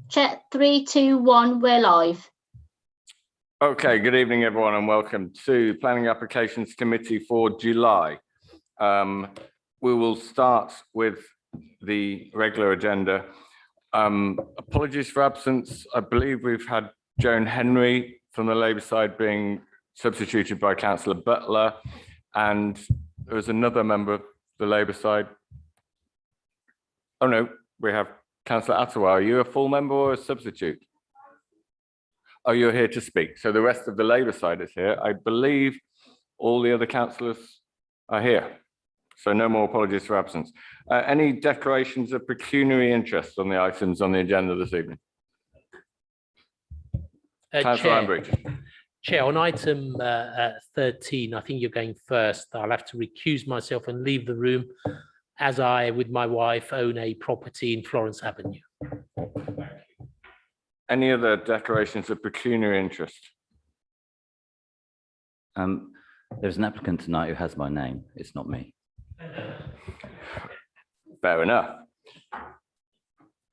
Check 3, 2, 1, we're live. Okay, good evening everyone and welcome to Planning Applications Committee for July. We will start with the regular agenda. Apologies for absence. I believe we've had Joan Henry from the Labour side being substituted by Councillor Butler, and there was another member of the Labour side. Oh no, we have Councillor Attawar. Are you a full member or a substitute? Oh, you're here to speak. So the rest of the Labour side is here. I believe all the other councillors are here. So no more apologies for absence. Any declarations of pecuniary interest on the items on the agenda this evening? Councillor Ambridge. Chair, on item 13, I think you're going first. I'll have to recuse myself and leave the room as I, with my wife, own a property in Florence Avenue. Any other declarations of pecuniary interest? There's an applicant tonight who has my name. It's not me. Fair enough.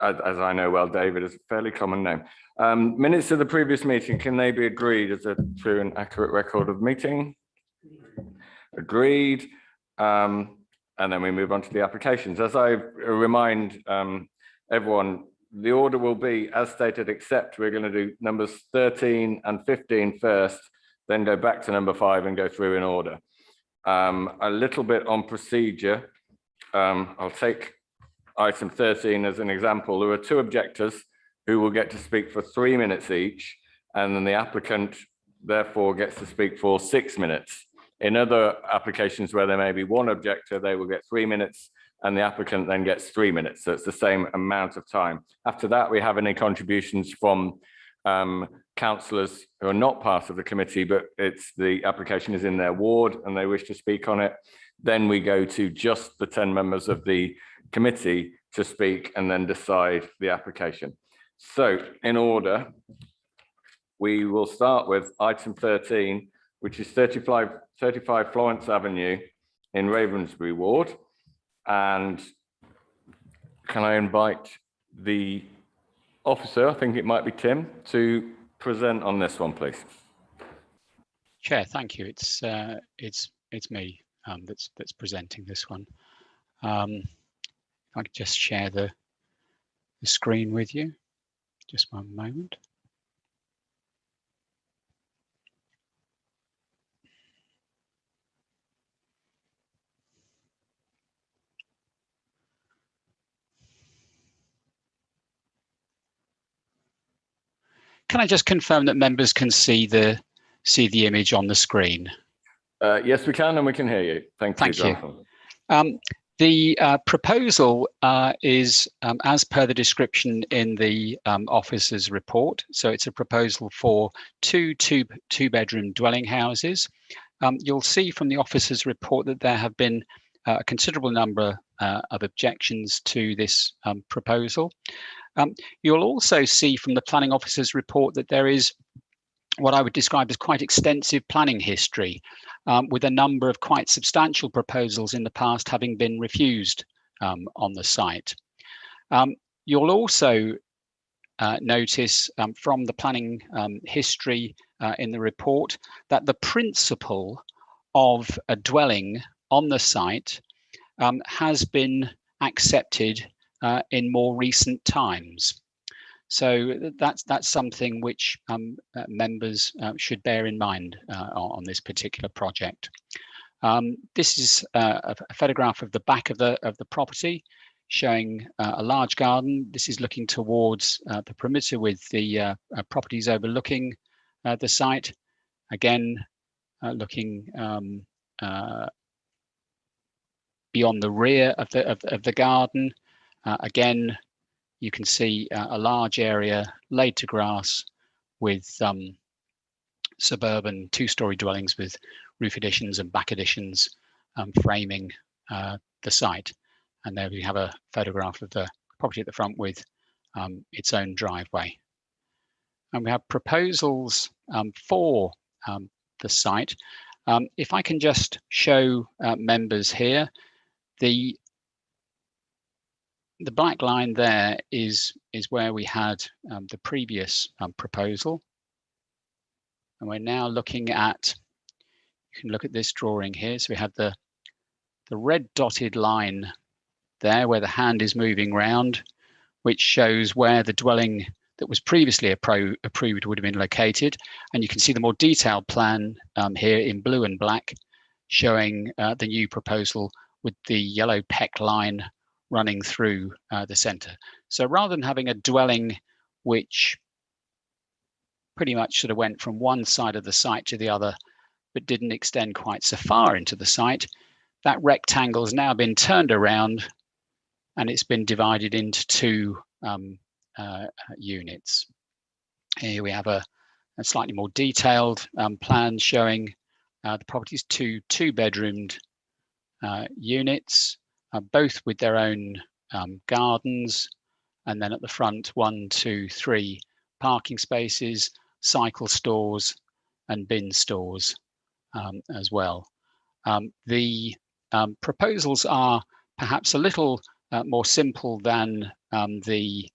As I know well, David is a fairly common name. Minutes of the previous meeting, can they be agreed as a true and accurate record of meeting? Agreed. And then we move on to the applications. As I remind everyone, the order will be as stated, except we're going to do numbers 13 and 15 first, then go back to number 5 and go through in order. A little bit on procedure. I'll take item 13 as an example. There are 2 objectors who will get to speak for 3 minutes each, and then the applicant therefore gets to speak for 6 minutes. In other applications where there may be 1 objector, they will get 3 minutes and the applicant then gets 3 minutes. So it's the same amount of time. After that, we have any contributions from councillors who are not part of the committee, but it's the application is in their ward and they wish to speak on it. Then we go to just the 10 members of the committee to speak and then decide the application. So in order, we will start with item 13, which is 35 Florence Avenue in Ravensbury ward. And can I invite the officer, I think it might be Tim, to present on this one, please. Chair, thank you. It's me that's presenting this one. If I could just share the screen with you, just one moment. Can I just confirm that members can see the image on the screen? Yes, we can, and we can hear you. Thank you, Jonathan. The proposal is as per the description in the officer's report. So it's a proposal for two bedroom dwelling houses. You'll see from the officer's report that there have been a considerable number of objections to this proposal. You'll also see from the planning officer's report that there is what I would describe as quite extensive planning history, with a number of quite substantial proposals in the past having been refused on the site. You'll also notice from the planning history in the report that the principle of a dwelling on the site has been accepted in more recent times. So that's something which members should bear in mind on this particular project. This is a photograph of the back of the property, showing a large garden. This is looking towards the perimeter with the properties overlooking the site. Again, looking beyond the rear of the garden. Again, you can see a large area laid to grass with suburban 2-storey dwellings with roof additions and back additions framing the site. And there we have a photograph of the property at the front with its own driveway. And we have proposals for the site. If I can just show members here, the the black line there is where we had the previous proposal. And we're now looking at, you can look at this drawing here. So we had the red dotted line there where the hand is moving round, which shows where the dwelling that was previously approved would have been located. And you can see the more detailed plan here in blue and black, showing the new proposal with the yellow peck line running through the centre. So rather than having a dwelling which pretty much sort of went from one side of the site to the other, but didn't extend quite so far into the site, that rectangle has now been turned around and it's been divided into two units. Here we have a slightly more detailed plan showing the property's two-bedroomed units, both with their own gardens, and then at the front 1, 2, 3 parking spaces, cycle stores and bin stores as well. The proposals are perhaps a little more simple than the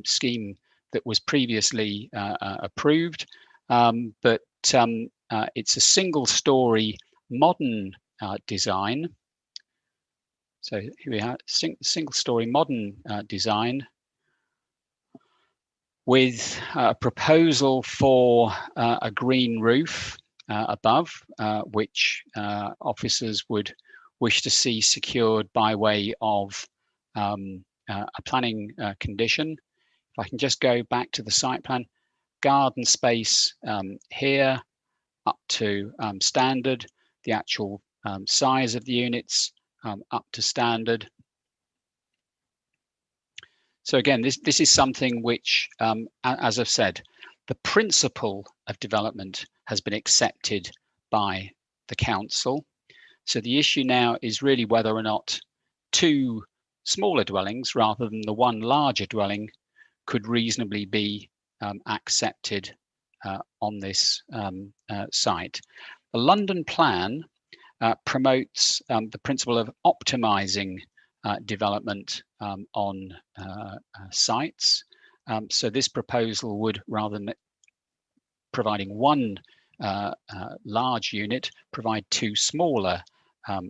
scheme that was previously approved, but it's a single-story modern design. So here we have single-story modern design with a proposal for a green roof above, which officers would wish to see secured by way of a planning condition. If I can just go back to the site plan, garden space here up to standard, the actual size of the units up to standard. So again, this is something which, as I've said, the principle of development has been accepted by the council. So the issue now is really whether or not two smaller dwellings rather than the one larger dwelling could reasonably be accepted on this site. The London plan promotes the principle of optimizing development on sites. So this proposal would, rather than providing one large unit, provide two smaller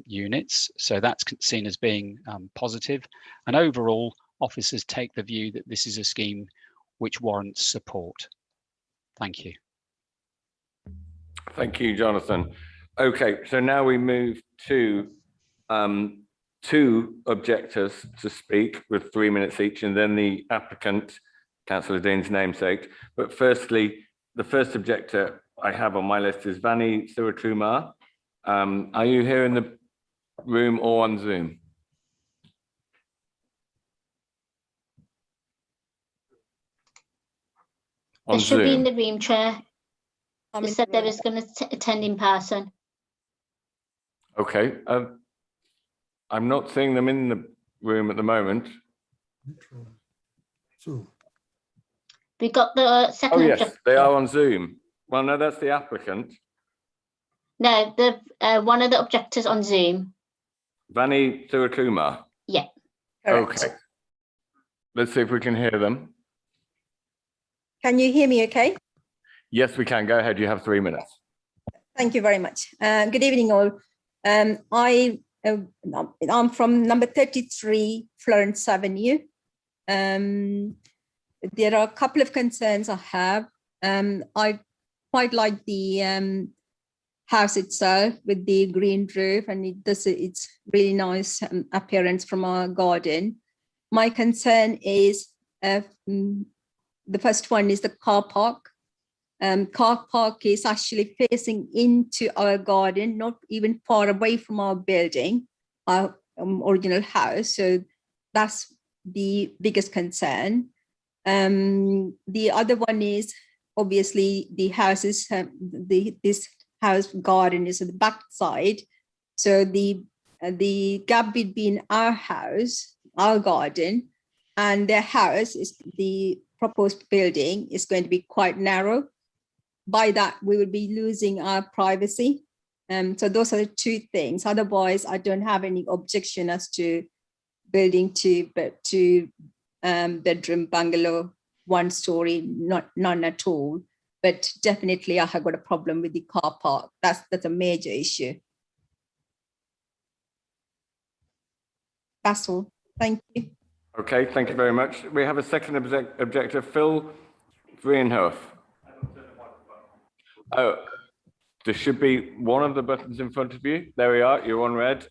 units. So that's seen as being positive. And overall, officers take the view that this is a scheme which warrants support. Thank you. Thank you, Jonathan. Okay, so now we move to two objectors to speak with 3 minutes each, and then the applicant, Councillor Dean's namesake. But firstly, the first objector I have on my list is Vini Suratruma. Are you here in the room or on Zoom? They should be in the room, Chair. They said they was going to attend in person. Okay. I'm not seeing them in the room at the moment. We got the second. Oh yes, they are on Zoom. Well, no, that's the applicant. No, the one of the objectors on Zoom. Vini Suratruma. Yeah. Okay. Let's see if we can hear them. Can you hear me okay? Yes, we can. Go ahead. You have 3 minutes. Thank you very much. Good evening, all. I'm from number 33 Florence Avenue. There are a couple of concerns I have. I quite like the house itself with the green roof, and it's really nice appearance from our garden. My concern is the first one is the car park. Car park is actually facing into our garden, not even far away from our building, our original house. So that's the biggest concern. The other one is obviously the houses, this house garden is at the back side. So the gap between our house, our garden, and their house, is the proposed building, is going to be quite narrow. By that, we will be losing our privacy. So those are the two things. Otherwise, I don't have any objection as to building two bedroom bungalow, 1 story, none at all. But definitely I have got a problem with the car park. That's a major issue. That's all. Thank you. Okay, thank you very much. We have a second objector, Phil Vrienhoff. Oh, there should be one of the buttons in front of you. There we are. You're on red.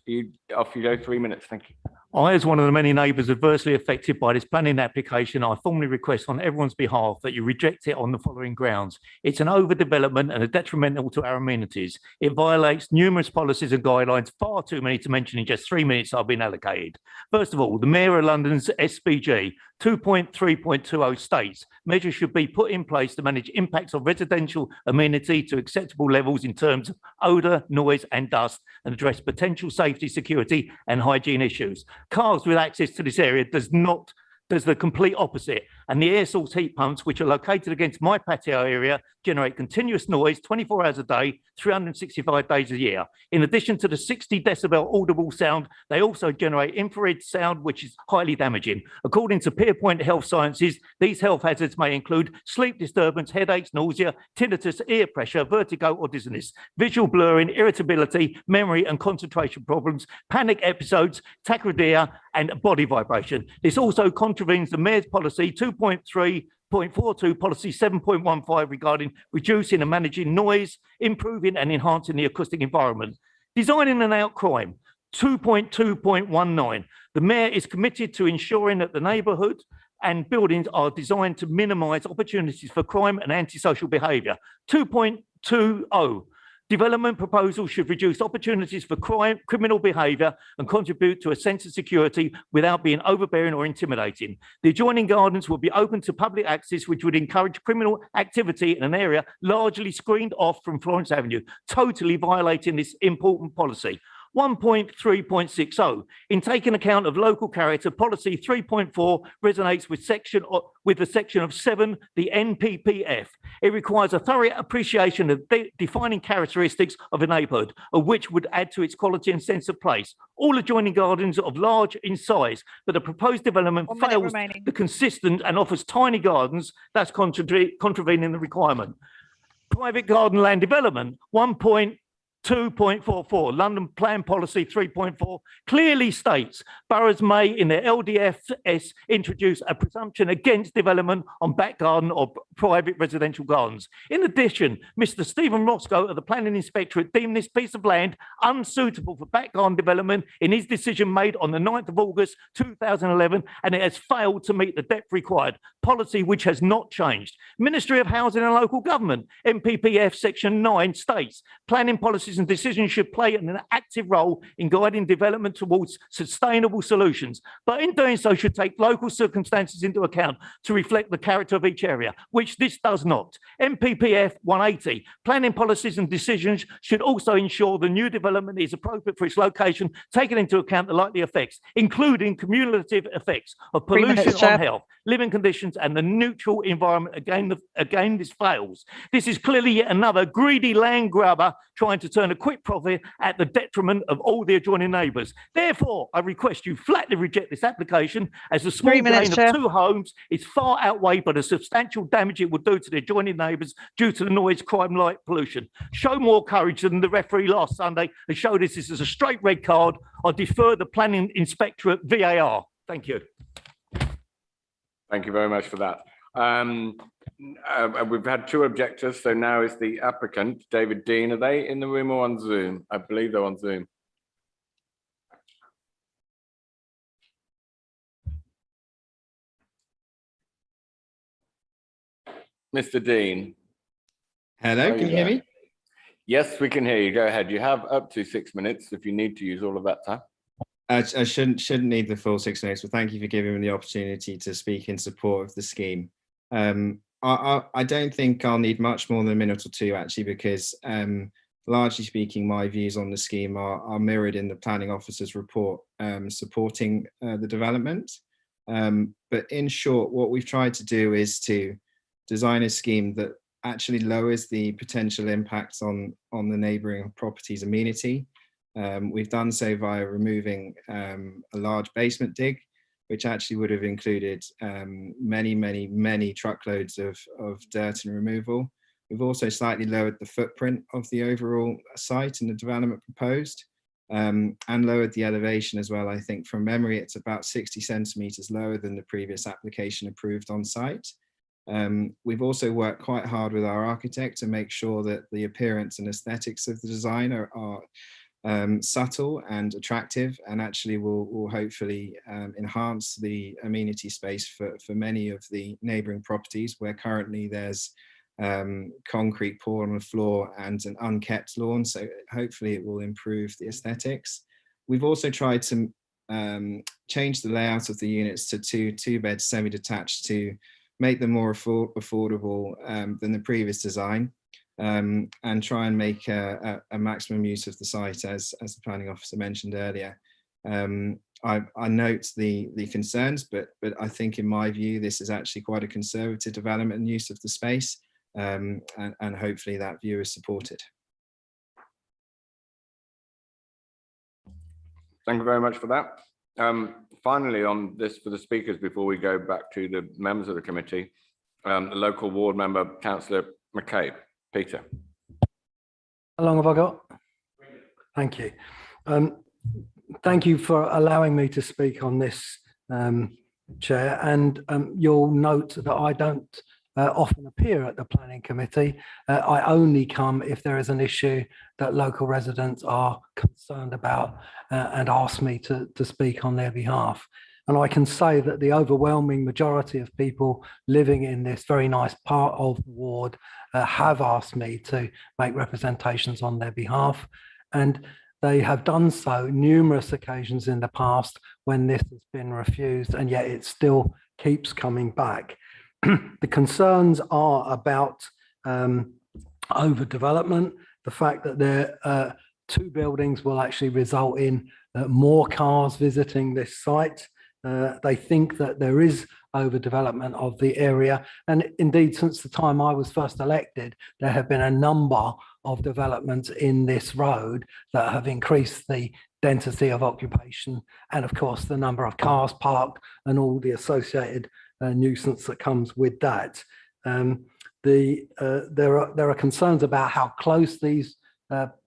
Off you go. 3 minutes. Thank you. I, as one of the many neighbours adversely affected by this planning application, I formally request on everyone's behalf that you reject it on the following grounds. It's an overdevelopment and a detrimental to our amenities. It violates numerous policies and guidelines, far too many to mention in just 3 minutes I've been allocated. First of all, the Mayor of London's SPG 2.3.20 states measures should be put in place to manage impacts of residential amenity to acceptable levels in terms of odour, noise and dust, and address potential safety, security and hygiene issues. Cars with access to this area does the complete opposite, and the air source heat pumps, which are located against my patio area, generate continuous noise 24 hours a day, 365 days a year. In addition to the 60 decibel audible sound, they also generate infrared sound, which is highly damaging. According to Pierpoint Health Sciences, these health hazards may include sleep disturbance, headaches, nausea, tinnitus, ear pressure, vertigo or dizziness, visual blurring, irritability, memory and concentration problems, panic episodes, tachycardia and body vibration. This also contravenes the Mayor's policy 2.3.42, policy 7.15 regarding reducing and managing noise, improving and enhancing the acoustic environment. Designing an out crime, 2.2.19. The Mayor is committed to ensuring that the neighbourhood and buildings are designed to minimise opportunities for crime and antisocial behaviour. 2.20. Development proposals should reduce opportunities for crime, criminal behaviour and contribute to a sense of security without being overbearing or intimidating. The adjoining gardens will be open to public access, which would encourage criminal activity in an area largely screened off from Florence Avenue, totally violating this important policy. 1.3.60. In taking account of local character, policy 3.4 resonates with the section of 7, the NPPF. It requires a thorough appreciation of defining characteristics of a neighbourhood, of which would add to its quality and sense of place. All adjoining gardens are large in size, but the proposed development fails the consistent and offers tiny gardens, thus contravening the requirement. Private garden land development, 1.2.44, London Plan Policy 3.4 clearly states boroughs may, in their LDFS, introduce a presumption against development on back garden or private residential gardens. In addition, Mr. Stephen Roscoe of the Planning Inspectorate deemed this piece of land unsuitable for back garden development in his decision made on the 9th of August 2011, and it has failed to meet the depth required, policy which has not changed. Ministry of Housing and Local Government, MPPF Section 9 states planning policies and decisions should play an active role in guiding development towards sustainable solutions, but in doing so should take local circumstances into account to reflect the character of each area, which this does not. MPPF 180, planning policies and decisions should also ensure the new development is appropriate for its location, taking into account the likely effects, including cumulative effects of pollution on health, living conditions and the neutral environment. Again, this fails. This is clearly yet another greedy land grabber trying to turn a quick profit at the detriment of all the adjoining neighbours. Therefore, I request you flatly reject this application, as the small gain of 2 homes is far outweighed by the substantial damage it will do to the adjoining neighbours due to the noise, crime, light pollution. Show more courage than the referee last Sunday and show this as a straight red card, or defer the Planning Inspectorate VAR. Thank you. Thank you very much for that. We've had 2 objectors, so now is the applicant, David Dean. Are they in the room or on Zoom? I believe they're on Zoom. Mr. Dean. Hello, can you hear me? Yes, we can hear you. Go ahead. You have up to 6 minutes if you need to use all of that time. I shouldn't need the full 6 minutes, but thank you for giving me the opportunity to speak in support of the scheme. I don't think I'll need much more than a minute or 2 actually, because largely speaking, my views on the scheme are mirrored in the planning officer's report supporting the development. But in short, what we've tried to do is to design a scheme that actually lowers the potential impacts on the neighbouring property's amenity. We've done so via removing a large basement dig, which actually would have included many truckloads of dirt and removal. We've also slightly lowered the footprint of the overall site and the development proposed, and lowered the elevation as well. I think from memory, it's about 60 centimetres lower than the previous application approved on site. We've also worked quite hard with our architect to make sure that the appearance and aesthetics of the design are subtle and attractive, and actually will hopefully enhance the amenity space for many of the neighbouring properties where currently there's concrete poured on the floor and an unkept lawn. So hopefully it will improve the aesthetics. We've also tried to change the layout of the units to two-bed semi-detached to make them more affordable than the previous design. And try and make a maximum use of the site, as the planning officer mentioned earlier. I note the concerns, but I think in my view, this is actually quite a conservative development and use of the space, and hopefully that view is supported. Thank you very much for that. Finally, on this for the speakers, before we go back to the members of the committee, the local ward member, Councillor McKay. Peter. How long have I got? Thank you. Thank you for allowing me to speak on this, Chair. And you'll note that I don't often appear at the planning committee. I only come if there is an issue that local residents are concerned about and ask me to speak on their behalf. And I can say that the overwhelming majority of people living in this very nice part of the ward have asked me to make representations on their behalf. And they have done so numerous occasions in the past when this has been refused, and yet it still keeps coming back. The concerns are about overdevelopment, the fact that there two buildings will actually result in more cars visiting this site. They think that there is overdevelopment of the area. And indeed, since the time I was first elected, there have been a number of developments in this road that have increased the density of occupation and, of course, the number of cars parked and all the associated nuisance that comes with that. There are concerns about how close these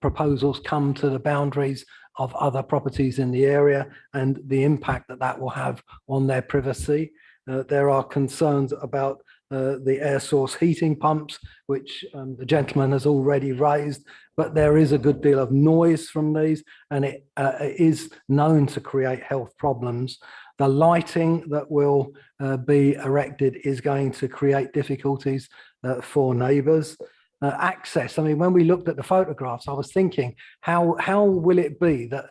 proposals come to the boundaries of other properties in the area and the impact that that will have on their privacy. There are concerns about the air source heating pumps, which the gentleman has already raised, but there is a good deal of noise from these, and it is known to create health problems. The lighting that will be erected is going to create difficulties for neighbours. Access, I mean, when we looked at the photographs, I was thinking, how will it be that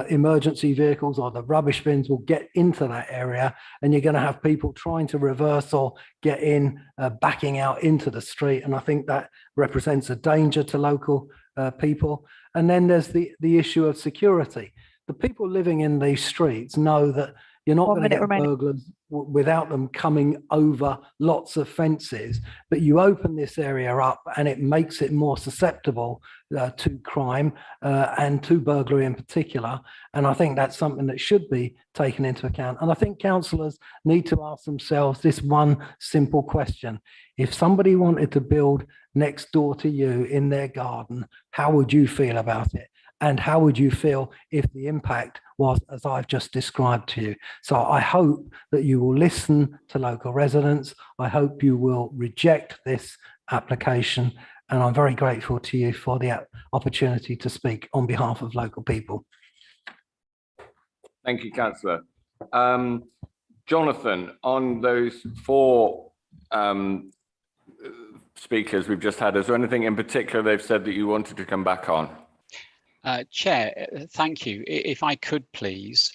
emergency vehicles or the rubbish bins will get into that area, and you're going to have people trying to reverse or get in, backing out into the street. And I think that represents a danger to local people. And then there's the issue of security. The people living in these streets know that you're not going to get burglars without them coming over lots of fences, but you open this area up and it makes it more susceptible to crime and to burglary in particular. And I think that's something that should be taken into account. And I think councillors need to ask themselves this one simple question. If somebody wanted to build next door to you in their garden, how would you feel about it? And how would you feel if the impact was as I've just described to you? So I hope that you will listen to local residents. I hope you will reject this application. And I'm very grateful to you for the opportunity to speak on behalf of local people. Thank you, Councillor. Jonathan, on those four speakers we've just had, is there anything in particular they've said that you wanted to come back on? Chair, thank you. If I could please,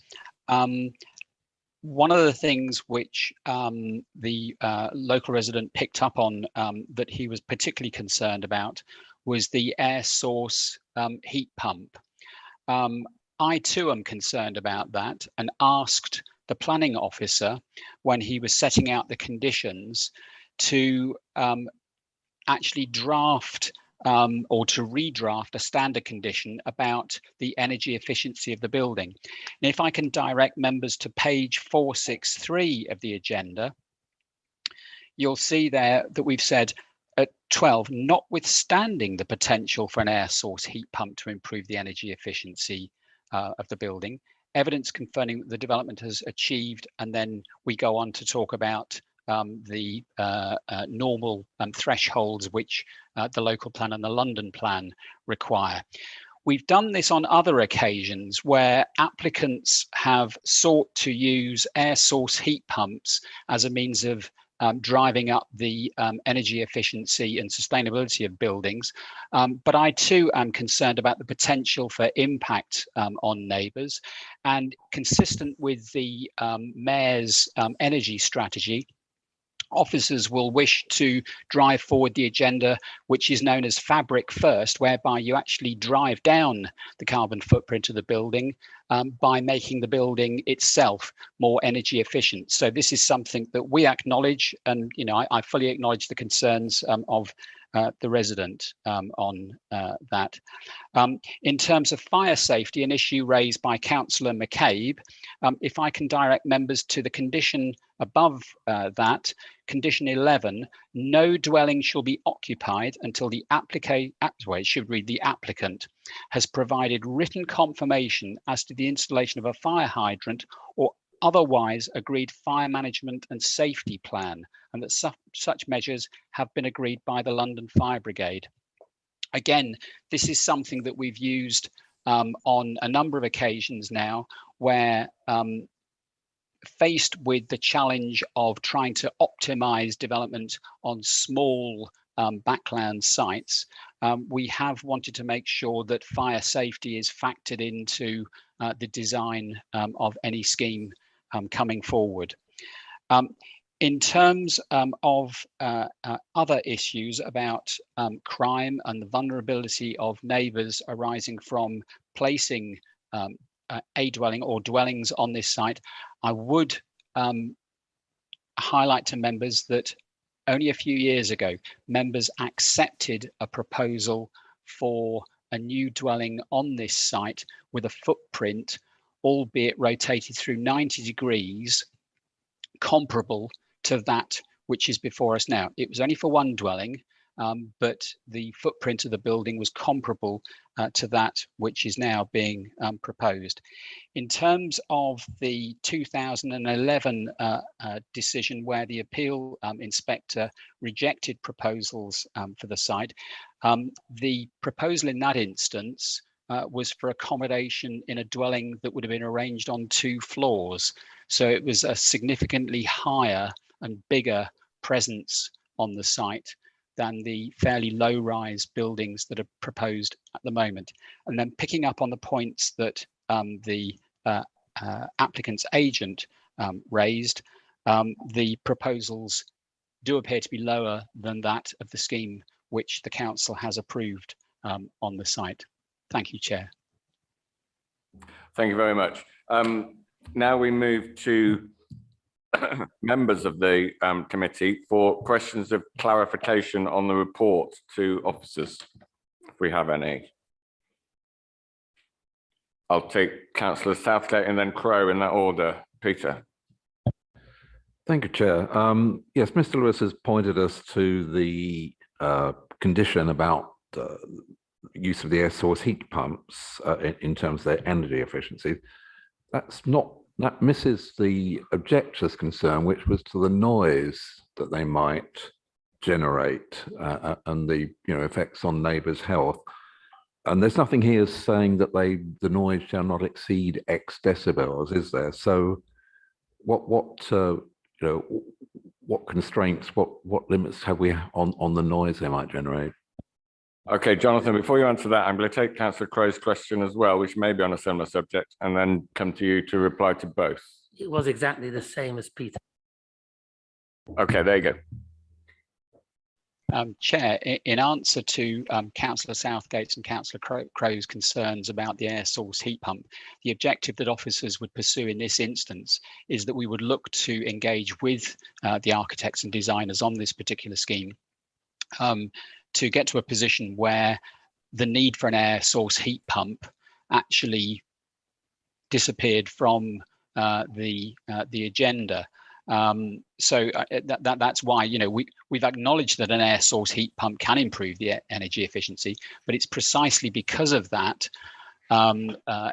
one of the things which the local resident picked up on that he was particularly concerned about was the air source heat pump. I too am concerned about that and asked the planning officer when he was setting out the conditions to actually draft or to redraft a standard condition about the energy efficiency of the building. And if I can direct members to page 463 of the agenda, you'll see there that we've said at 12, notwithstanding the potential for an air source heat pump to improve the energy efficiency of the building, evidence confirming that the development has achieved, and then we go on to talk about the normal thresholds which the local plan and the London plan require. We've done this on other occasions where applicants have sought to use air source heat pumps as a means of driving up the energy efficiency and sustainability of buildings. But I too am concerned about the potential for impact on neighbours, and consistent with the Mayor's energy strategy, officers will wish to drive forward the agenda, which is known as Fabric First, whereby you actually drive down the carbon footprint of the building by making the building itself more energy efficient. So this is something that we acknowledge, and I fully acknowledge the concerns of the resident on that. In terms of fire safety, an issue raised by Councillor McKay, if I can direct members to the condition above that, condition 11, no dwelling shall be occupied until the applicant has provided written confirmation as to the installation of a fire hydrant or otherwise agreed fire management and safety plan, and that such measures have been agreed by the London Fire Brigade. Again, this is something that we've used on a number of occasions now, where faced with the challenge of trying to optimize development on small backland sites, we have wanted to make sure that fire safety is factored into the design of any scheme coming forward. In terms of other issues about crime and the vulnerability of neighbours arising from placing a dwelling or dwellings on this site, I would highlight to members that only a few years ago, members accepted a proposal for a new dwelling on this site with a footprint, albeit rotated through 90 degrees, comparable to that which is before us now. It was only for one dwelling, but the footprint of the building was comparable to that which is now being proposed. In terms of the 2011 decision where the appeal inspector rejected proposals for the site, the proposal in that instance was for accommodation in a dwelling that would have been arranged on 2 floors. So it was a significantly higher and bigger presence on the site than the fairly low-rise buildings that are proposed at the moment. And then picking up on the points that the applicant's agent raised, the proposals do appear to be lower than that of the scheme which the council has approved on the site. Thank you, Chair. Thank you very much. Now we move to members of the committee for questions of clarification on the report to officers, if we have any. I'll take Councillor Southgate and then Crowe in that order. Peter. Thank you, Chair. Yes, Mr. Lewis has pointed us to the condition about use of the air source heat pumps in terms of their energy efficiency. That misses the objector's concern, which was to the noise that they might generate and the effects on neighbours' health. And there's nothing here saying that the noise shall not exceed X decibels, is there? So what constraints, what limits have we on the noise they might generate? Okay, Jonathan, before you answer that, I'm going to take Councillor Crowe's question as well, which may be on a similar subject, and then come to you to reply to both. It was exactly the same as Peter. Okay, there you go. Chair, in answer to Councillor Southgate's and Councillor Crowe's concerns about the air source heat pump, the objective that officers would pursue in this instance is that we would look to engage with the architects and designers on this particular scheme to get to a position where the need for an air source heat pump actually disappeared from the agenda. That's why, you know, we've acknowledged that an air source heat pump can improve the energy efficiency, but it's precisely because of that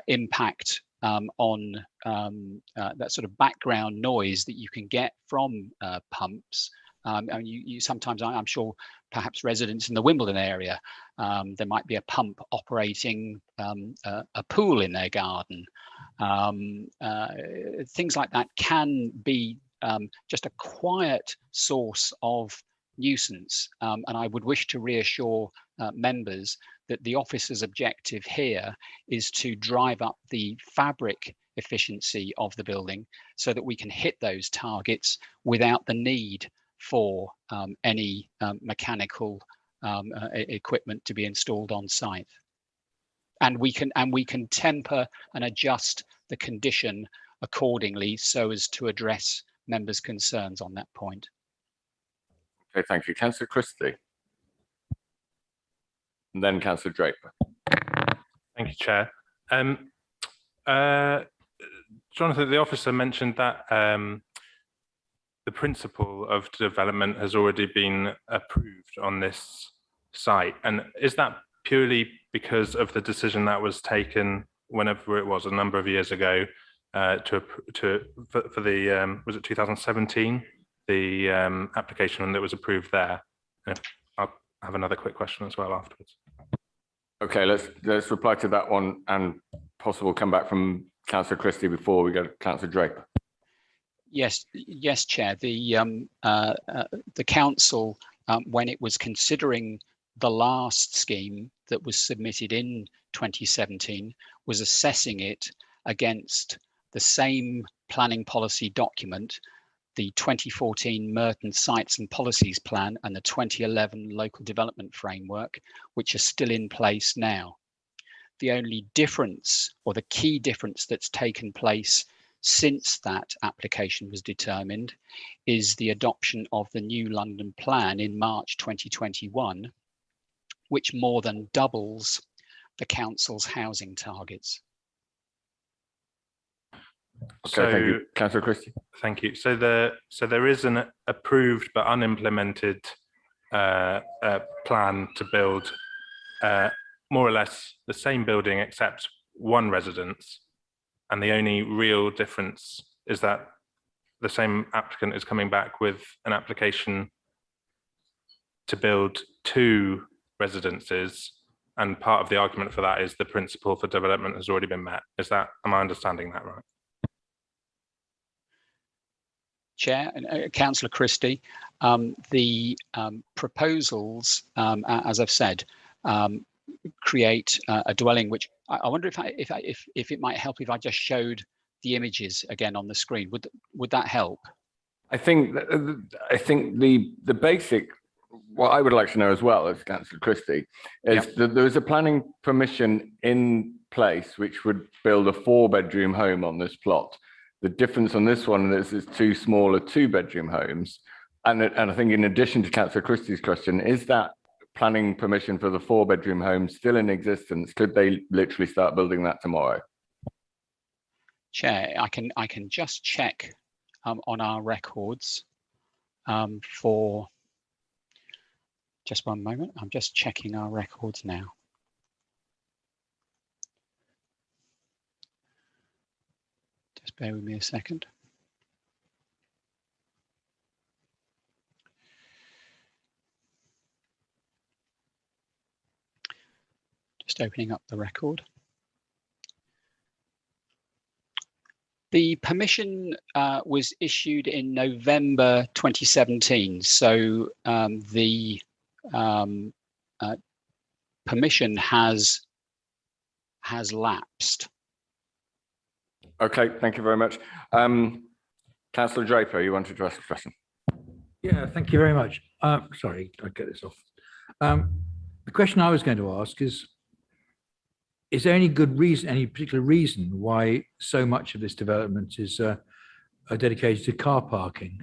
impact on that sort of background noise that you can get from pumps. And you sometimes, I'm sure, perhaps residents in the Wimbledon area, there might be a pump operating a pool in their garden. Things like that can be just a quiet source of nuisance. And I would wish to reassure members that the officer's objective here is to drive up the fabric efficiency of the building so that we can hit those targets without the need for any mechanical equipment to be installed on site. And we can temper and adjust the condition accordingly so as to address members' concerns on that point. Okay, thank you. Councillor Christie. And then Councillor Drake. Thank you, Chair. Jonathan, the officer mentioned that the principle of development has already been approved on this site. And is that purely because of the decision that was taken whenever it was, a number of years ago, for the, was it 2017, the application that was approved there? I'll have another quick question as well afterwards. Okay, let's reply to that one and possible come back from Councillor Christie before we go to Councillor Drake. Yes, Chair. The council, when it was considering the last scheme that was submitted in 2017, was assessing it against the same planning policy document, the 2014 Merton Sites and Policies Plan and the 2011 Local Development Framework, which are still in place now. The only difference, or the key difference that's taken place since that application was determined, is the adoption of the new London Plan in March 2021, which more than doubles the council's housing targets. Okay, thank you. Councillor Christie. Thank you. So there is an approved but unimplemented plan to build more or less the same building except one residence, and the only real difference is that the same applicant is coming back with an application to build 2 residences, and part of the argument for that is the principle for development has already been met. Am I understanding that right? Chair, Councillor Christie, the proposals, as I've said, create a dwelling which I wonder if it might help if I just showed the images again on the screen. Would that help? I think the basic, what I would like to know as well as Councillor Christie is that there is a planning permission in place which would build a 4-bedroom home on this plot. The difference on this one is 2 smaller 2-bedroom homes. And I think in addition to Councillor Christie's question, is that planning permission for the 4-bedroom home still in existence? Could they literally start building that tomorrow? Chair, I can just check on our records for just one moment. I'm just checking our records now. Just bear with me a second. Just opening up the record. The permission was issued in November 2017, so the permission has lapsed. Okay, thank you very much. Councillor Draper, you want to address the question? Yeah, thank you very much. Sorry, I'll get this off. The question I was going to ask is there any good reason, any particular reason why so much of this development is dedicated to car parking?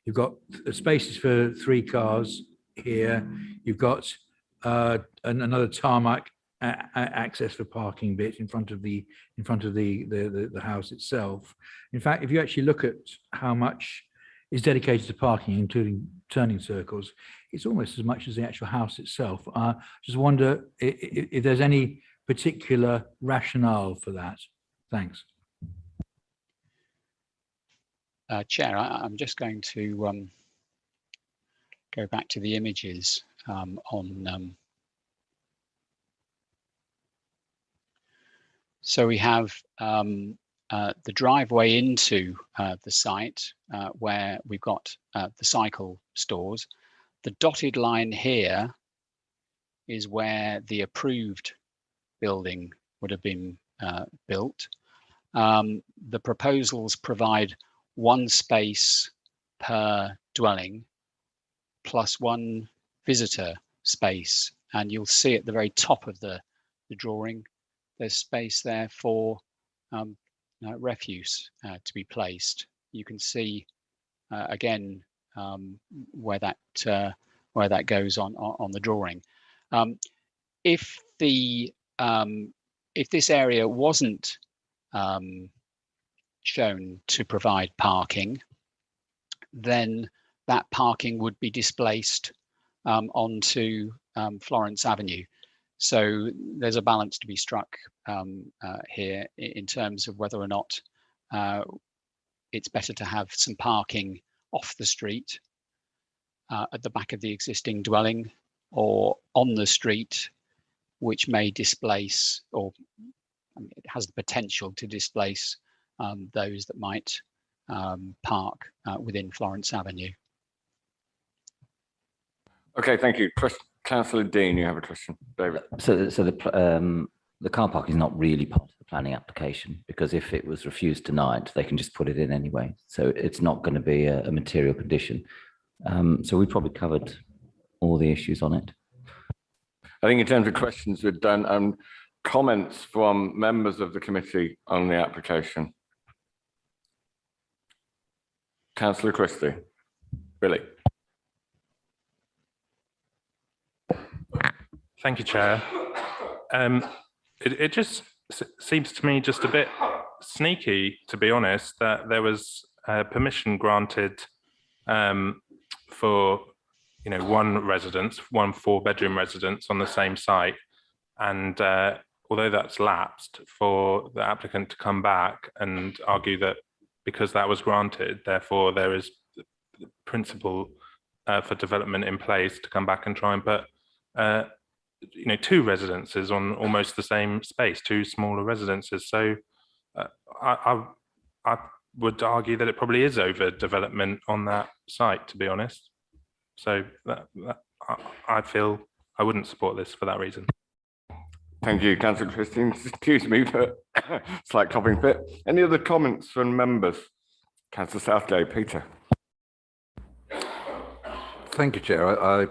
You've got spaces for 3 cars here. You've got another tarmac access for parking bit in front of the house itself. In fact, if you actually look at how much is dedicated to parking, including turning circles, it's almost as much as the actual house itself. Just wonder if there's any particular rationale for that. Thanks. Chair, I'm just going to go back to the images so we have the driveway into the site where we've got the cycle stores. The dotted line here is where the approved building would have been built. The proposals provide one space per dwelling plus one visitor space, and you'll see at the very top of the drawing there's space there for refuse to be placed. You can see again where that goes on the drawing. If this area wasn't shown to provide parking, then that parking would be displaced onto Florence Avenue. So there's a balance to be struck here in terms of whether or not it's better to have some parking off the street at the back of the existing dwelling or on the street, which may displace, or it has the potential to displace those that might park within Florence Avenue. Okay, thank you. Councillor Dean, you have a question. David. So the car park is not really part of the planning application, because if it was refused tonight, they can just put it in anyway. So it's not going to be a material condition. So we probably covered all the issues on it. I think in terms of questions we've done, comments from members of the committee on the application. Councillor Christie. Billy. Thank you, Chair. It just seems to me just a bit sneaky, to be honest, that there was permission granted for one residence, one 4-bedroom residence on the same site, and although that's lapsed, for the applicant to come back and argue that because that was granted, therefore there is the principle for development in place to come back and try and put 2 residences on almost the same space, 2 smaller residences. So I would argue that it probably is overdevelopment on that site, to be honest. So I feel I wouldn't support this for that reason. Thank you, Councillor Christine. Excuse me for slight coughing fit. Any other comments from members? Councillor Southgate, Peter. Thank you, Chair.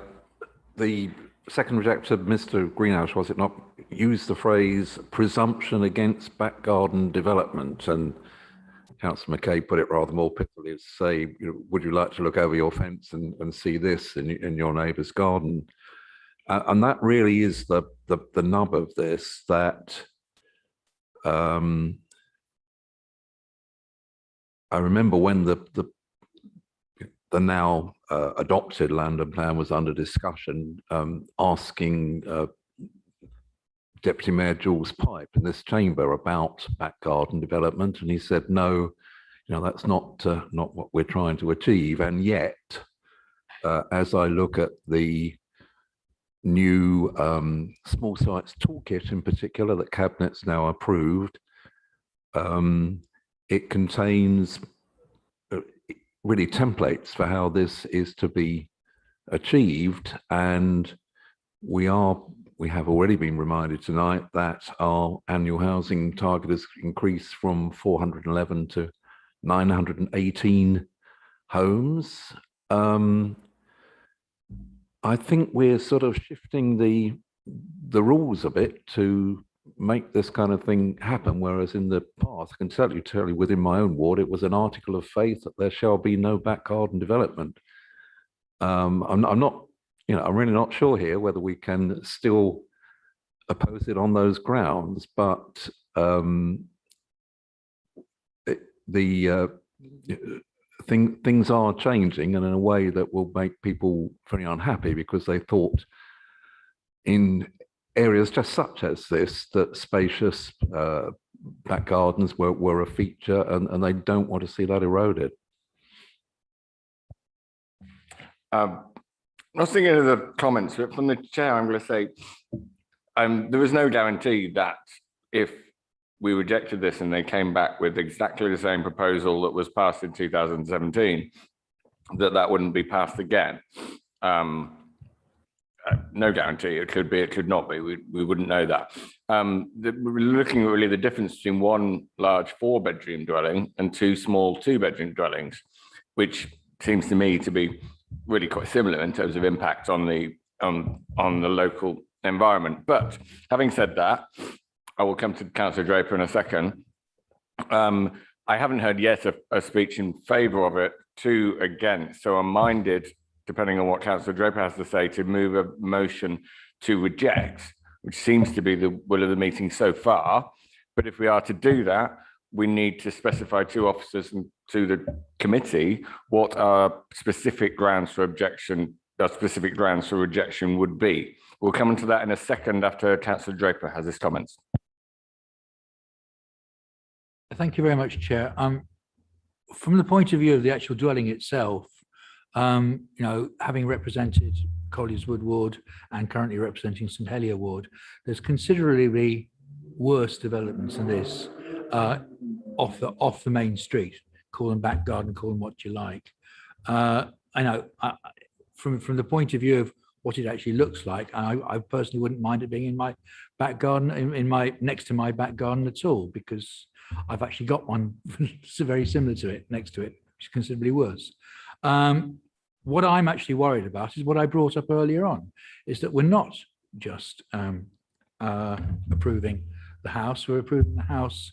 The second rejector, Mr. Greenhouse, was it not, used the phrase presumption against back garden development, and Councillor McKay put it rather more pithily to say, would you like to look over your fence and see this in your neighbour's garden? And that really is the nub of this, that I remember when the now adopted land and plan was under discussion, asking Deputy Mayor Jules Pipe in this chamber about back garden development, and he said, no, that's not what we're trying to achieve. And yet, as I look at the new small sites toolkit in particular that Cabinet's now approved, it contains really templates for how this is to be achieved, and we have already been reminded tonight that our annual housing target has increased from 411 to 918 homes. I think we're sort of shifting the rules a bit to make this kind of thing happen, whereas in the past, I can certainly tell you within my own ward, it was an article of faith that there shall be no back garden development. I'm not I'm really not sure here whether we can still oppose it on those grounds, but things are changing, and in a way that will make people very unhappy, because they thought in areas just such as this that spacious back gardens were a feature, and they don't want to see that eroded. Not seeing any of the comments, but from the chair, I'm going to say there is no guarantee that if we rejected this and they came back with exactly the same proposal that was passed in 2017, that wouldn't be passed again. No guarantee. It could be, it could not be. We wouldn't know that. We're looking at really the difference between one large 4-bedroom dwelling and 2 small 2-bedroom dwellings, which seems to me to be really quite similar in terms of impact on the local environment. But having said that, I will come to Councillor Draper in a second. I haven't heard yet a speech in favour of it, 2 against. So I'm minded, depending on what Councillor Draper has to say, to move a motion to reject, which seems to be the will of the meeting so far. But if we are to do that, we need to specify to officers and to the committee what our specific grounds for objection, our specific grounds for rejection would be. We'll come into that in a second after Councillor Draper has his comments. Thank you very much, Chair. From the point of view of the actual dwelling itself, having represented Collieswood Ward and currently representing St Helier Ward, there's considerably worse developments than this off the main street. Call them back garden, call them what you like. I know from the point of view of what it actually looks like, I personally wouldn't mind it being in my back garden, next to my back garden at all, because I've actually got one very similar to it next to it, which is considerably worse. What I'm actually worried about is what I brought up earlier on, is that we're not just approving the house, we're approving the house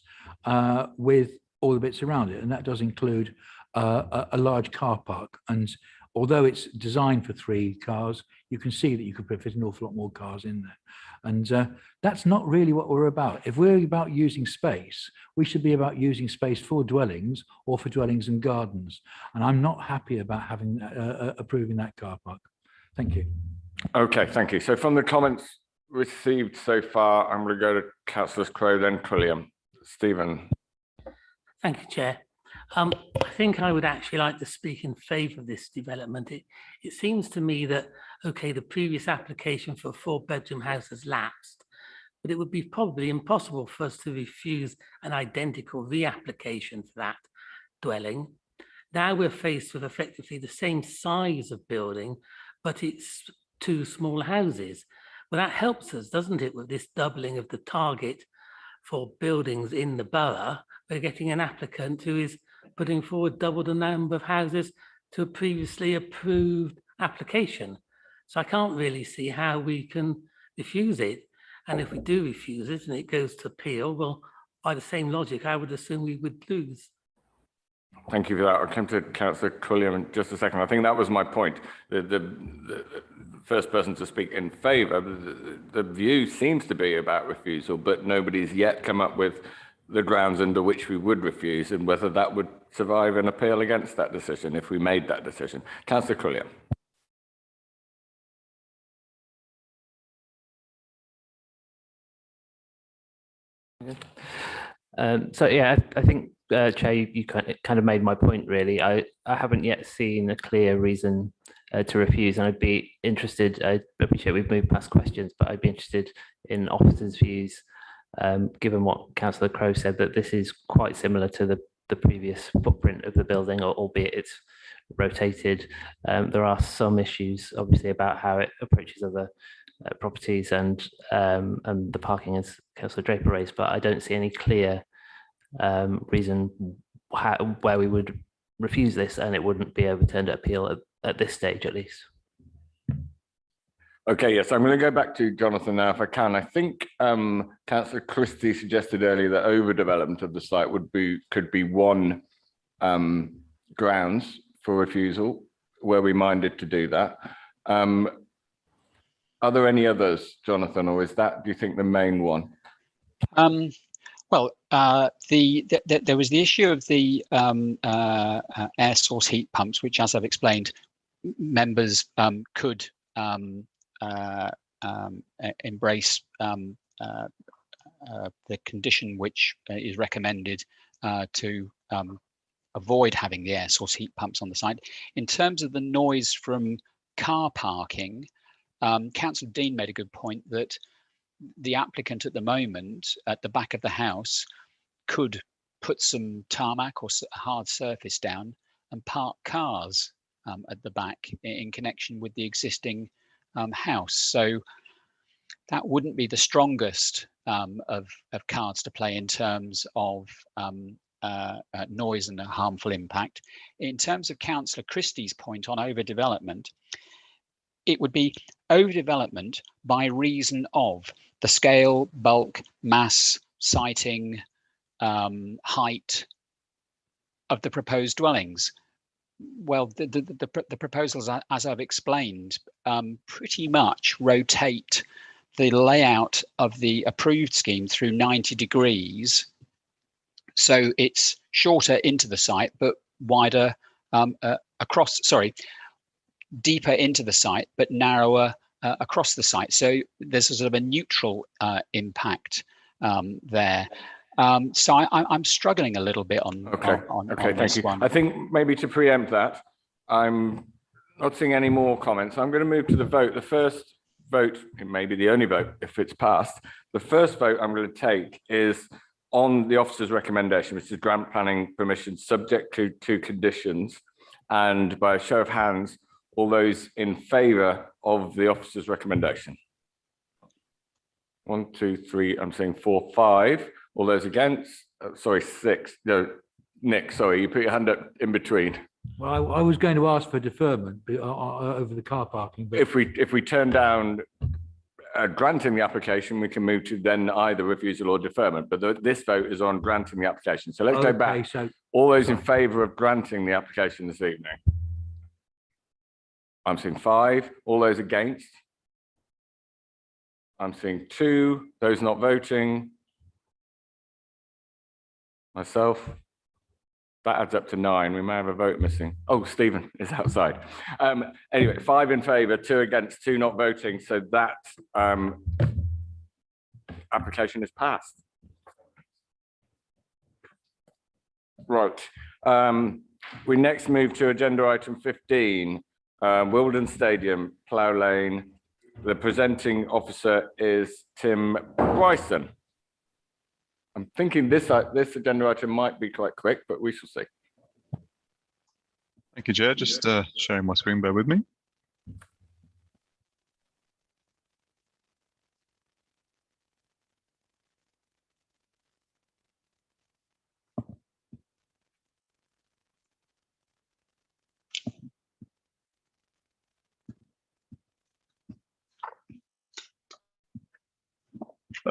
with all the bits around it, and that does include a large car park. And although it's designed for 3 cars, you can see that you could fit an awful lot more cars in there. And that's not really what we're about. If we're about using space, we should be about using space for dwellings or for dwellings and gardens. And I'm not happy about having approving that car park. Thank you. Okay, thank you. So from the comments received so far, I'm going to go to Councillors Crowe, then Quilliam. Stephen. Thank you, Chair. I think I would actually like to speak in favour of this development. It seems to me that, okay, the previous application for a 4-bedroom house has lapsed, but it would be probably impossible for us to refuse an identical reapplication for that dwelling. Now we're faced with effectively the same size of building, but it's 2 small houses. Well, that helps us, doesn't it, with this doubling of the target for buildings in the borough. We're getting an applicant who is putting forward double the number of houses to a previously approved application. So I can't really see how we can refuse it. And if we do refuse it and it goes to appeal, well, by the same logic, I would assume we would lose. Thank you for that. I'll come to Councillor Quilliam in just a second. I think that was my point. The first person to speak in favour, the view seems to be about refusal, but nobody's yet come up with the grounds under which we would refuse and whether that would survive an appeal against that decision if we made that decision. Councillor Quilliam. So yeah, I think Chair, you kind of made my point really. I haven't yet seen a clear reason to refuse, and I'd be interested. I appreciate we've moved past questions, but I'd be interested in officers' views, given what Councillor Crowe said, that this is quite similar to the previous footprint of the building, albeit it's rotated. There are some issues, obviously, about how it approaches other properties and the parking, as Councillor Draper raised, but I don't see any clear reason where we would refuse this and it wouldn't be overturned at appeal at this stage, at least. Okay, yes, I'm going to go back to Jonathan now if I can. I think Councillor Christie suggested earlier that overdevelopment of the site could be one grounds for refusal. Were we minded to do that? Are there any others, Jonathan, or is that, do you think, the main one? Well, there was the issue of the air source heat pumps, which, as I've explained, members could embrace the condition which is recommended to avoid having the air source heat pumps on the site. In terms of the noise from car parking, Councillor Dean made a good point that the applicant at the moment at the back of the house could put some tarmac or hard surface down and park cars at the back in connection with the existing house. So that wouldn't be the strongest of cards to play in terms of noise and a harmful impact. In terms of Councillor Christie's point on overdevelopment, it would be overdevelopment by reason of the scale, bulk, mass, siting, height of the proposed dwellings. Well, the proposals, as I've explained, pretty much rotate the layout of the approved scheme through 90 degrees. So it's shorter into the site, but wider deeper into the site, but narrower across the site. So there's a sort of a neutral impact there. So I'm struggling a little bit on Thank you. One. I think maybe to preempt that, I'm not seeing any more comments. I'm going to move to the vote. The first vote, it may be the only vote if it's passed. The first vote I'm going to take is on the officer's recommendation, which is grant planning permission subject to 2 conditions. And by a show of hands, all those in favour of the officer's recommendation. 1, 2, 3, I'm saying 4, 5. All those against, sorry, 6. No, Nick, sorry, you put your hand up in between. Well, I was going to ask for deferment over the car parking. But if we turn down granting the application, we can move to then either refusal or deferment. But this vote is on granting the application. So let's go back. So, all those in favour of granting the application this evening. I'm seeing 5. All those against. I'm seeing 2. Those not voting. Myself. That adds up to 9. We may have a vote missing. Oh, Stephen is outside. Anyway, 5 in favour, 2 against, 2 not voting. So that application is passed. Right. We next move to agenda item 15, Wimbledon Stadium, Plough Lane. The presenting officer is Tim Bryson. I'm thinking this agenda item might be quite quick, but we shall see. Thank you, Chair. Just sharing my screen, bear with me.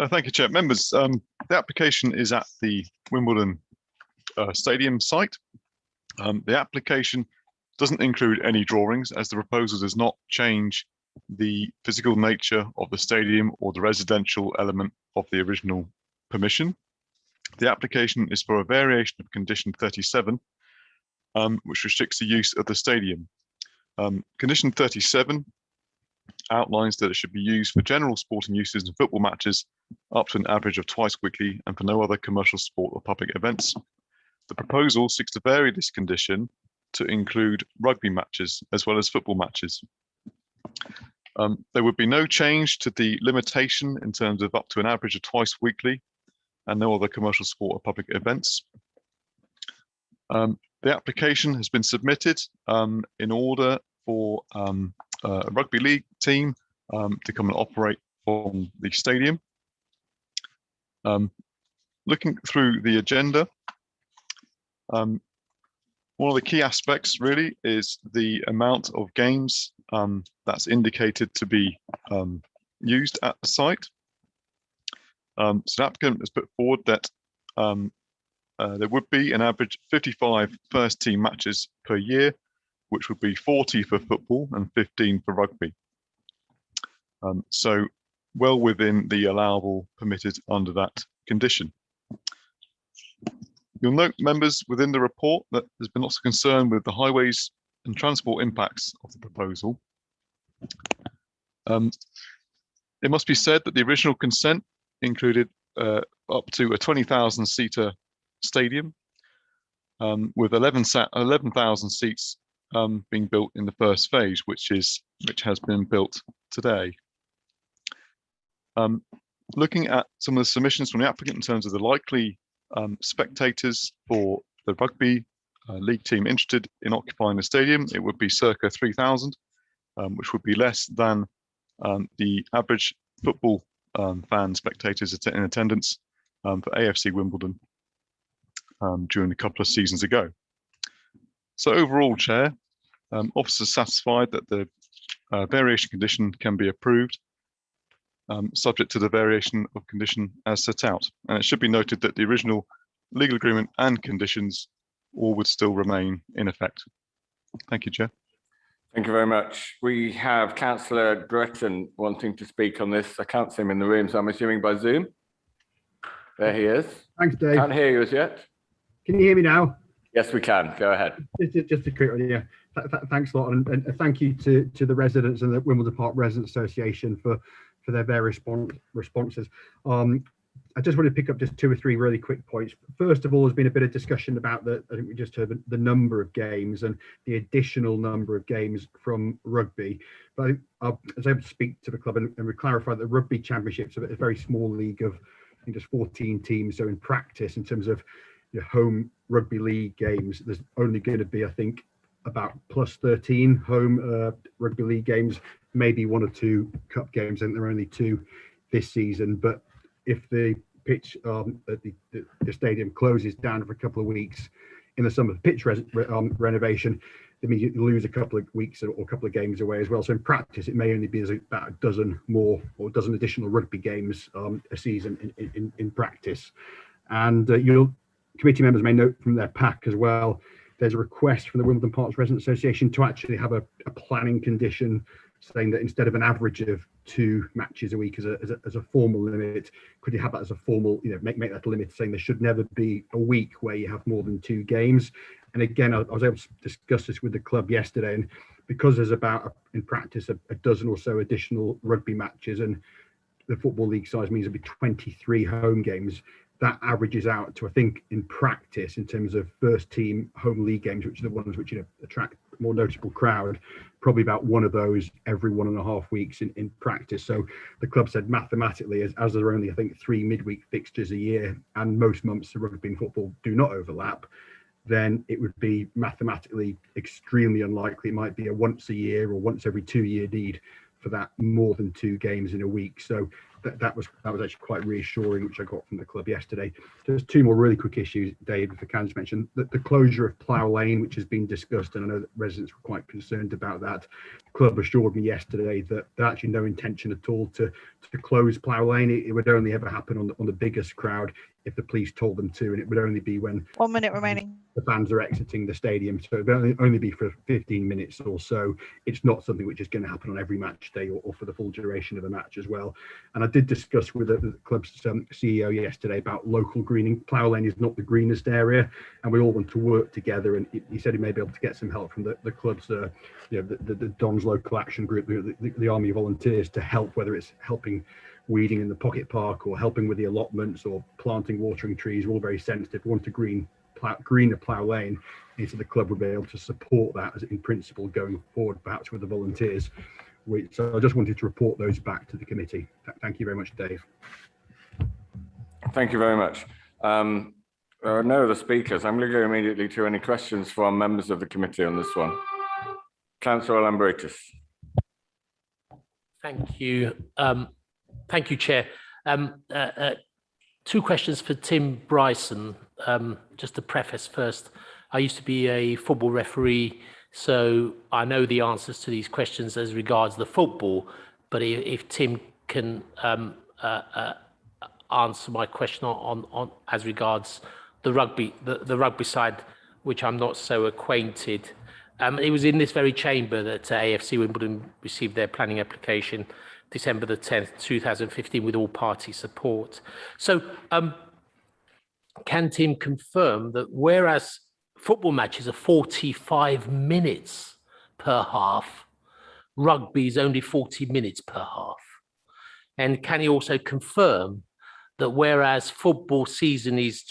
Thank you, Chair. Members, the application is at the Wimbledon Stadium site. The application doesn't include any drawings, as the proposal does not change the physical nature of the stadium or the residential element of the original permission. The application is for a variation of condition 37, which restricts the use of the stadium. Condition 37 outlines that it should be used for general sporting uses and football matches up to an average of twice weekly and for no other commercial sport or public events. The proposal seeks to vary this condition to include rugby matches as well as football matches. There would be no change to the limitation in terms of up to an average of twice weekly and no other commercial sport or public events. The application has been submitted in order for a Rugby League team to come and operate on the stadium. Looking through the agenda, one of the key aspects really is the amount of games that's indicated to be used at the site. So the applicant has put forward that there would be an average 55 first team matches per year, which would be 40 for football and 15 for rugby. So well within the allowable permitted under that condition. You'll note, members, within the report that there's been lots of concern with the highways and transport impacts of the proposal. It must be said that the original consent included up to a 20,000 seater stadium with 11,000 seats being built in the first phase, which has been built today. Looking at some of the submissions from the applicant in terms of the likely spectators for the rugby league team interested in occupying the stadium, it would be circa 3,000, which would be less than the average football fan spectators in attendance for AFC Wimbledon during a couple of seasons ago. So overall, Chair, officers satisfied that the variation condition can be approved, subject to the variation of condition as set out. And it should be noted that the original legal agreement and conditions all would still remain in effect. Thank you, Chair. Thank you very much. We have Councillor Drake wanting to speak on this. I can't see him in the room, so I'm assuming by Zoom. There he is. Thanks, Dave. Can't hear you as yet. Can you hear me now? Yes, we can. Go ahead. Just a quick one, yeah. Thanks a lot, and thank you to the residents and the Wimbledon Park Residents Association for their various responses. I just want to pick up just 2 or 3 really quick points. First of all, there's been a bit of discussion about I think we just heard the number of games and the additional number of games from rugby. But I was able to speak to the club and we clarified that the Rugby Championships are a very small league of, I think, just 14 teams. So in practice, in terms of your home rugby league games, there's only going to be, I think, about plus 13 home rugby league games, maybe 1 or 2 cup games. I think there are only 2 this season. But if the pitch at the stadium closes down for a couple of weeks in the summer, the pitch renovation, it means you lose a couple of weeks or a couple of games away as well. So in practice, it may only be about a dozen more or a dozen additional rugby games a season in practice. And your committee members may note from their pack as well, there's a request from the Wimbledon Parks Residents Association to actually have a planning condition saying that instead of an average of 2 matches a week as a formal limit, could you have that as a formal, make that a limit, saying there should never be a week where you have more than 2 games. And again, I was able to discuss this with the club yesterday, and because there's about, in practice, a dozen or so additional rugby matches, and the Football League size means it'll be 23 home games, that averages out to, I think, in practice, in terms of first team home league games, which are the ones which attract a more notable crowd, probably about 1 of those every 1.5 weeks in practice. So the club said mathematically, as there are only, I think, 3 midweek fixtures a year, and most months of rugby and football do not overlap, then it would be mathematically extremely unlikely. It might be a once a year or once every 2 year need for that more than 2 games in a week. So that was actually quite reassuring, which I got from the club yesterday. There's 2 more really quick issues, Dave, if I can just mention. The closure of Plough Lane, which has been discussed, and I know that residents were quite concerned about that. The club assured me yesterday that there's actually no intention at all to close Plough Lane. It would only ever happen on the biggest crowd if the police told them to, and it would only be when 1 minute remaining. The fans are exiting the stadium, so it would only be for 15 minutes or so. It's not something which is going to happen on every match day or for the full duration of the match as well. And I did discuss with the club's CEO yesterday about local greening. Plough Lane is not the greenest area, and we all want to work together. And he said he may be able to get some help from the club's, the Don's local action group, the Army of Volunteers, to help, whether it's helping weeding in the pocket park or helping with the allotments or planting watering trees. We're all very sensitive. We want to green the Plough Lane, and so the club would be able to support that as in principle going forward, perhaps with the volunteers. So I just wanted to report those back to the committee. Thank you very much, Dave. Thank you very much. There are no other speakers. I'm going to go immediately to any questions from members of the committee on this one. Councillor Lambritis. Thank you. Thank you, Chair. 2 questions for Tim Bryson. Just to preface first, I used to be a football referee, so I know the answers to these questions as regards the football, but if Tim can answer my question on as regards the rugby side, which I'm not so acquainted, It was in this very chamber that AFC Wimbledon received their planning application December the 10th, 2015, with all party support. So can Tim confirm that whereas football matches are 45 minutes per half, rugby is only 40 minutes per half? And can he also confirm that whereas football season is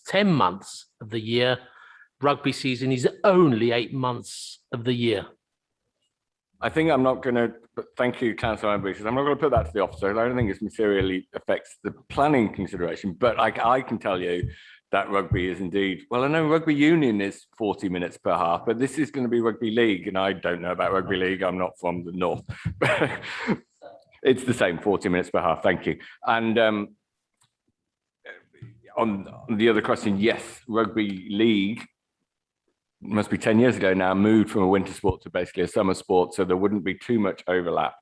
10 months of the year, rugby season is only 8 months of the year? I think I'm not going to, thank you, Councillor Ambitious. I'm not going to put that to the officer. I don't think it materially affects the planning consideration, but I can tell you that rugby is indeed, well, I know rugby union is 40 minutes per half, but this is going to be rugby league, and I don't know about rugby league. I'm not from the north. It's the same, 40 minutes per half. Thank you. And on the other question, yes, rugby league must be 10 years ago now, moved from a winter sport to basically a summer sport, so there wouldn't be too much overlap.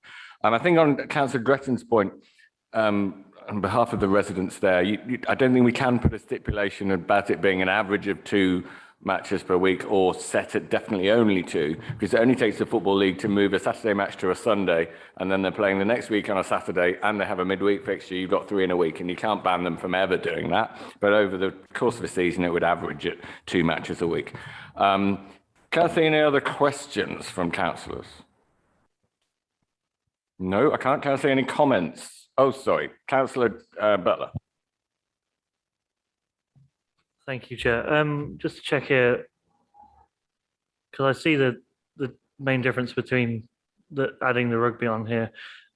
I think on Councillor Gretton's point, on behalf of the residents there, I don't think we can put a stipulation about it being an average of 2 matches per week or set it definitely only 2, because it only takes the Football League to move a Saturday match to a Sunday, and then they're playing the next week on a Saturday, and they have a midweek fixture. You've got 3 in a week, and you can't ban them from ever doing that. But over the course of a season, it would average at 2 matches a week. Can I see any other questions from councillors? No, I can't. Can I see any comments? Oh, sorry, Councillor Butler. Thank you, Chair. Just to check here, because I see the main difference between adding the rugby on here,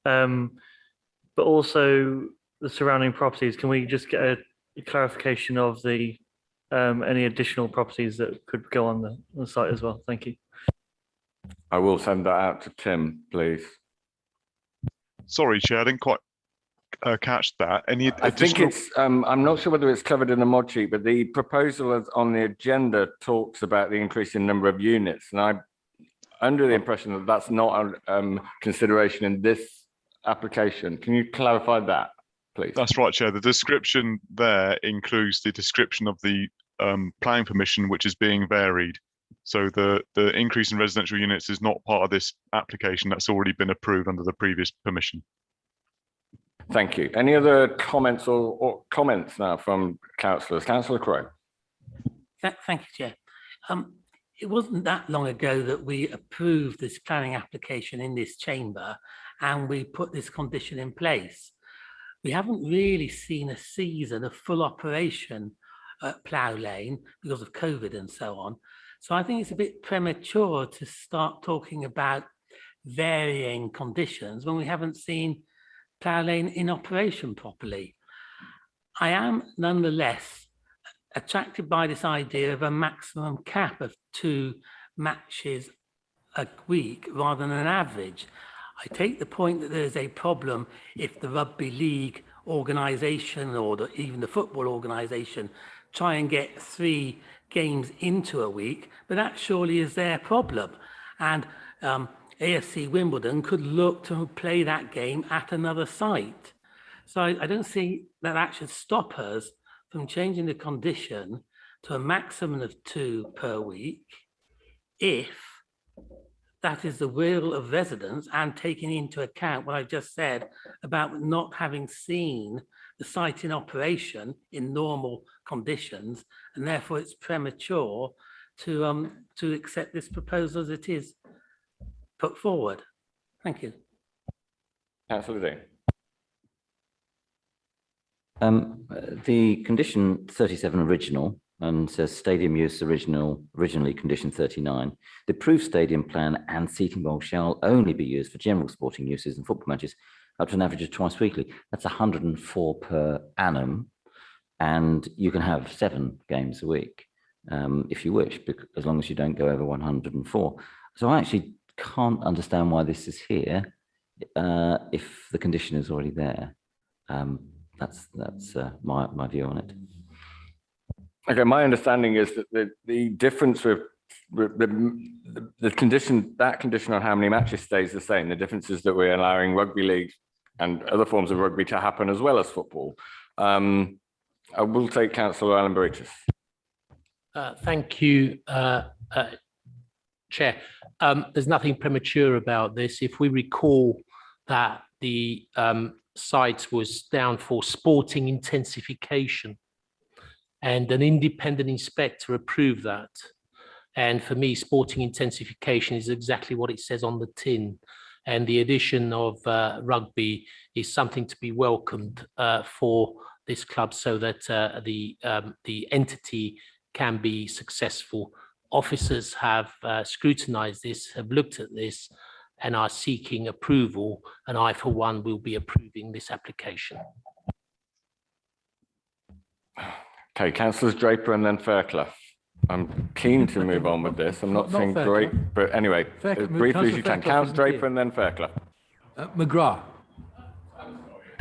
but also the surrounding properties. Can we just get a clarification of the any additional properties that could go on the site as well? Thank you. I will send that out to Tim, please. Sorry, Chair, I didn't quite catch that. Any I think it's, I'm not sure whether it's covered in the mod sheet, but the proposal on the agenda talks about the increase in number of units. And I'm under the impression that that's not a consideration in this application. Can you clarify that, please? That's right, Chair. The description there includes the description of the planning permission, which is being varied. So the increase in residential units is not part of this application. That's already been approved under the previous permission. Thank you. Any other comments or comments now from councillors? Councillor Crowe. Thank you, Chair. It wasn't that long ago that we approved this planning application in this chamber and we put this condition in place. We haven't really seen a season of full operation at Plough Lane because of COVID and so on. So I think it's a bit premature to start talking about varying conditions when we haven't seen Plough Lane in operation properly. I am nonetheless attracted by this idea of a maximum cap of 2 matches a week rather than an average. I take the point that there's a problem if the Rugby League organisation or even the football organisation try and get 3 games into a week, but that surely is their problem. And AFC Wimbledon could look to play that game at another site. So I don't see that that should stop us from changing the condition to a maximum of 2 per week, if that is the will of residents and taking into account what I've just said about not having seen the site in operation in normal conditions, and therefore it's premature to accept this proposal as it is put forward. Thank you. Councillor Dean. The condition 37 original and says stadium use originally condition 39. The approved stadium plan and seating bowl shall only be used for general sporting uses and football matches up to an average of twice weekly. That's 104 per annum, and you can have 7 games a week if you wish, as long as you don't go over 104. So I actually can't understand why this is here if the condition is already there. That's my view on it. Okay, my understanding is that the difference with the condition, that condition on how many matches stays the same. The difference is that we're allowing rugby league and other forms of rugby to happen as well as football. I will take Councillor Allen Barichis. Thank you, Chair, there's nothing premature about this. If we recall that the site was down for sporting intensification and an independent inspector approved that. And for me, sporting intensification is exactly what it says on the tin. And the addition of rugby is something to be welcomed for this club so that the entity can be successful. Officers have scrutinized this, have looked at this, and are seeking approval. And I, for one, will be approving this application. Okay, Councillors Draper and then Fairclough. I'm keen to move on with this. I'm not saying great, but anyway, as briefly as you can. Councillor Draper and then Fairclough. McGrath.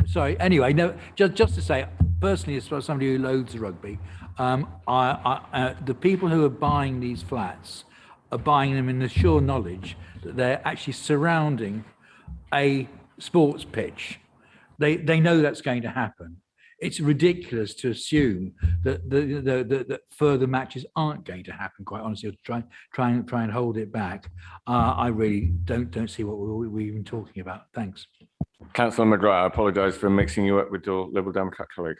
Sorry. Anyway, no. Just to say, personally, as somebody who loads rugby, the people who are buying these flats are buying them in the sure knowledge that they're actually surrounding a sports pitch. They know that's going to happen. It's ridiculous to assume that that further matches aren't going to happen, quite honestly, or to try and hold it back. I really don't see what we're even talking about. Thanks. Councillor McGrath, I apologise for mixing you up with your Liberal Democrat colleague.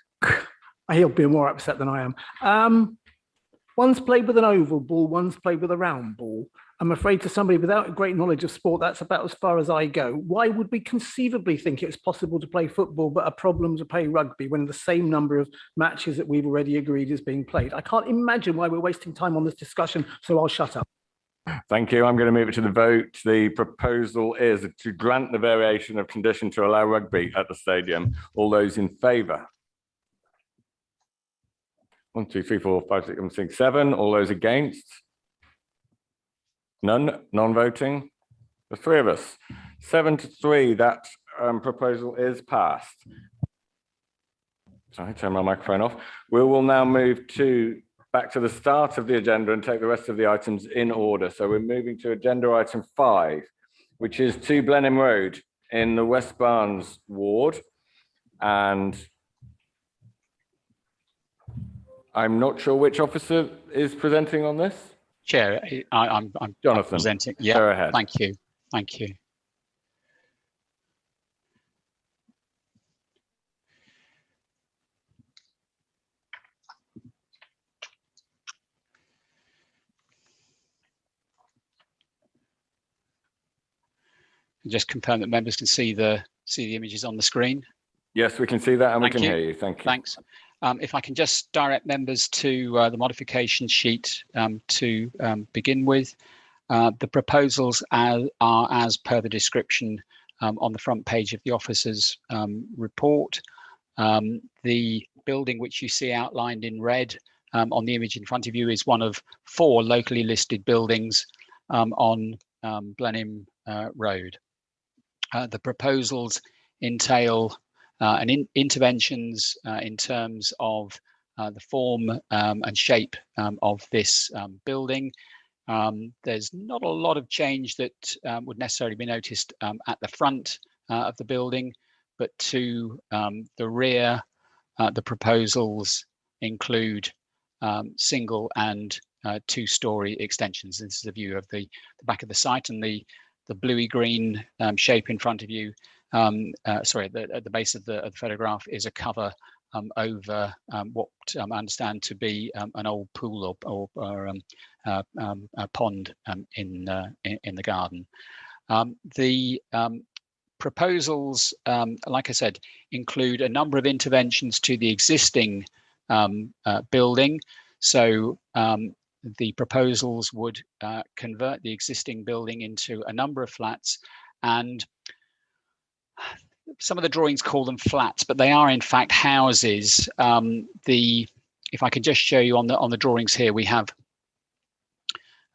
He'll be more upset than I am. One's played with an oval ball, one's played with a round ball. I'm afraid to somebody without a great knowledge of sport, that's about as far as I go. Why would we conceivably think it's possible to play football but a problem to play rugby when the same number of matches that we've already agreed is being played? I can't imagine why we're wasting time on this discussion, so I'll shut up. Thank you. I'm going to move it to the vote. The proposal is to grant the variation of condition to allow rugby at the stadium. All those in favour? 1, 2, 3, 4, 5, 6, 7, 6, 7. All those against? None. Non-voting? The three of us. 7-3. That proposal is passed. Sorry, turn my microphone off. We will now move back to the start of the agenda and take the rest of the items in order. So we're moving to agenda item 5, which is 2 Blenheim Road in the West Barnes ward. And I'm not sure which officer is presenting on this. Chair, I'm Jonathan. presenting. Yeah, go ahead. Thank you. Thank you. Just confirm that members can see the images on the screen. Yes, we can see that and we can hear you. Thank you. Thanks. If I can just direct members to the modification sheet to begin with. The proposals are as per the description on the front page of the officer's report. The building which you see outlined in red on the image in front of you is one of 4 locally listed buildings on Blenheim Road. The proposals entail interventions in terms of the form and shape of this building. There's not a lot of change that would necessarily be noticed at the front of the building, but to the rear, the proposals include single and 2-storey extensions. This is a view of the back of the site, and the bluey green shape in front of you. Sorry, at the base of the photograph is a cover over what I understand to be an old pool or a pond in the garden. The proposals, like I said, include a number of interventions to the existing building. So the proposals would convert the existing building into a number of flats, and some of the drawings call them flats, but they are in fact houses. If I can just show you on the drawings here, we have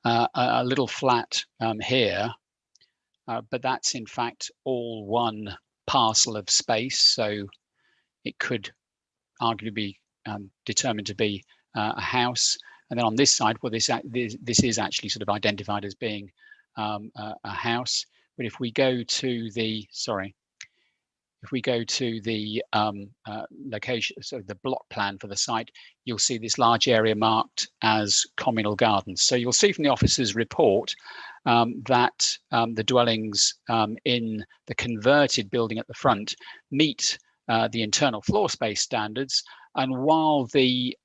a little flat here, but that's in fact all one parcel of space. So it could arguably be determined to be a house. And then on this side, well, this is actually sort of identified as being a house. But if we go to the, if we go to the location, so the block plan for the site, you'll see this large area marked as communal gardens. So you'll see from the officer's report that the dwellings in the converted building at the front meet the internal floor space standards, and while the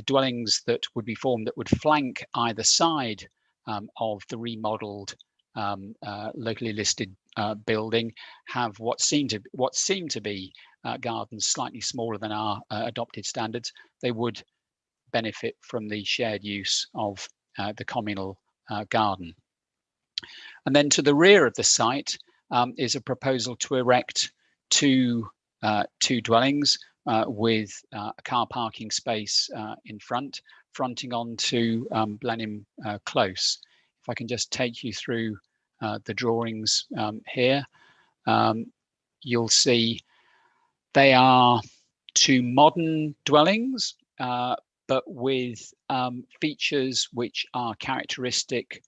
dwellings that would be formed that would flank either side of the remodeled locally listed building have what seem to be gardens slightly smaller than our adopted standards, they would benefit from the shared use of the communal garden. And then to the rear of the site is a proposal to erect two dwellings with a car parking space in front, fronting onto Blenheim Close. If I can just take you through the drawings here, you'll see they are two modern dwellings, but with features which are characteristic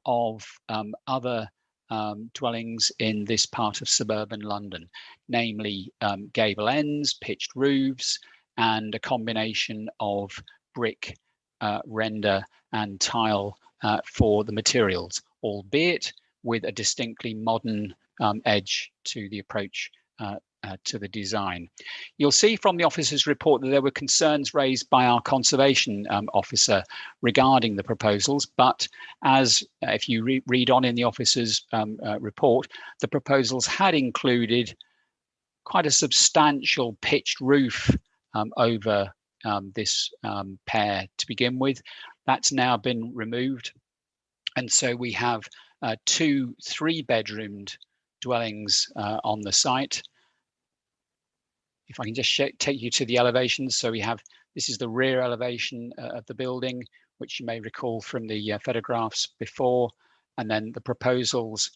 of other dwellings in this part of suburban London, namely gable ends, pitched roofs, and a combination of brick, render, and tile for the materials, albeit with a distinctly modern edge to the approach to the design. You'll see from the officer's report that there were concerns raised by our conservation officer regarding the proposals, but as if you read on in the officer's report, the proposals had included quite a substantial pitched roof over this pair to begin with. That's now been removed, and so we have 2 3-bedroomed dwellings on the site. If I can just take you to the elevations. So we have, this is the rear elevation of the building, which you may recall from the photographs before, and then the proposals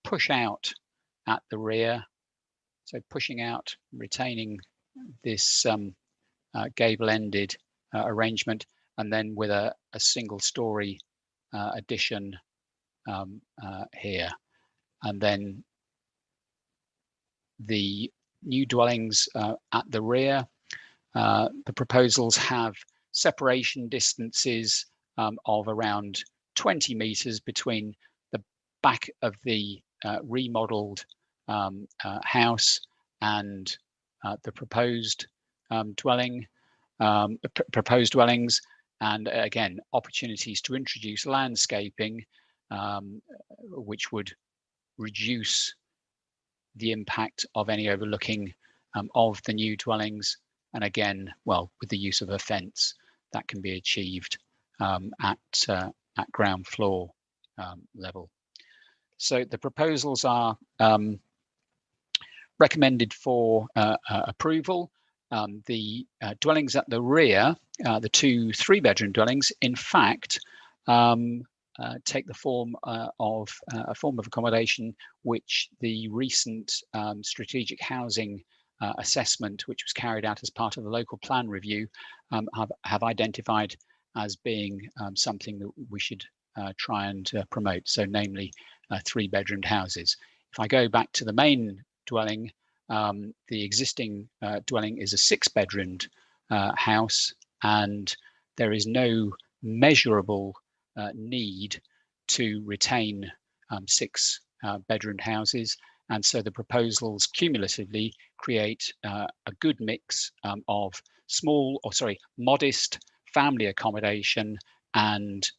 push out at the rear. So pushing out, retaining this gable-ended arrangement, and then with a single-story addition here. And then the new dwellings at the rear. The proposals have separation distances of around 20 meters between the back of the remodeled house and the proposed dwellings, and again opportunities to introduce landscaping which would reduce the impact of any overlooking of the new dwellings, and again, well, with the use of a fence that can be achieved at ground floor level. So the proposals are recommended for approval. The dwellings at the rear, the 2 3-bedroom dwellings, in fact, take the form of a form of accommodation which the recent strategic housing assessment, which was carried out as part of the local plan review, have identified as being something that we should try and promote, so namely 3-bedroomed houses. If I go back to the main dwelling, the existing dwelling is a 6-bedroomed house, and there is no measurable need to retain 6-bedroomed houses, and so the proposals cumulatively create a good mix of modest family accommodation and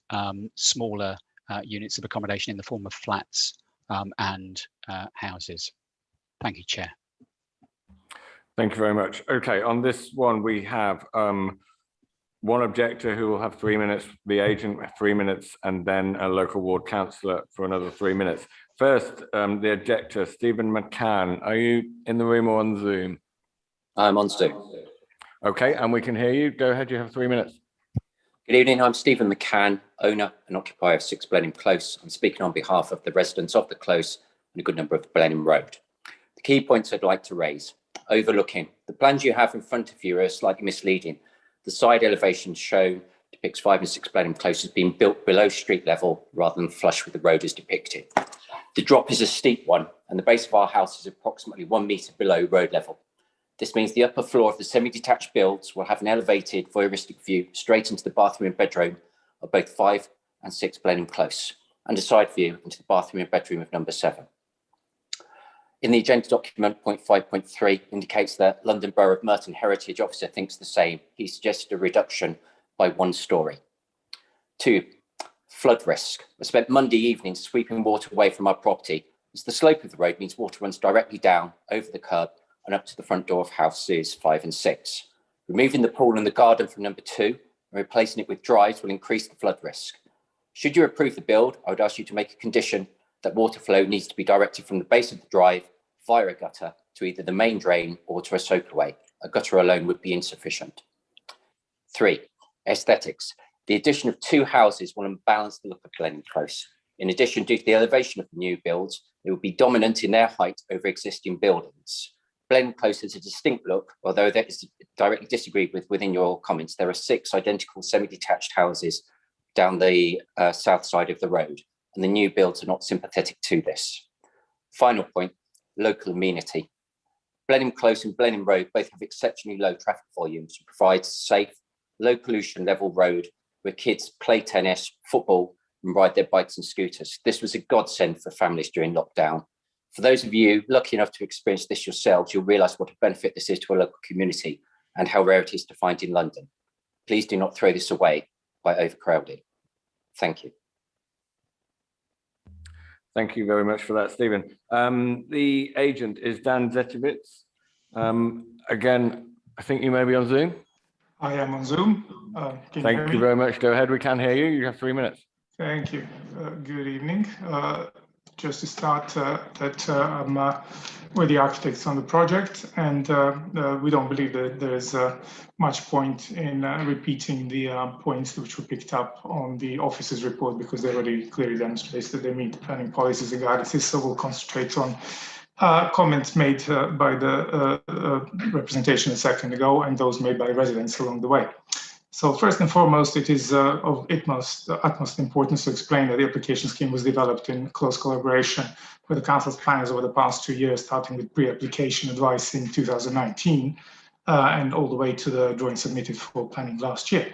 smaller units of accommodation in the form of flats and houses. Thank you, Chair. Thank you very much. Okay, on this one we have one objector who will have 3 minutes, the agent 3 minutes, and then a local ward councillor for another 3 minutes. First, the objector, Stephen McCann. Are you in the room or on Zoom? I'm on Zoom. Okay, and we can hear you. Go ahead, you have 3 minutes. Good evening, I'm Stephen McCann, owner and occupier of 6 Blenheim Close. I'm speaking on behalf of the residents of the Close and a good number of Blenheim Road. The key points I'd like to raise: overlooking. The plans you have in front of you are slightly misleading. The side elevation shown depicts 5 and 6 Blenheim Close as being built below street level rather than flush with the road as depicted. The drop is a steep one, and the base of our house is approximately 1 metre below road level. This means the upper floor of the semi-detached builds will have an elevated voyeuristic view straight into the bathroom and bedroom of both 5 and 6 Blenheim Close, and a side view into the bathroom and bedroom of number 7. In the agenda document, point 5.3 indicates that London Borough of Merton Heritage Officer thinks the same. He suggested a reduction by 1 storey. 2, flood risk. I spent Monday evening sweeping water away from our property, as the slope of the road means water runs directly down over the curb and up to the front door of houses 5 and 6. Removing the pool and the garden from number 2 and replacing it with drives will increase the flood risk. Should you approve the build, I would ask you to make a condition that water flow needs to be directed from the base of the drive via a gutter to either the main drain or to a soakaway. A gutter alone would be insufficient. 3, aesthetics. The addition of 2 houses will unbalance the look of Blenheim Close. In addition, due to the elevation of the new builds, it will be dominant in their height over existing buildings. Blenheim Close has a distinct look, although that is directly disagreed with within your comments. There are 6 identical semi-detached houses down the south side of the road, and the new builds are not sympathetic to this. Final point, local amenity. Blenheim Close and Blenheim Road both have exceptionally low traffic volumes and provide safe, low pollution level road where kids play tennis, football, and ride their bikes and scooters. This was a godsend for families during lockdown. For those of you lucky enough to experience this yourselves, you'll realise what a benefit this is to a local community and how rare it is to find in London. Please do not throw this away by overcrowding. Thank you. Thank you very much for that, Stephen. The agent is Dan Zetowitz. Again, I think you may be on Zoom. I am on Zoom. Thank you very much. Go ahead. We can hear you. You have 3 minutes. Thank you. Good evening. Just to start, I'm with the architects on the project, and we don't believe that there is much point in repeating the points which were picked up on the officer's report, because they already clearly demonstrated that they meet planning policies and guidances. So we'll concentrate on comments made by the representation a second ago and those made by residents along the way. So first and foremost, it is of utmost importance to explain that the application scheme was developed in close collaboration with the council's planners over the past 2 years, starting with pre-application advice in 2019 and all the way to the drawing submitted for planning last year.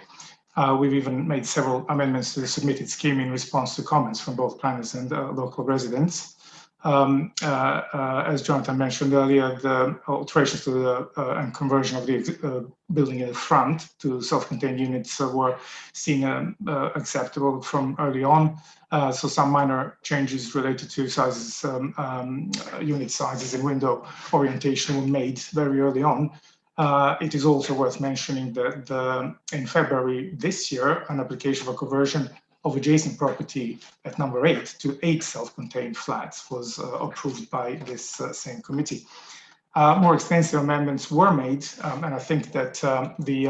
We've even made several amendments to the submitted scheme in response to comments from both planners and local residents. As Jonathan mentioned earlier, the alterations to the and conversion of the building in the front to self-contained units were seen acceptable from early on. So some minor changes related to sizes, unit sizes and window orientation were made very early on. It is also worth mentioning that in February this year, an application for conversion of adjacent property at number 8 to 8 self-contained flats was approved by this same committee. More extensive amendments were made, and I think that the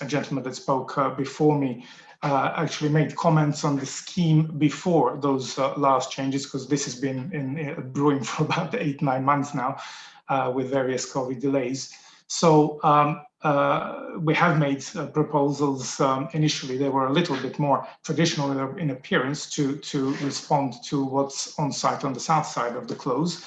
gentleman that spoke before me actually made comments on the scheme before those last changes, because this has been brewing for about 8-9 months now with various COVID delays. So we have made proposals. Initially, they were a little bit more traditional in appearance to respond to what's on site on the south side of the close,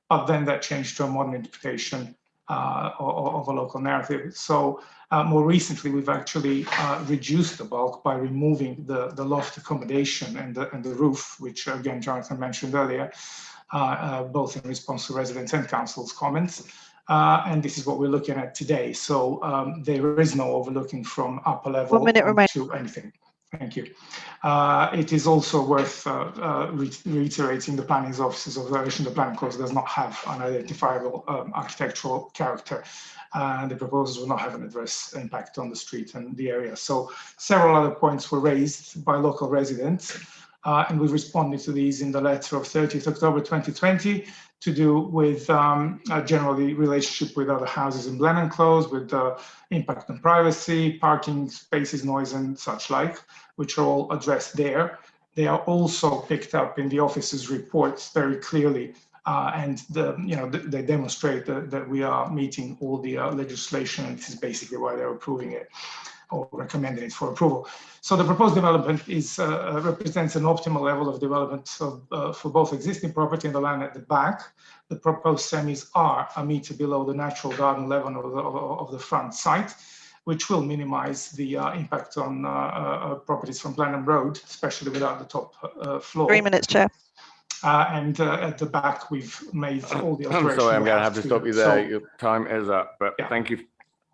but then that changed to a modern interpretation of a local narrative. So more recently, we've actually reduced the bulk by removing the loft accommodation and the roof, which again Jonathan mentioned earlier, both in response to residents and council's comments. And this is what we're looking at today. So there is no overlooking from upper level to anything. Thank you. It is also worth reiterating the planning's office's observation. The planning clause does not have an identifiable architectural character. The proposals will not have an adverse impact on the street and the area. So several other points were raised by local residents. And we responded to these in the letter of 30th October 2020 to do with generally relationship with other houses in Blenheim Close, with impact on privacy, parking spaces, noise and such like, which are all addressed there. They are also picked up in the office's reports very clearly, and they demonstrate that we are meeting all the legislation, and this is basically why they're approving it. or recommending it for approval. So the proposed development represents an optimal level of development for both existing property and the land at the back. The proposed semis are a meter below the natural garden level of the front site, which will minimize the impact on properties from Blenheim Road, especially without the top floor. 3 minutes, Chair. And at the back, we've made all the alterations. I'm sorry, I'm going to have to stop you there. Your time is up, but thank you.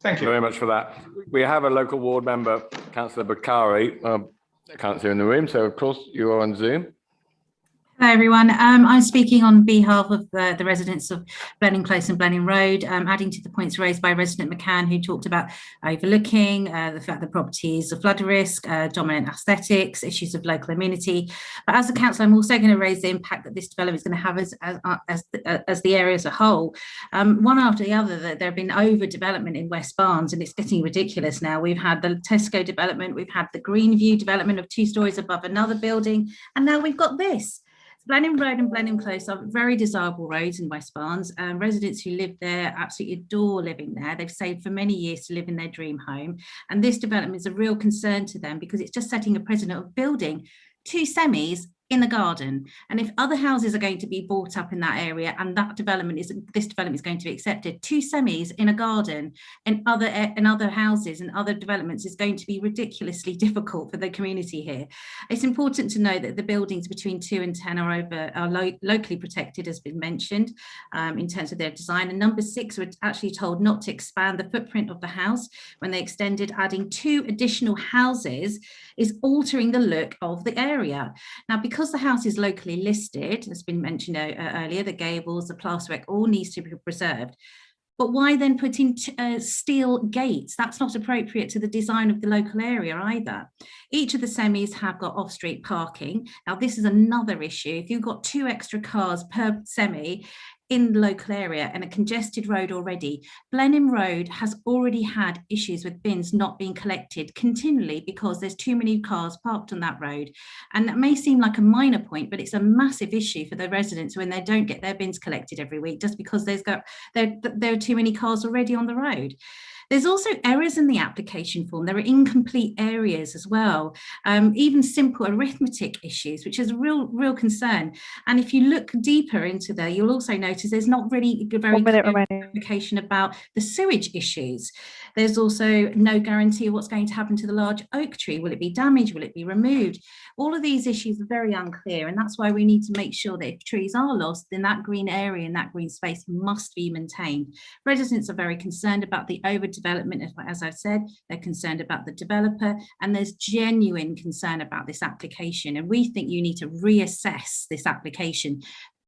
Thank you very much for that. We have a local ward member, Councillor Bakari, Councillor in the room, so of course you are on Zoom. Hello everyone, I'm speaking on behalf of the residents of Blenheim Close and Blenheim Road, adding to the points raised by resident McCann, who talked about overlooking the fact that property is a flood risk, dominant aesthetics, issues of local amenity. But as a councillor, I'm also going to raise the impact that this development is going to have as the area as a whole. One after the other, that there have been overdevelopment in West Barnes, and it's getting ridiculous now. We've had the Tesco development, we've had the Greenview development of 2 stories above another building, and now we've got this. Blenheim Road and Blenheim Close are very desirable roads in West Barnes. Residents who live there absolutely adore living there. They've saved for many years to live in their dream home. And this development is a real concern to them because it's just setting a precedent of building 2 semis in the garden. And if other houses are going to be bought up in that area and this development is going to be accepted, 2 semis in a garden and other houses and other developments is going to be ridiculously difficult for the community here. It's important to know that the buildings between 2 and 10 are locally protected, as been mentioned, in terms of their design. And number 6 were actually told not to expand the footprint of the house when they extended. Adding 2 additional houses is altering the look of the area. Now, because the house is locally listed, as been mentioned earlier, the gables, the plasterwork, all needs to be preserved. But why then put in steel gates? That's not appropriate to the design of the local area either. Each of the semis have got off-street parking. Now, this is another issue. If you've got 2 extra cars per semi in the local area and a congested road already, Blenheim Road has already had issues with bins not being collected continually because there's too many cars parked on that road. And that may seem like a minor point, but it's a massive issue for the residents when they don't get their bins collected every week just because there are too many cars already on the road. There's also errors in the application form. There are incomplete areas as well, even simple arithmetic issues, which is a real concern. And if you look deeper into there, you'll also notice there's not really a very clear application about the sewage issues. There's also no guarantee of what's going to happen to the large oak tree. Will it be damaged? Will it be removed? All of these issues are very unclear, and that's why we need to make sure that if trees are lost, then that green area and that green space must be maintained. Residents are very concerned about the overdevelopment, as I've said. They're concerned about the developer, and there's genuine concern about this application. And we think you need to reassess this application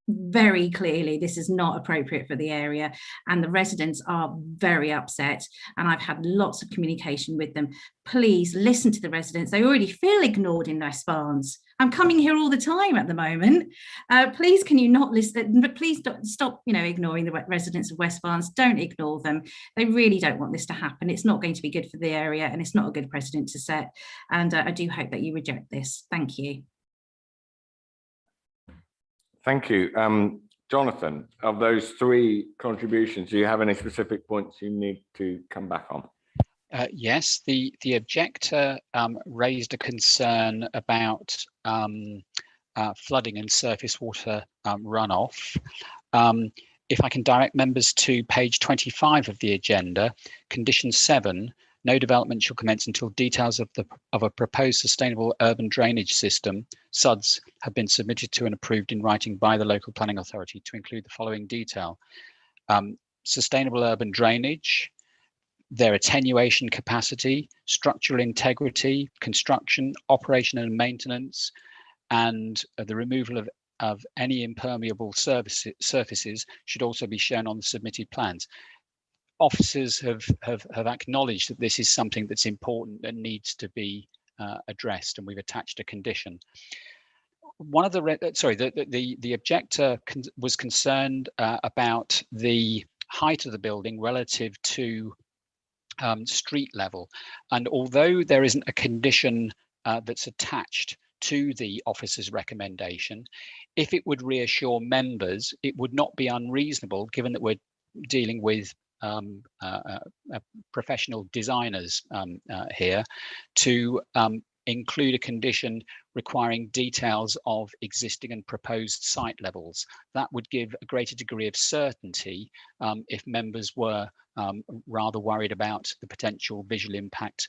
very clearly. This is not appropriate for the area, and the residents are very upset, and I've had lots of communication with them. Please listen to the residents. They already feel ignored in West Barnes. I'm coming here all the time at the moment. Please, can you not listen? But please stop, ignoring the residents of West Barnes. Don't ignore them. They really don't want this to happen. It's not going to be good for the area, and it's not a good precedent to set. And I do hope that you reject this. Thank you. Thank you. Jonathan, of those 3 contributions, do you have any specific points you need to come back on? Yes, the objector raised a concern about flooding and surface water runoff. If I can direct members to page 25 of the agenda, condition 7, no development shall commence until details of a proposed sustainable urban drainage system, SUDS, have been submitted to and approved in writing by the local planning authority to include the following detail. Sustainable urban drainage, their attenuation capacity, structural integrity, construction, operation and maintenance, and the removal of any impermeable surfaces should also be shown on the submitted plans. Officers have acknowledged that this is something that's important and needs to be addressed, and we've attached a condition. One of the objector was concerned about the height of the building relative to street level, and although there isn't a condition that's attached to the officer's recommendation, if it would reassure members, it would not be unreasonable, given that we're dealing with professional designers here to include a condition requiring details of existing and proposed site levels. That would give a greater degree of certainty if members were rather worried about the potential visual impact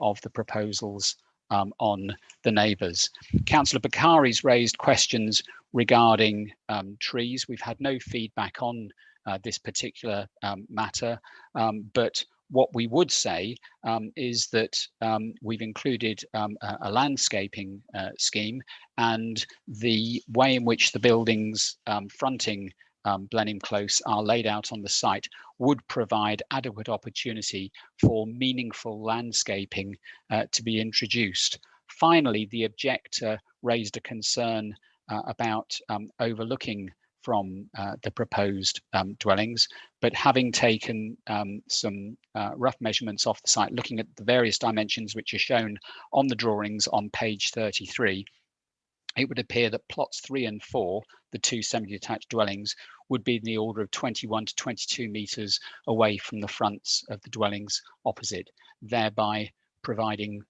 of the proposals on the neighbours. Councillor Bakari's raised questions regarding trees. We've had no feedback on this particular matter, but what we would say is that we've included a landscaping scheme, and the way in which the buildings fronting Blenheim Close are laid out on the site would provide adequate opportunity for meaningful landscaping to be introduced. Finally, the objector raised a concern about overlooking from the proposed dwellings, but having taken some rough measurements off the site, looking at the various dimensions which are shown on the drawings on page 33, it would appear that plots 3 and 4, the two semi-detached dwellings, would be in the order of 21 to 22 metres away from the fronts of the dwellings opposite, thereby providing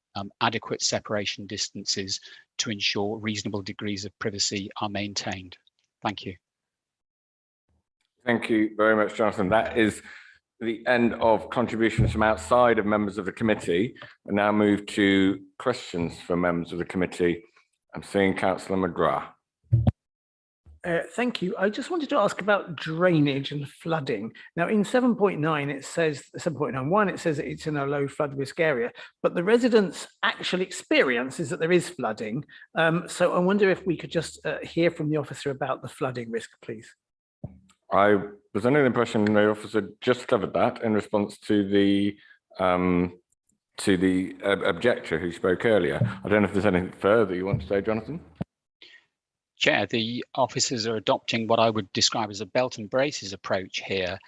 adequate separation distances to ensure reasonable degrees of privacy are maintained. Thank you. Thank you very much, Jonathan. That is the end of contributions from outside of members of the committee. And now move to questions from members of the committee. I'm seeing Councillor McGrath. Thank you. I just wanted to ask about drainage and flooding. Now, in 7.9, it says 7.91, it says that it's in a low flood risk area, but the residents' actual experience is that there is flooding. So I wonder if we could just hear from the officer about the flooding risk, please. I was under the impression the officer just covered that in response to the objector who spoke earlier. I don't know if there's anything further you want to say, Jonathan? Chair, the officers are adopting what I would describe as a belt and braces approach here.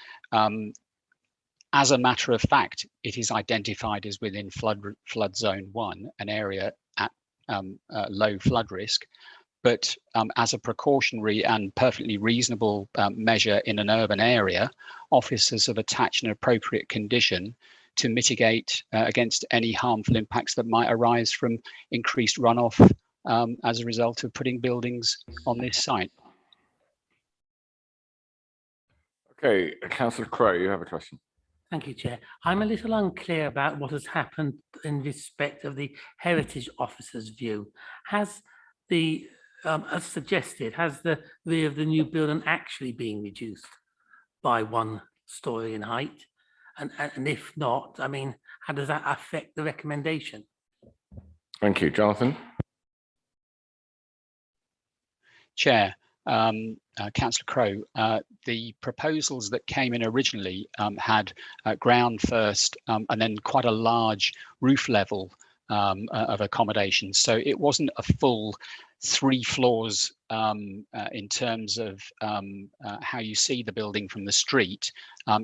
As a matter of fact, it is identified as within flood zone 1, an area at low flood risk. But as a precautionary and perfectly reasonable measure in an urban area, officers have attached an appropriate condition to mitigate against any harmful impacts that might arise from increased runoff as a result of putting buildings on this site. Okay, Councillor Crowe, you have a question. Thank you, Chair. I'm a little unclear about what has happened in respect of the heritage officer's view. Has the as suggested, has the rear of the new building actually been reduced by 1 story in height? And if not, I mean, how does that affect the recommendation? Thank you, Jonathan. Chair, Councillor Crowe, the proposals that came in originally had ground first and then quite a large roof level of accommodation. So it wasn't a full 3 floors in terms of how you see the building from the street.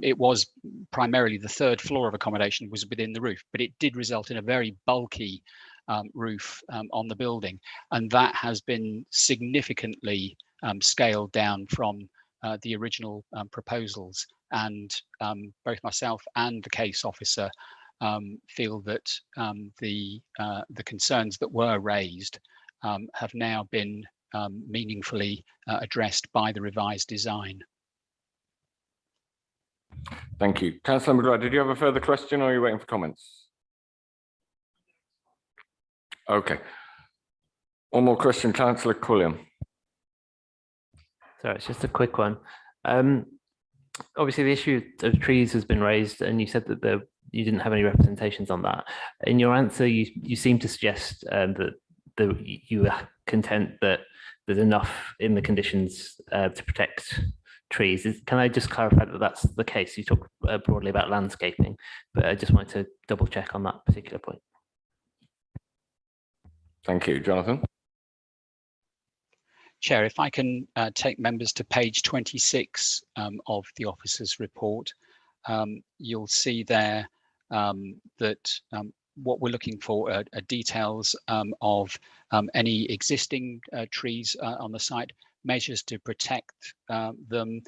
It was primarily the 3rd floor of accommodation was within the roof, but it did result in a very bulky roof on the building, and that has been significantly scaled down from the original proposals. And both myself and the case officer feel that the concerns that were raised have now been meaningfully addressed by the revised design. Thank you. Councillor McGrath, did you have a further question or are you waiting for comments? Okay. One more question, Councillor Culliam. Sorry, it's just a quick one. Obviously, the issue of trees has been raised, and you said that you didn't have any representations on that. In your answer, you seem to suggest that you are content that there's enough in the conditions to protect trees. Can I just clarify that that's the case? You talk broadly about landscaping, but I just wanted to double check on that particular point. Thank you, Jonathan. Chair, if I can take members to page 26 of the officer's report, you'll see there that what we're looking for are details of any existing trees on the site, measures to protect them,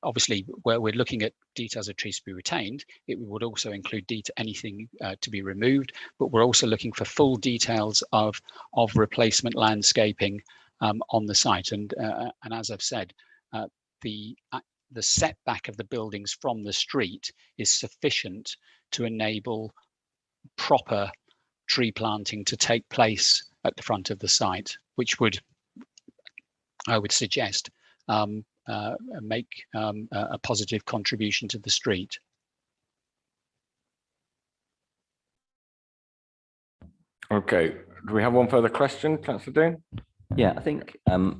obviously, where we're looking at details of trees to be retained, it would also include anything to be removed, but we're also looking for full details of replacement landscaping on the site. And as I've said, the setback of the buildings from the street is sufficient to enable proper tree planting to take place at the front of the site, which would, I would suggest, make a positive contribution to the street. Okay, do we have one further question, Councillor Dean? Yeah, I think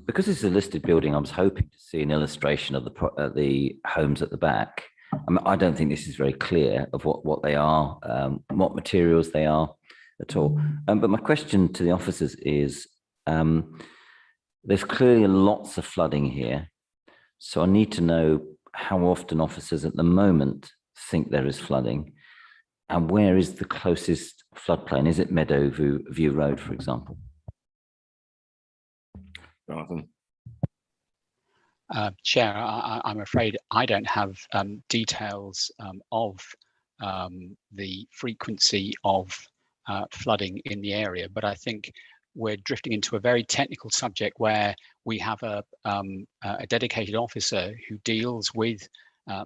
because this is a listed building, I was hoping to see an illustration of the homes at the back. I mean, I don't think this is very clear of what they are, what materials they are at all. But my question to the officers is, there's clearly lots of flooding here. So I need to know how often officers at the moment think there is flooding, and where is the closest floodplain? Is it Meadow View Road, for example? Jonathan. Chair, I'm afraid I don't have details of the frequency of flooding in the area, but I think we're drifting into a very technical subject where we have a dedicated officer who deals with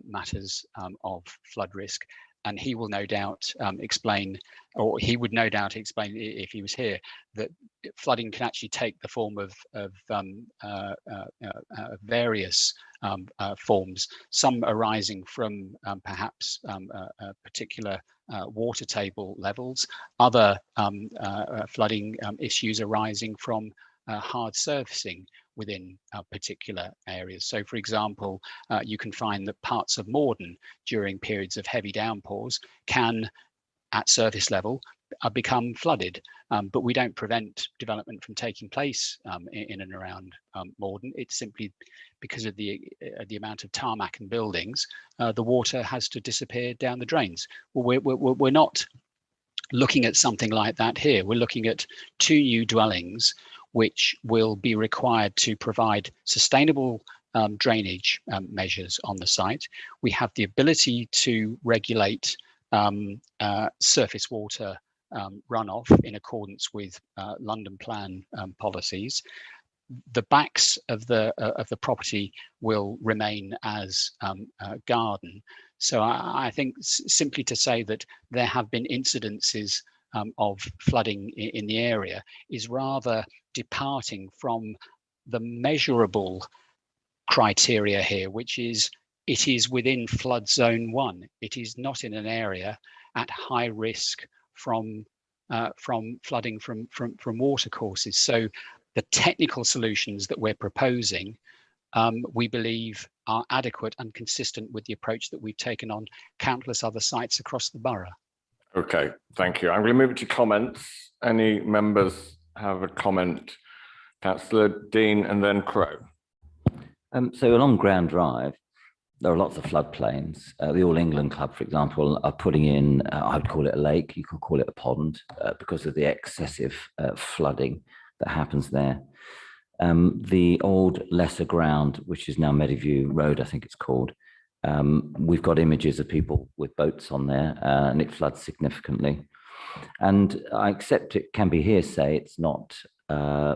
matters of flood risk, and he will no doubt explain, or he would no doubt explain if he was here, that flooding can actually take the form of various forms, some arising from perhaps particular water table levels, other flooding issues arising from hard surfacing within particular areas. So, for example, you can find that parts of Morden during periods of heavy downpours can, at surface level, become flooded, but we don't prevent development from taking place in and around Morden. It's simply because of the amount of tarmac and buildings, the water has to disappear down the drains. Well, we're not looking at something like that here. We're looking at 2 new dwellings which will be required to provide sustainable drainage measures on the site. We have the ability to regulate surface water runoff in accordance with London Plan policies. The backs of the property will remain as garden. So I think simply to say that there have been incidences of flooding in the area is rather departing from the measurable criteria here, which is it is within flood zone 1. It is not in an area at high risk from flooding from water courses. So the technical solutions that we're proposing, we believe are adequate and consistent with the approach that we've taken on countless other sites across the borough. Okay, thank you. I'm going to move to comments. Any members have a comment? Councillor Dean and then Crow. So along Grand Drive, there are lots of floodplains. The All England Club, for example, are putting in, I would call it a lake, you could call it a pond, because of the excessive flooding that happens there. The old lesser ground, which is now Meadowview Road, I think it's called, we've got images of people with boats on there, and it floods significantly. And I accept it can be hearsay, it's not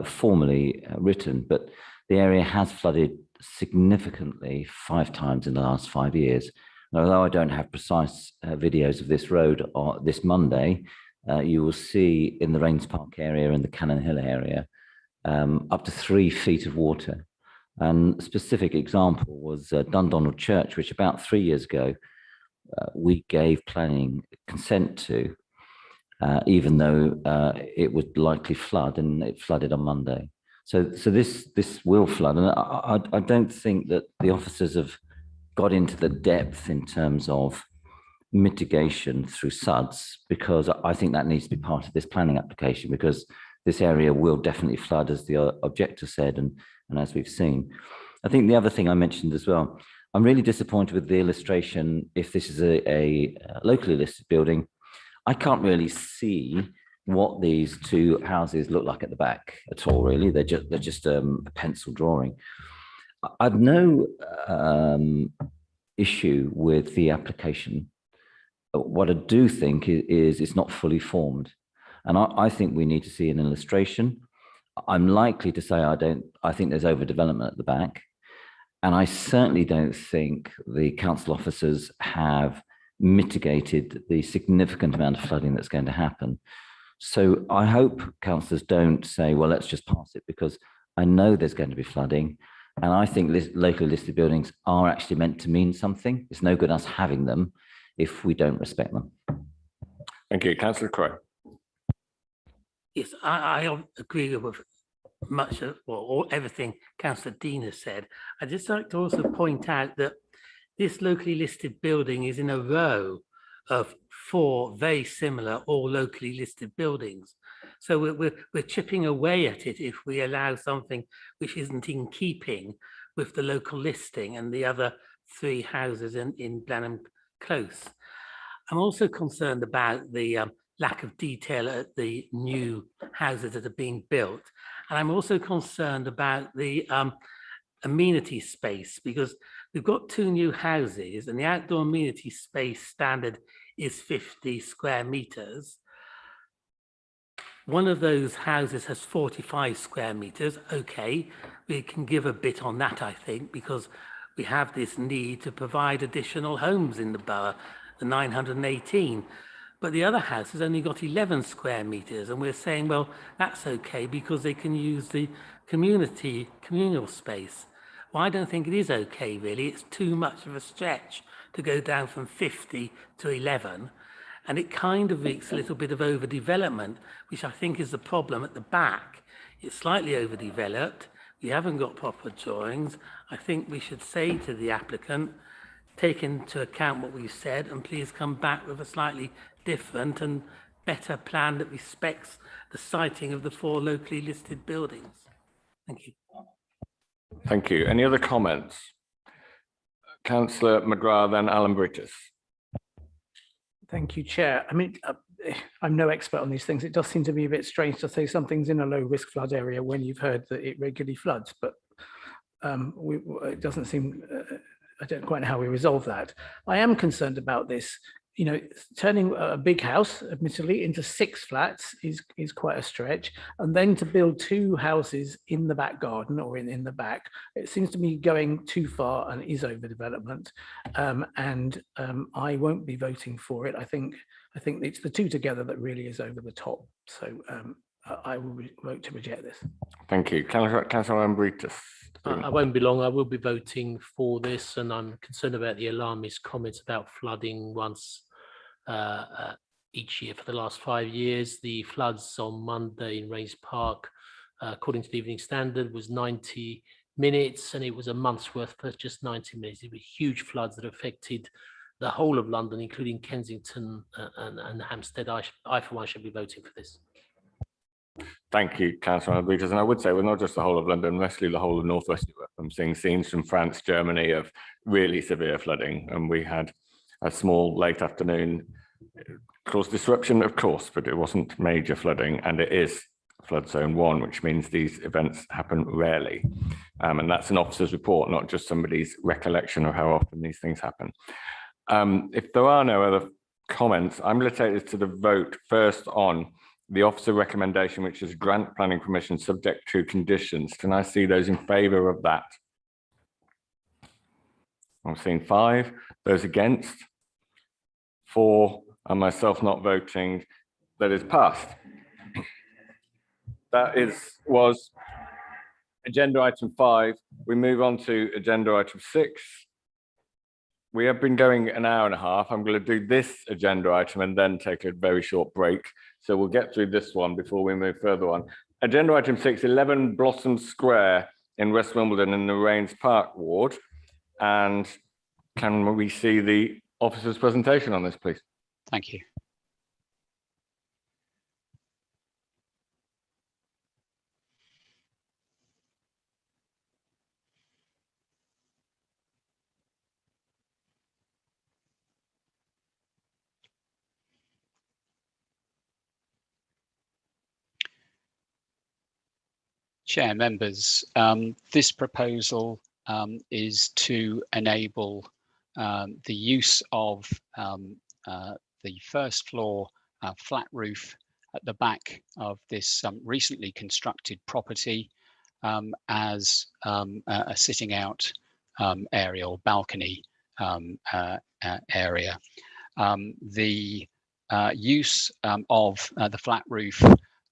formally written, but the area has flooded significantly 5 times in the last 5 years. And although I don't have precise videos of this road this Monday, you will see in the Rains Park area and the Cannon Hill area up to 3 feet of water. And a specific example was Dundonald Church, which about 3 years ago we gave planning consent to, even though it would likely flood, and it flooded on Monday. So this will flood, and I don't think that the officers have got into the depth in terms of mitigation through SUDS, because I think that needs to be part of this planning application, because this area will definitely flood, as the objector said, and as we've seen. I think the other thing I mentioned as well, I'm really disappointed with the illustration. If this is a locally listed building, I can't really see what these 2 houses look like at the back at all, really. They're just a pencil drawing. I've no issue with the application. What I do think is it's not fully formed. And I think we need to see an illustration. I'm likely to say I think there's overdevelopment at the back. And I certainly don't think the council officers have mitigated the significant amount of flooding that's going to happen. So I hope councillors don't say, well, let's just pass it, because I know there's going to be flooding. And I think locally listed buildings are actually meant to mean something. It's no good us having them if we don't respect them. Thank you. Councillor Crowe. Yes, I agree with much of everything Councillor Dean has said. I'd just like to also point out that this locally listed building is in a row of 4 very similar, all locally listed buildings. So we're chipping away at it if we allow something which isn't in keeping with the local listing and the other 3 houses in Blenheim Close. I'm also concerned about the lack of detail at the new houses that are being built. And I'm also concerned about the amenity space, because we've got 2 new houses and the outdoor amenity space standard is 50 square meters. One of those houses has 45 square meters. Okay, we can give a bit on that, I think, because we have this need to provide additional homes in the borough, the 918. But the other house has only got 11 square meters, and we're saying, well, that's okay because they can use the communal space. Well, I don't think it is okay, really. It's too much of a stretch to go down from 50 to 11. And it kind of reeks a little bit of overdevelopment, which I think is the problem at the back. It's slightly overdeveloped. We haven't got proper drawings. I think we should say to the applicant, take into account what we've said and please come back with a slightly different and better plan that respects the siting of the 4 locally listed buildings. Thank you. Thank you. Any other comments? Councillor McGrath, then Alan Bridges. Thank you, Chair. I mean, I'm no expert on these things. It does seem to be a bit strange to say something's in a low risk flood area when you've heard that it regularly floods, but it doesn't seem, I don't quite know how we resolve that. I am concerned about this. You know, turning a big house, admittedly, into 6 flats is quite a stretch. And then to build 2 houses in the back garden or in the back, it seems to me going too far and is overdevelopment. I won't be voting for it. I think it's the 2 together that really is over the top. So I will vote to reject this. Thank you. Councillor Ambritas. I won't be long. I will be voting for this, and I'm concerned about the alarmist comments about flooding once each year for the last 5 years. The floods on Monday in Rains Park, according to the Evening Standard, was 90 minutes, and it was a month's worth for just 90 minutes. It were huge floods that affected the whole of London, including Kensington and Hampstead. I, for one, should be voting for this. Thank you, Councillor Ambritas. And I would say, well, not just the whole of London, mostly the whole of Northwest Europe. I'm seeing scenes from France, Germany of really severe flooding. And we had a small late afternoon, caused disruption, of course, but it wasn't major flooding. And it is flood zone 1, which means these events happen rarely. And that's an officer's report, not just somebody's recollection of how often these things happen. If there are no other comments, I'm going to take this to the vote first on the officer recommendation, which is grant planning permission subject to conditions. Can I see those in favour of that? I'm seeing 5. Those against? 4, and myself not voting. That is passed. That was agenda item 5. We move on to agenda item 6. We have been going an hour and a half. I'm going to do this agenda item and then take a very short break. So we'll get through this one before we move further on. Agenda item 6, 11 Blossom Square in West Wimbledon in the Rains Park ward. And can we see the officer's presentation on this, please? Thank you. Chair, members, this proposal is to enable the use of the first floor flat roof at the back of this recently constructed property as a sitting out area or balcony area. The use of the flat roof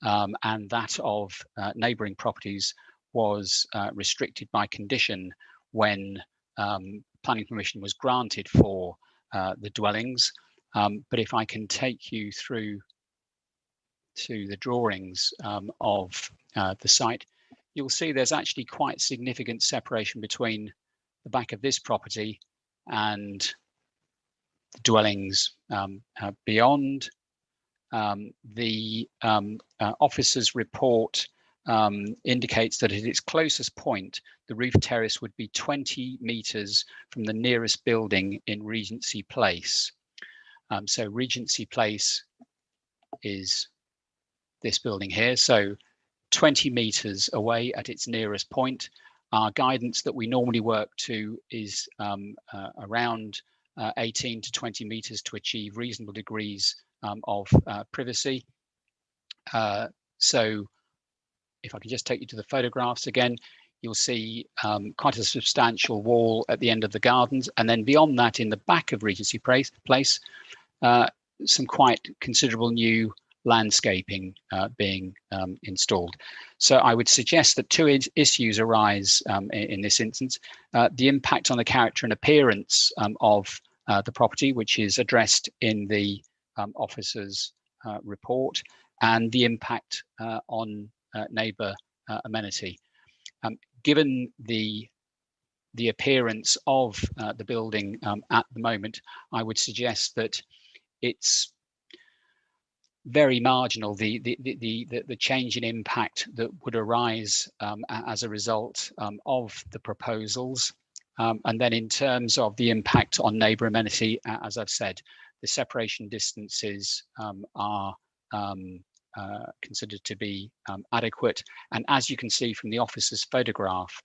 and that of neighbouring properties was restricted by condition when planning permission was granted for the dwellings. But if I can take you through to the drawings of the site, you'll see there's actually quite significant separation between the back of this property and the dwellings beyond. The officer's report indicates that at its closest point, the roof terrace would be 20 metres from the nearest building in Regency Place. So Regency Place is this building here. So 20 metres away at its nearest point. Our guidance that we normally work to is around 18 to 20 metres to achieve reasonable degrees of privacy. So if I can just take you to the photographs again, you'll see quite a substantial wall at the end of the gardens. And then beyond that, in the back of Regency Place, some quite considerable new landscaping being installed. So I would suggest that two issues arise in this instance. The impact on the character and appearance of the property, which is addressed in the officer's report, and the impact on neighbour amenity. Given the appearance of the building at the moment, I would suggest that it's very marginal, the change in impact that would arise as a result of the proposals. And then in terms of the impact on neighbour amenity, as I've said, the separation distances are considered to be adequate. And as you can see from the officer's photograph,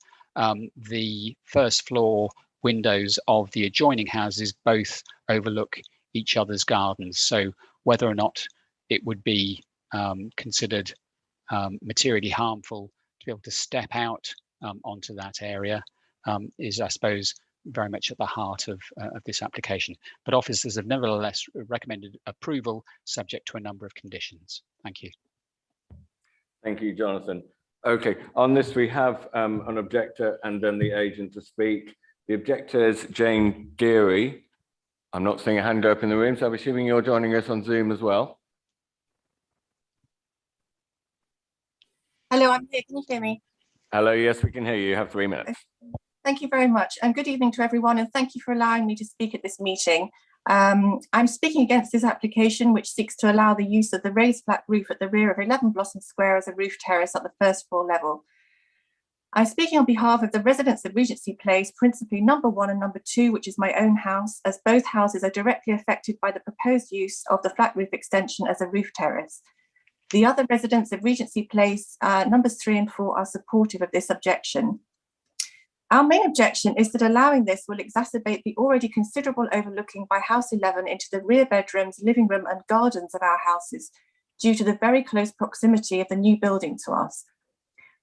the first floor windows of the adjoining houses both overlook each other's gardens. So whether or not it would be considered materially harmful to be able to step out onto that area is, I suppose, very much at the heart of this application. But officers have nevertheless recommended approval subject to a number of conditions. Thank you. Thank you, Jonathan. Okay, on this we have an objector and then the agent to speak. The objector is Jane Geary. I'm not seeing a hand go up in the room, so I'm assuming you're joining us on Zoom as well. Hello, I'm here. Can you hear me? Hello, yes, we can hear you. You have 3 minutes. Thank you very much. And good evening to everyone. And thank you for allowing me to speak at this meeting. I'm speaking against this application, which seeks to allow the use of the raised flat roof at the rear of 11 Blossom Square as a roof terrace at the first floor level. I'm speaking on behalf of the residents of Regency Place, principally number 1 and number 2, which is my own house, as both houses are directly affected by the proposed use of the flat roof extension as a roof terrace. The other residents of Regency Place, numbers 3 and 4, are supportive of this objection. Our main objection is that allowing this will exacerbate the already considerable overlooking by House 11 into the rear bedrooms, living room and gardens of our houses due to the very close proximity of the new building to us.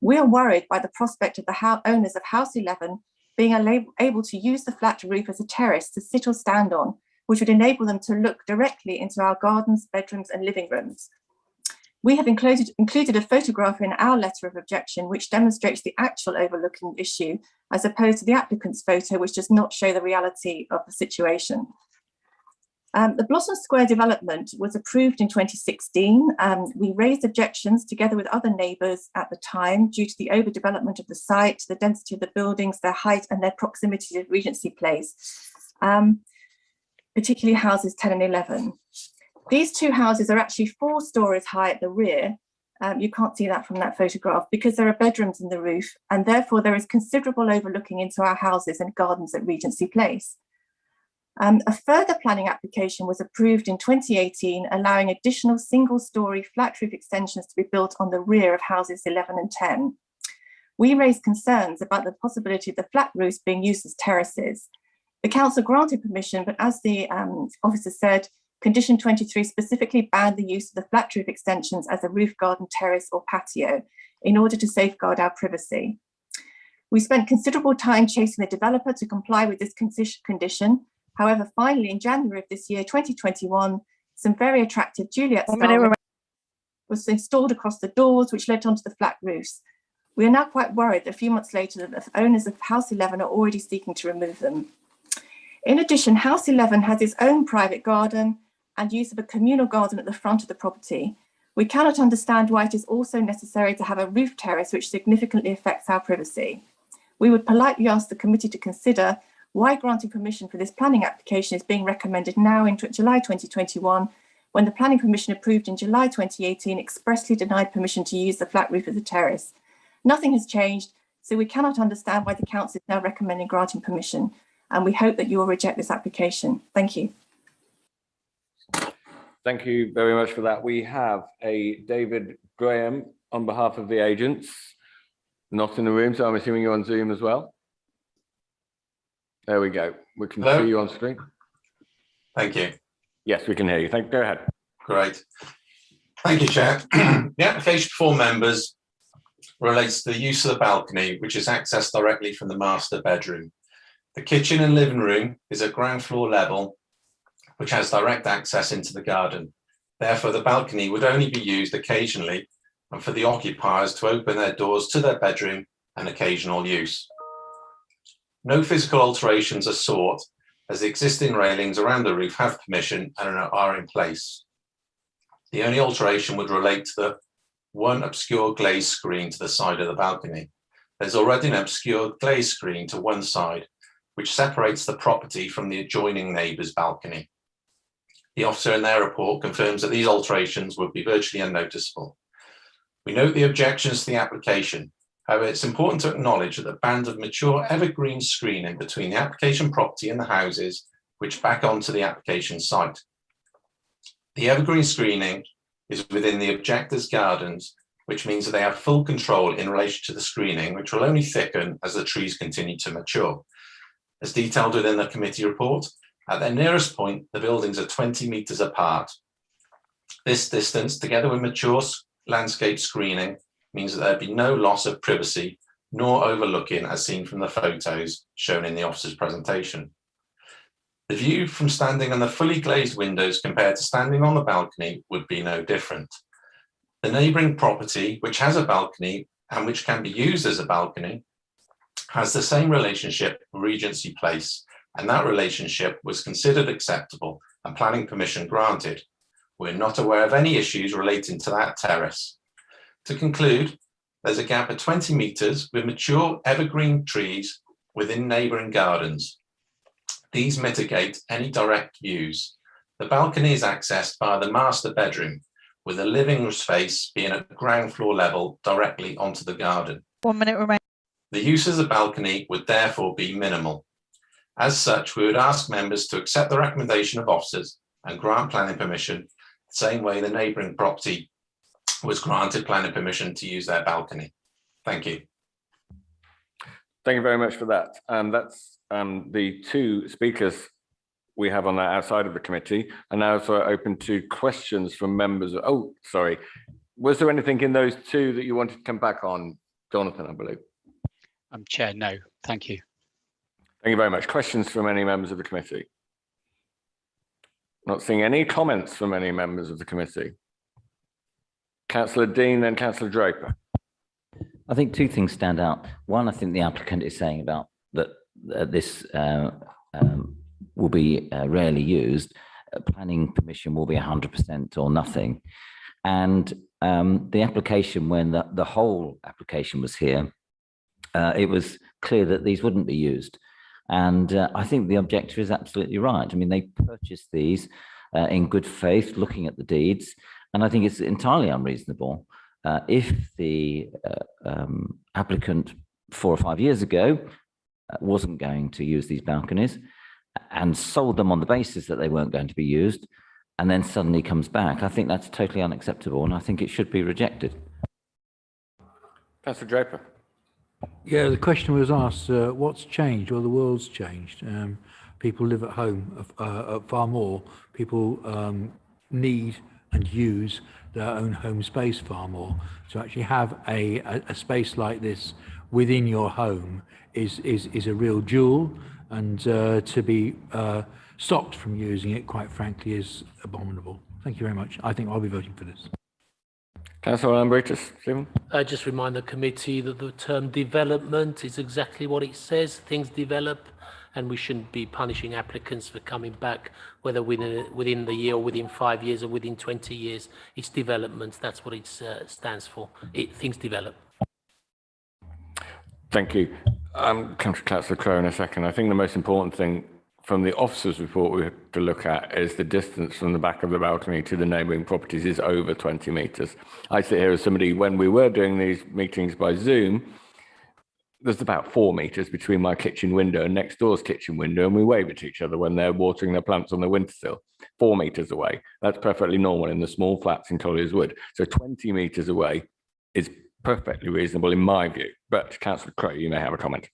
We are worried by the prospect of the owners of House 11 being able to use the flat roof as a terrace to sit or stand on, which would enable them to look directly into our gardens, bedrooms and living rooms. We have included a photograph in our letter of objection which demonstrates the actual overlooking issue as opposed to the applicant's photo, which does not show the reality of the situation. The Blossom Square development was approved in 2016. We raised objections together with other neighbours at the time due to the overdevelopment of the site, the density of the buildings, their height and their proximity to Regency Place, particularly houses 10 and 11. These two houses are actually 4 stories high at the rear. You can't see that from that photograph because there are bedrooms in the roof and therefore there is considerable overlooking into our houses and gardens at Regency Place. A further planning application was approved in 2018, allowing additional single-storey flat roof extensions to be built on the rear of houses 11 and 10. We raised concerns about the possibility of the flat roofs being used as terraces. The council granted permission, but as the officer said, condition 23 specifically banned the use of the flat roof extensions as a roof garden, terrace or patio in order to safeguard our privacy. We spent considerable time chasing the developer to comply with this condition. However, finally, in January of this year, 2021, some very attractive Juliet style was installed across the doors, which led onto the flat roofs. We are now quite worried that a few months later that the owners of House 11 are already seeking to remove them. In addition, House 11 has its own private garden and use of a communal garden at the front of the property. We cannot understand why it is also necessary to have a roof terrace which significantly affects our privacy. We would politely ask the committee to consider why granting permission for this planning application is being recommended now in July 2021, when the planning permission approved in July 2018 expressly denied permission to use the flat roof as a terrace. Nothing has changed, so we cannot understand why the council is now recommending granting permission, and we hope that you will reject this application. Thank you. Thank you very much for that. We have a David Graham on behalf of the agents, not in the room, so I'm assuming you're on Zoom as well. There we go. We can see you on screen. Thank you. Yes, we can hear you. Go ahead. Great. Thank you, Chair. The application before members relates to the use of the balcony, which is accessed directly from the master bedroom. The kitchen and living room is at ground floor level, which has direct access into the garden. Therefore, the balcony would only be used occasionally and for the occupiers to open their doors to their bedroom and occasional use. No physical alterations are sought, as the existing railings around the roof have permission and are in place. The only alteration would relate to the one obscure glazed screen to the side of the balcony. There's already an obscure glazed screen to one side, which separates the property from the adjoining neighbour's balcony. The officer in their report confirms that these alterations would be virtually unnoticeable. We note the objections to the application. However, it's important to acknowledge that the band of mature evergreen screening between the application property and the houses which back onto the application site. The evergreen screening is within the objector's gardens, which means that they have full control in relation to the screening, which will only thicken as the trees continue to mature. As detailed within the committee report, at their nearest point, the buildings are 20 metres apart. This distance, together with mature landscape screening, means that there'd be no loss of privacy nor overlooking as seen from the photos shown in the officer's presentation. The view from standing on the fully glazed windows compared to standing on the balcony would be no different. The neighbouring property, which has a balcony and which can be used as a balcony, has the same relationship with Regency Place, and that relationship was considered acceptable and planning permission granted. We're not aware of any issues relating to that terrace. To conclude, there's a gap of 20 metres with mature evergreen trees within neighbouring gardens. These mitigate any direct views. The balcony is accessed via the master bedroom, with the living room space being at ground floor level directly onto the garden. 1 minute remaining. The use of the balcony would therefore be minimal. As such, we would ask members to accept the recommendation of officers and grant planning permission, the same way the neighbouring property was granted planning permission to use their balcony. Thank you. Thank you very much for that. That's the two speakers we have on that outside of the committee. And now so open to questions from members. Oh, sorry. Was there anything in those two that you wanted to come back on, Jonathan, I believe? Chair, no, thank you. Thank you very much. Questions from any members of the committee? Not seeing any comments from any members of the committee. Councillor Dean, then Councillor Draper. I think two things stand out. One, I think the applicant is saying about that this will be rarely used. Planning permission will be 100% or nothing. And the application, when the whole application was here, it was clear that these wouldn't be used. And I think the objector is absolutely right. I mean, they purchased these in good faith, looking at the deeds. And I think it's entirely unreasonable if the applicant 4 or 5 years ago wasn't going to use these balconies and sold them on the basis that they weren't going to be used, and then suddenly comes back. I think that's totally unacceptable, and I think it should be rejected. Councillor Draper. Yeah, the question was asked, what's changed? Well, the world's changed. People live at home far more. People need and use their own home space far more. To actually have a space like this within your home is a real jewel, and to be stopped from using it, quite frankly, is abominable. Thank you very much. I think I'll be voting for this. Councillor Lambritis, Stephen? I just remind the committee that the term development is exactly what it says. Things develop, and we shouldn't be punishing applicants for coming back, whether within the year or within 5 years or within 20 years. It's development. That's what it stands for. Things develop. Thank you. Come to Councillor Crowe in a second. I think the most important thing from the officer's report we have to look at is the distance from the back of the balcony to the neighbouring properties is over 20 metres. I sit here as somebody, when we were doing these meetings by Zoom, there's about 4 metres between my kitchen window and next door's kitchen window, and we wave at each other when they're watering their plants on the windowsill. 4 metres away. That's perfectly normal in the small flats in Collier's Wood. So 20 metres away is perfectly reasonable in my view. But Councillor Crowe, you may have a comment.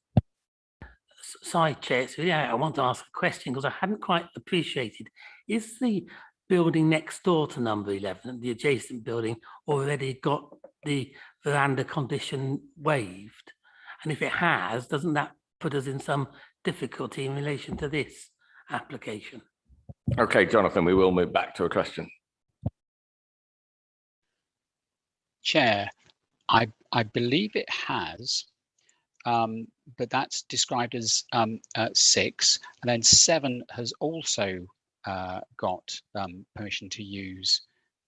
Sorry, Chair. So yeah, I want to ask a question because I hadn't quite appreciated. Is the building next door to number 11, the adjacent building, already got the veranda condition waived? And if it has, doesn't that put us in some difficulty in relation to this application? Okay, Jonathan, we will move back to a question. Chair, I believe it has, but that's described as 6, and then 7 has also got permission to use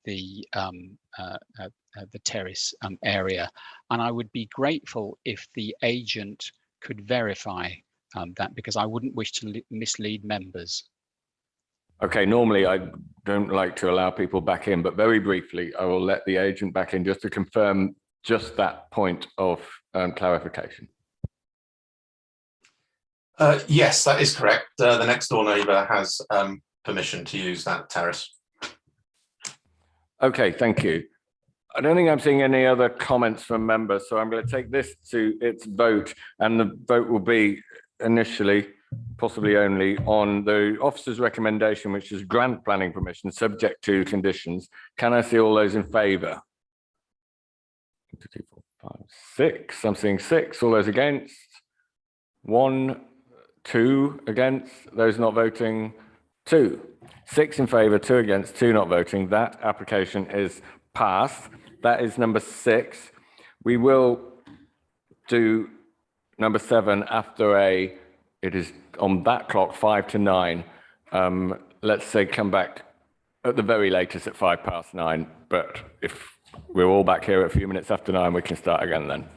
the terrace area, and I would be grateful if the agent could verify that, because I wouldn't wish to mislead members. Okay, normally I don't like to allow people back in, but very briefly, I will let the agent back in just to confirm just that point of clarification. Yes, that is correct. The next door neighbour has permission to use that terrace. Okay, thank you. I don't think I'm seeing any other comments from members, so I'm going to take this to its vote, and the vote will be initially, possibly only, on the officer's recommendation, which is grant planning permission subject to conditions. Can I see all those in favour? 1, 2, 3, 4, 5, 6. I'm seeing 6. All those against? 1, 2 against. Those not voting? 2. 6 in favour, 2 against, 2 not voting. That application is passed. That is number 6. We will do number 7 after it is on that clock 5 to 9. Let's say come back at the very latest at 9:05, but if we're all back here at a few minutes after 9, we can start again then.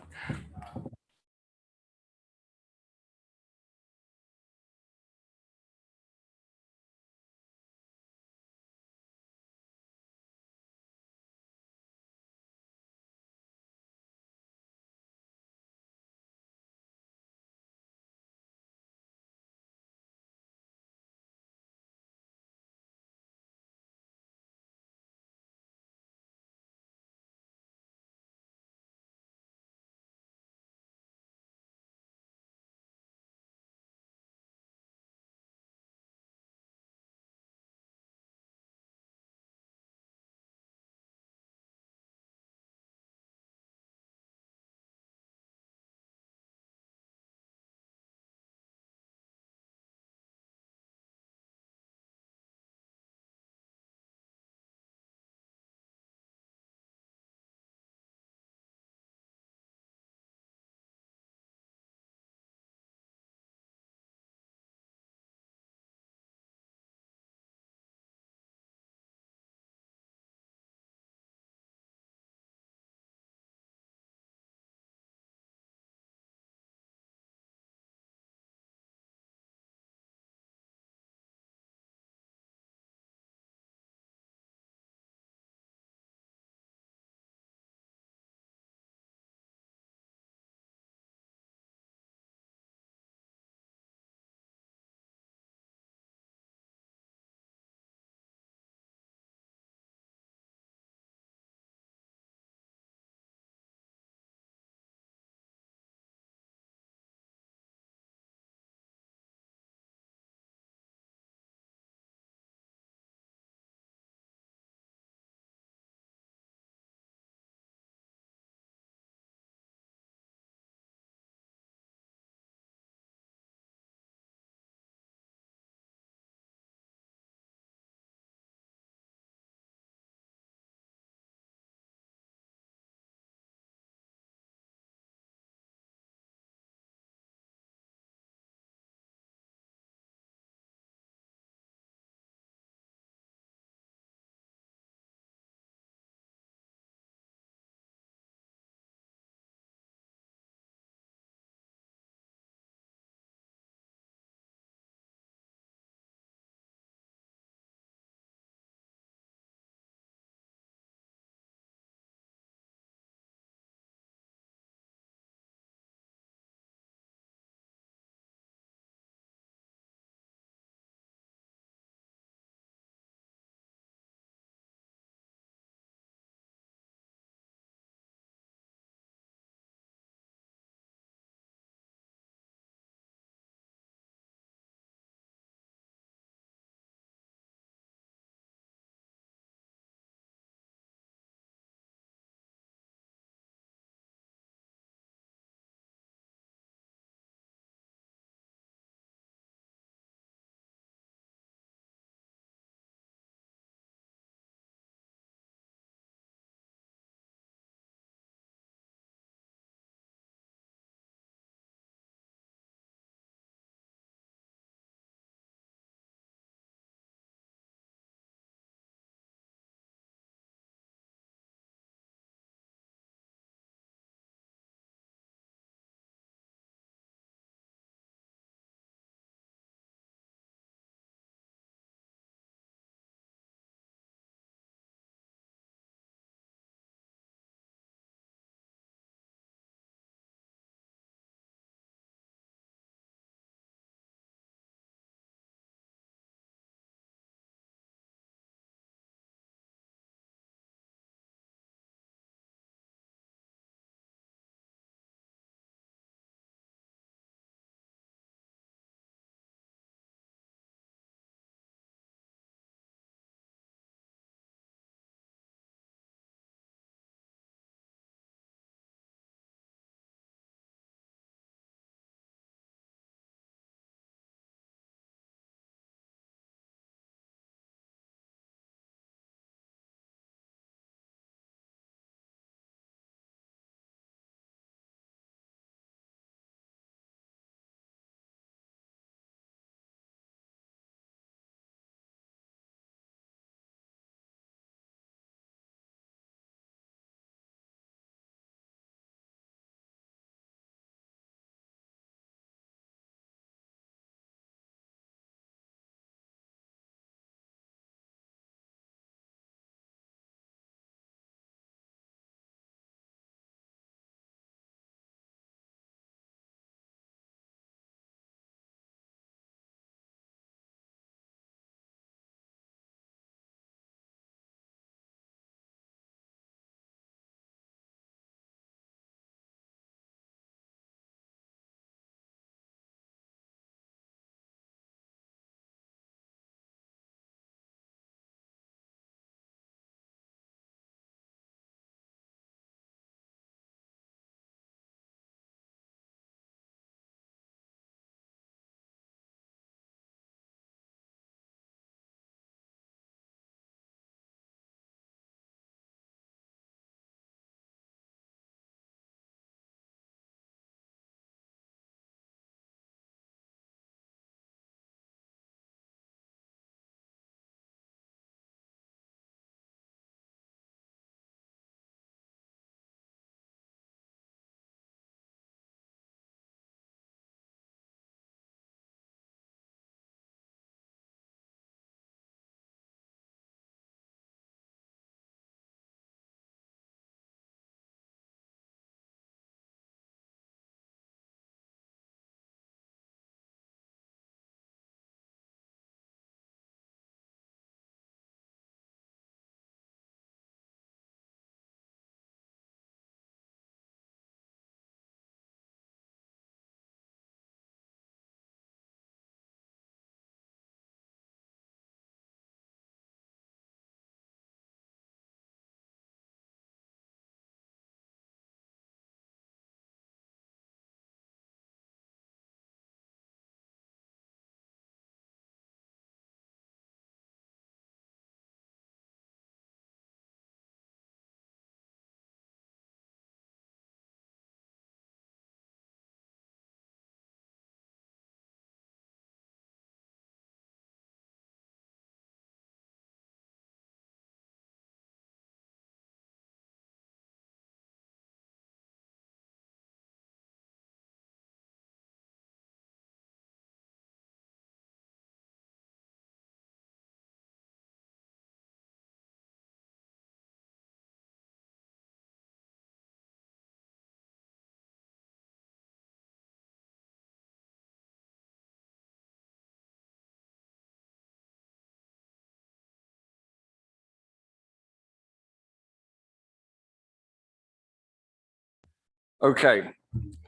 Okay,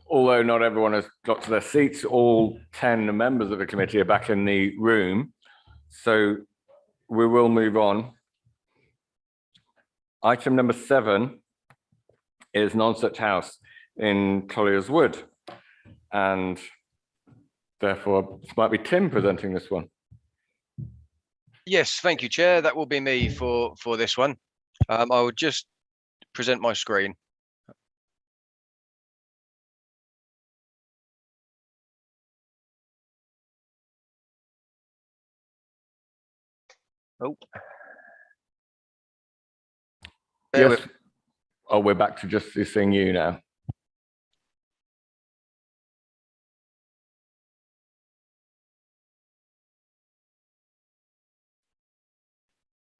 although not everyone has got to their seats, all 10 members of the committee are back in the room. So we will move on. Item number 7 is Nonsuch House in Collier's Wood. And therefore, it might be Tim presenting this one. Yes, thank you, Chair. That will be me for this one. I will just present my screen. Oh. Yes. Oh, we're back to just seeing you now.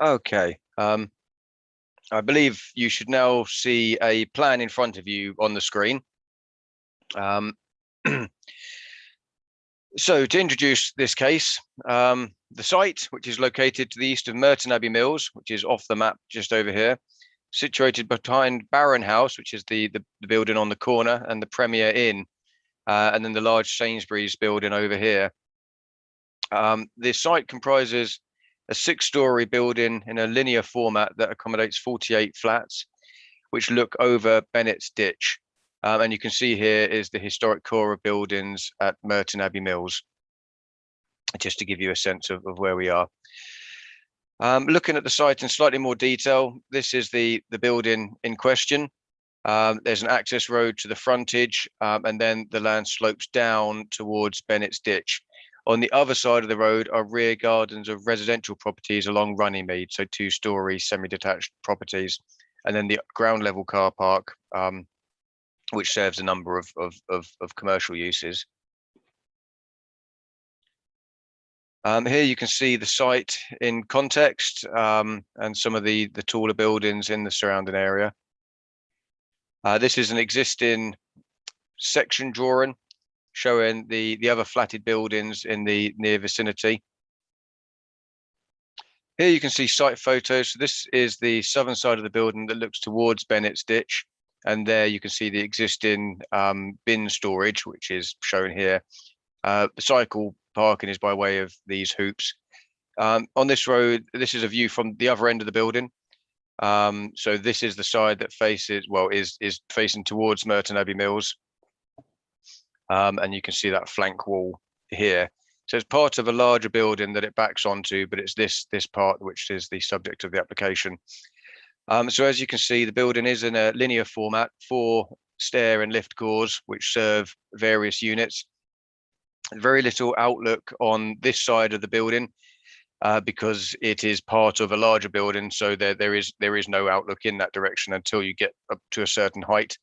Okay. I believe you should now see a plan in front of you on the screen. So to introduce this case, the site, which is located to the east of Merton Abbey Mills, which is off the map just over here, situated behind Barron House, which is the building on the corner, and the Premier Inn, and then the large Sainsbury's building over here. The site comprises a 6-story building in a linear format that accommodates 48 flats, which look over Bennett's Ditch. And you can see here is the historic core of buildings at Merton Abbey Mills, just to give you a sense of where we are. Looking at the site in slightly more detail, this is the building in question. There's an access road to the frontage, and then the land slopes down towards Bennett's Ditch. On the other side of the road are rear gardens of residential properties along Runnymede, so 2-story semi-detached properties, and then the ground level car park, which serves a number of commercial uses. Here you can see the site in context, and some of the taller buildings in the surrounding area. This is an existing section drawing showing the other flatted buildings in the near vicinity. Here you can see site photos. So this is the southern side of the building that looks towards Bennett's Ditch. And there you can see the existing bin storage, which is shown here. The cycle parking is by way of these hoops. On this road, this is a view from the other end of the building. So this is the side that faces, well, is facing towards Merton Abbey Mills. And you can see that flank wall here. So it's part of a larger building that it backs onto, but it's this part which is the subject of the application. So as you can see, the building is in a linear format, 4 stair and lift cores, which serve various units. Very little outlook on this side of the building because it is part of a larger building. So there is no outlook in that direction until you get up to a certain height.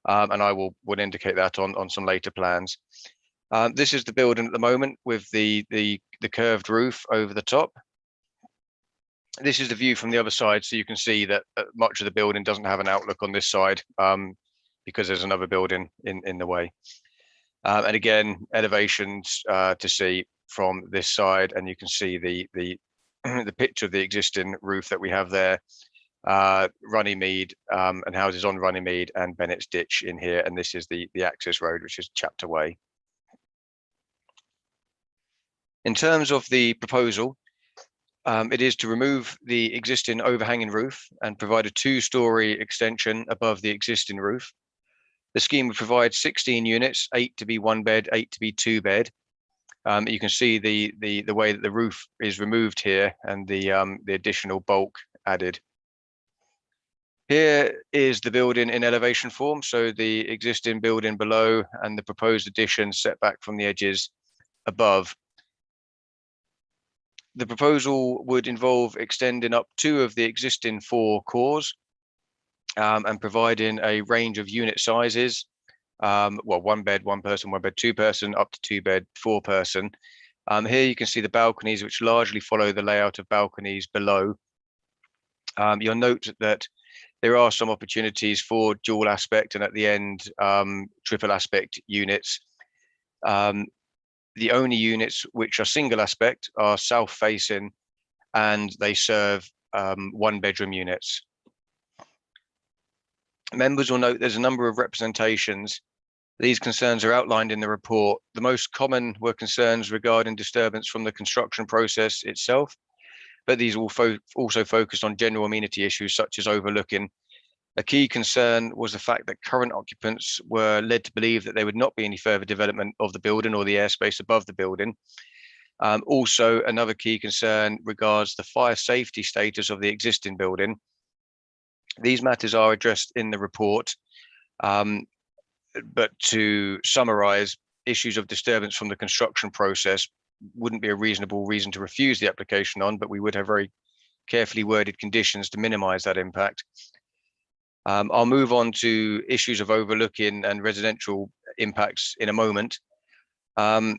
And I would indicate that on some later plans. This is the building at the moment with the curved roof over the top. This is the view from the other side, so you can see that much of the building doesn't have an outlook on this side because there's another building in the way. And again, elevations to see from this side, and you can see the picture of the existing roof that we have there. Runnymede and houses on Runnymede and Bennett's Ditch in here, and this is the access road, which is Chapter Way. In terms of the proposal, it is to remove the existing overhanging roof and provide a 2-story extension above the existing roof. The scheme would provide 16 units, 8 to be 1-bed, 8 to be 2-bed. You can see the way that the roof is removed here and the additional bulk added. Here is the building in elevation form, so the existing building below and the proposed addition set back from the edges above. The proposal would involve extending up 2 of the existing 4 cores and providing a range of unit sizes. Well, 1-bed, 1-person, 1-bed, 2-person, up to 2-bed, 4-person. Here you can see the balconies, which largely follow the layout of balconies below. You'll note that there are some opportunities for dual aspect and at the end, triple aspect units. The only units which are single aspect are south facing and they serve 1-bedroom units. Members will note there's a number of representations. These concerns are outlined in the report. The most common were concerns regarding disturbance from the construction process itself, but these also focused on general amenity issues such as overlooking. A key concern was the fact that current occupants were led to believe that there would not be any further development of the building or the airspace above the building. Also, another key concern regards the fire safety status of the existing building. These matters are addressed in the report, but to summarize, issues of disturbance from the construction process wouldn't be a reasonable reason to refuse the application on, but we would have very carefully worded conditions to minimize that impact. I'll move on to issues of overlooking and residential impacts in a moment. The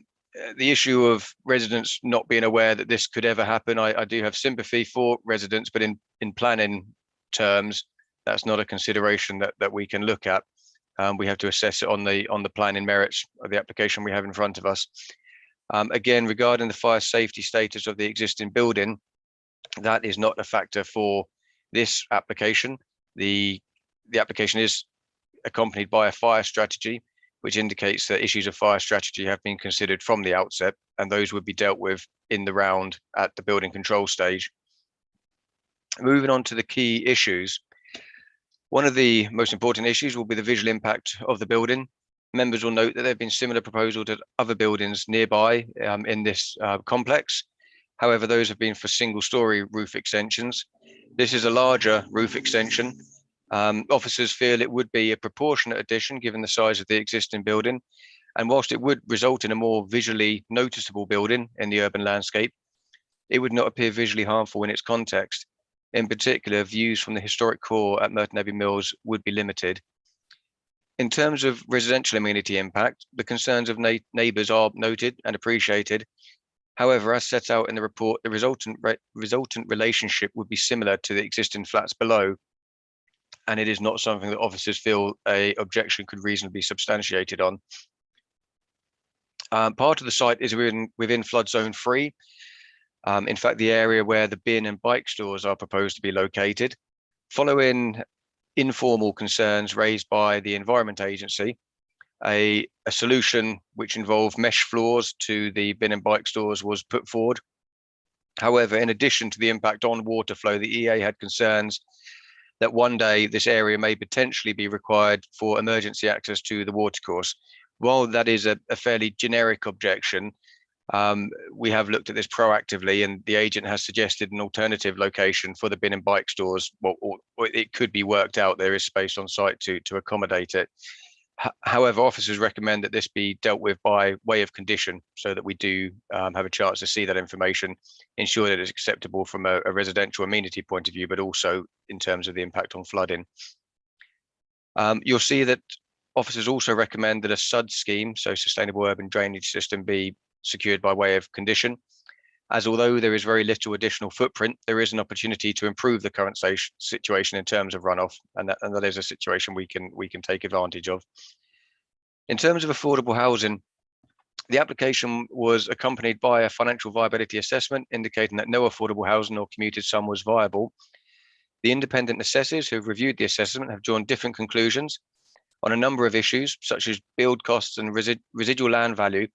issue of residents not being aware that this could ever happen, I do have sympathy for residents, but in planning terms, that's not a consideration that we can look at. We have to assess it on the planning merits of the application we have in front of us. Again, regarding the fire safety status of the existing building, that is not a factor for this application. The application is accompanied by a fire strategy, which indicates that issues of fire strategy have been considered from the outset, and those would be dealt with in the round at the building control stage. Moving on to the key issues. One of the most important issues will be the visual impact of the building. Members will note that there have been similar proposals at other buildings nearby in this complex. However, those have been for single-story roof extensions. This is a larger roof extension. Officers feel it would be a proportionate addition given the size of the existing building. And whilst it would result in a more visually noticeable building in the urban landscape, it would not appear visually harmful in its context. In particular, views from the historic core at Merton Abbey Mills would be limited. In terms of residential amenity impact, the concerns of neighbours are noted and appreciated. However, as set out in the report, the resultant relationship would be similar to the existing flats below, and it is not something that officers feel an objection could reasonably be substantiated on. Part of the site is within flood zone 3. In fact, the area where the bin and bike stores are proposed to be located. Following informal concerns raised by the Environment Agency, a solution which involved mesh floors to the bin and bike stores was put forward. However, in addition to the impact on water flow, the EA had concerns that one day this area may potentially be required for emergency access to the watercourse. While that is a fairly generic objection, we have looked at this proactively, and the agent has suggested an alternative location for the bin and bike stores. Well, or it could be worked out. There is space on site to accommodate it. However, officers recommend that this be dealt with by way of condition so that we do have a chance to see that information, ensure that it's acceptable from a residential amenity point of view, but also in terms of the impact on flooding. You'll see that officers also recommend that a SUD scheme, so sustainable urban drainage system, be secured by way of condition, as although there is very little additional footprint, there is an opportunity to improve the current situation in terms of runoff, and that is a situation we can take advantage of. In terms of affordable housing, the application was accompanied by a financial viability assessment indicating that no affordable housing or commuted sum was viable. The independent assessors who have reviewed the assessment have drawn different conclusions on a number of issues, such as build costs and residual land value,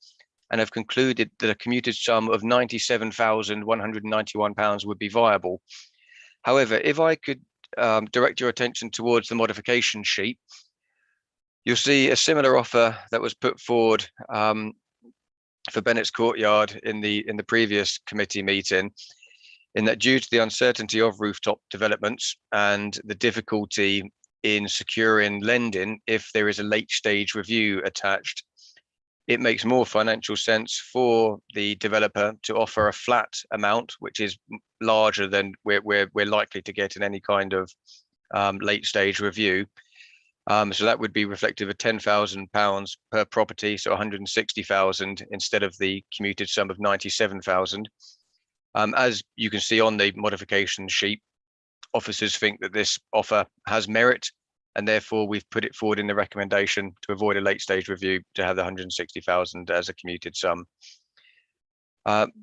and have concluded that a commuted sum of £97,191 would be viable. However, if I could direct your attention towards the modification sheet, you'll see a similar offer that was put forward for Bennett's Courtyard in the previous committee meeting, in that due to the uncertainty of rooftop developments and the difficulty in securing lending if there is a late stage review attached, it makes more financial sense for the developer to offer a flat amount, which is larger than we're likely to get in any kind of late stage review. So that would be reflective of £10,000 per property, so 160,000 instead of the commuted sum of 97,000. As you can see on the modification sheet, officers think that this offer has merit, and therefore we've put it forward in the recommendation to avoid a late stage review to have the 160,000 as a commuted sum.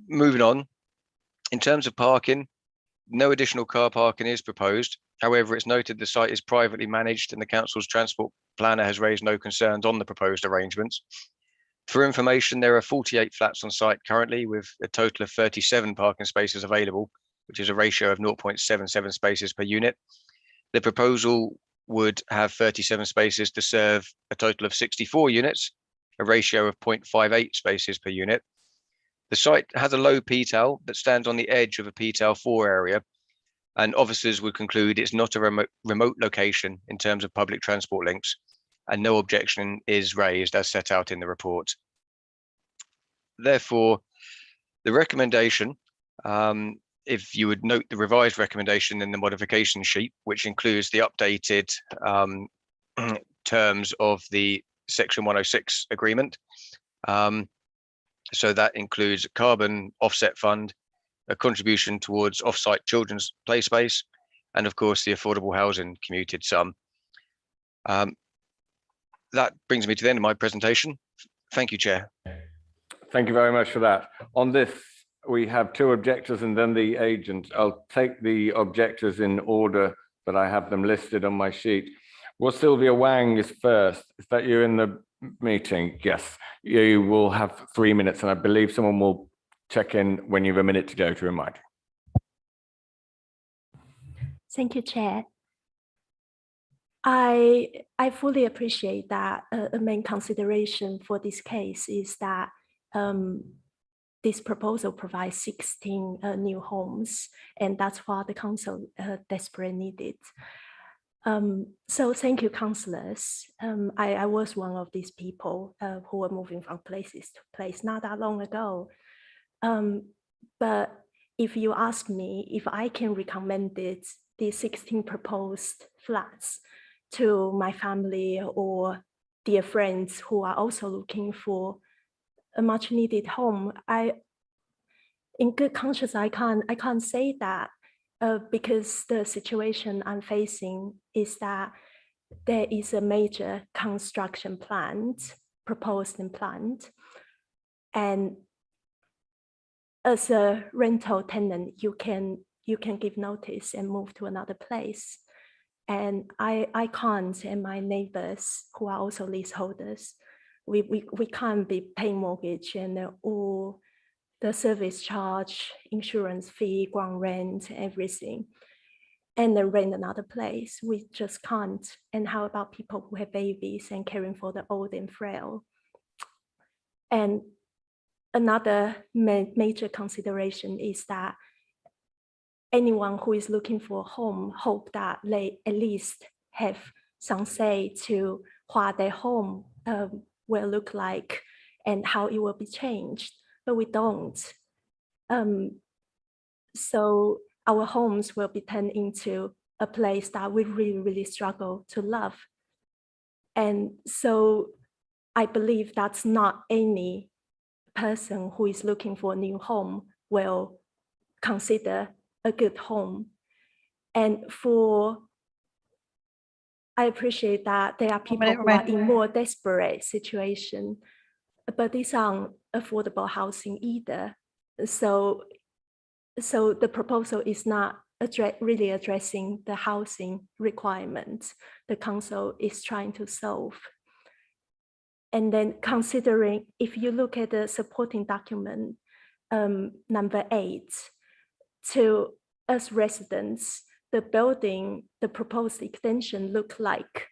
Moving on, in terms of parking, no additional car parking is proposed, However, it's noted the site is privately managed and the council's transport planner has raised no concerns on the proposed arrangements. For information, there are 48 flats on site currently with a total of 37 parking spaces available, which is a ratio of 0.77 spaces per unit. The proposal would have 37 spaces to serve a total of 64 units, a ratio of 0.58 spaces per unit. The site has a low PTAL that stands on the edge of a PTAL 4 area, and officers would conclude it's not a remote location in terms of public transport links, and no objection is raised as set out in the report. Therefore, the recommendation, if you would note the revised recommendation in the modification sheet, which includes the updated terms of the Section 106 agreement. So that includes a carbon offset fund, a contribution towards off-site children's play space, and of course the affordable housing commuted sum. That brings me to the end of my presentation. Thank you, Chair. Thank you very much for that. On this, we have two objectors and then the agent. I'll take the objectors in order that I have them listed on my sheet. Well, Sylvia Wang is first. Is that you in the meeting? Yes. You will have 3 minutes, and I believe someone will check in when you have a minute to go to remind you. Thank you, Chair. I fully appreciate that a main consideration for this case is that this proposal provides 16 new homes, and that's what the council desperately needed. So thank you, councillors. I was one of these people who were moving from places to place not that long ago. But if you ask me if I can recommend these 16 proposed flats to my family or dear friends who are also looking for a much needed home, in good conscience, I can't say that because the situation I'm facing is that there is a major construction planned, proposed and planned. And as a rental tenant, you can give notice and move to another place. And I can't, and my neighbors who are also leaseholders, we can't be paying mortgage and all the service charge, insurance fee, ground rent, everything, and then rent another place. We just can't. And how about people who have babies and caring for the old and frail? And another major consideration is that anyone who is looking for a home hope that they at least have some say to what their home will look like and how it will be changed, but we don't. So our homes will be turned into a place that we really, really struggle to love. And so I believe that's not any person who is looking for a new home will consider a good home. And I appreciate that there are people who are in more desperate situation, but these aren't affordable housing either. So the proposal is not really addressing the housing requirements the council is trying to solve. And then considering, if you look at the supporting document, number 8, to us residents, the building, the proposed extension look like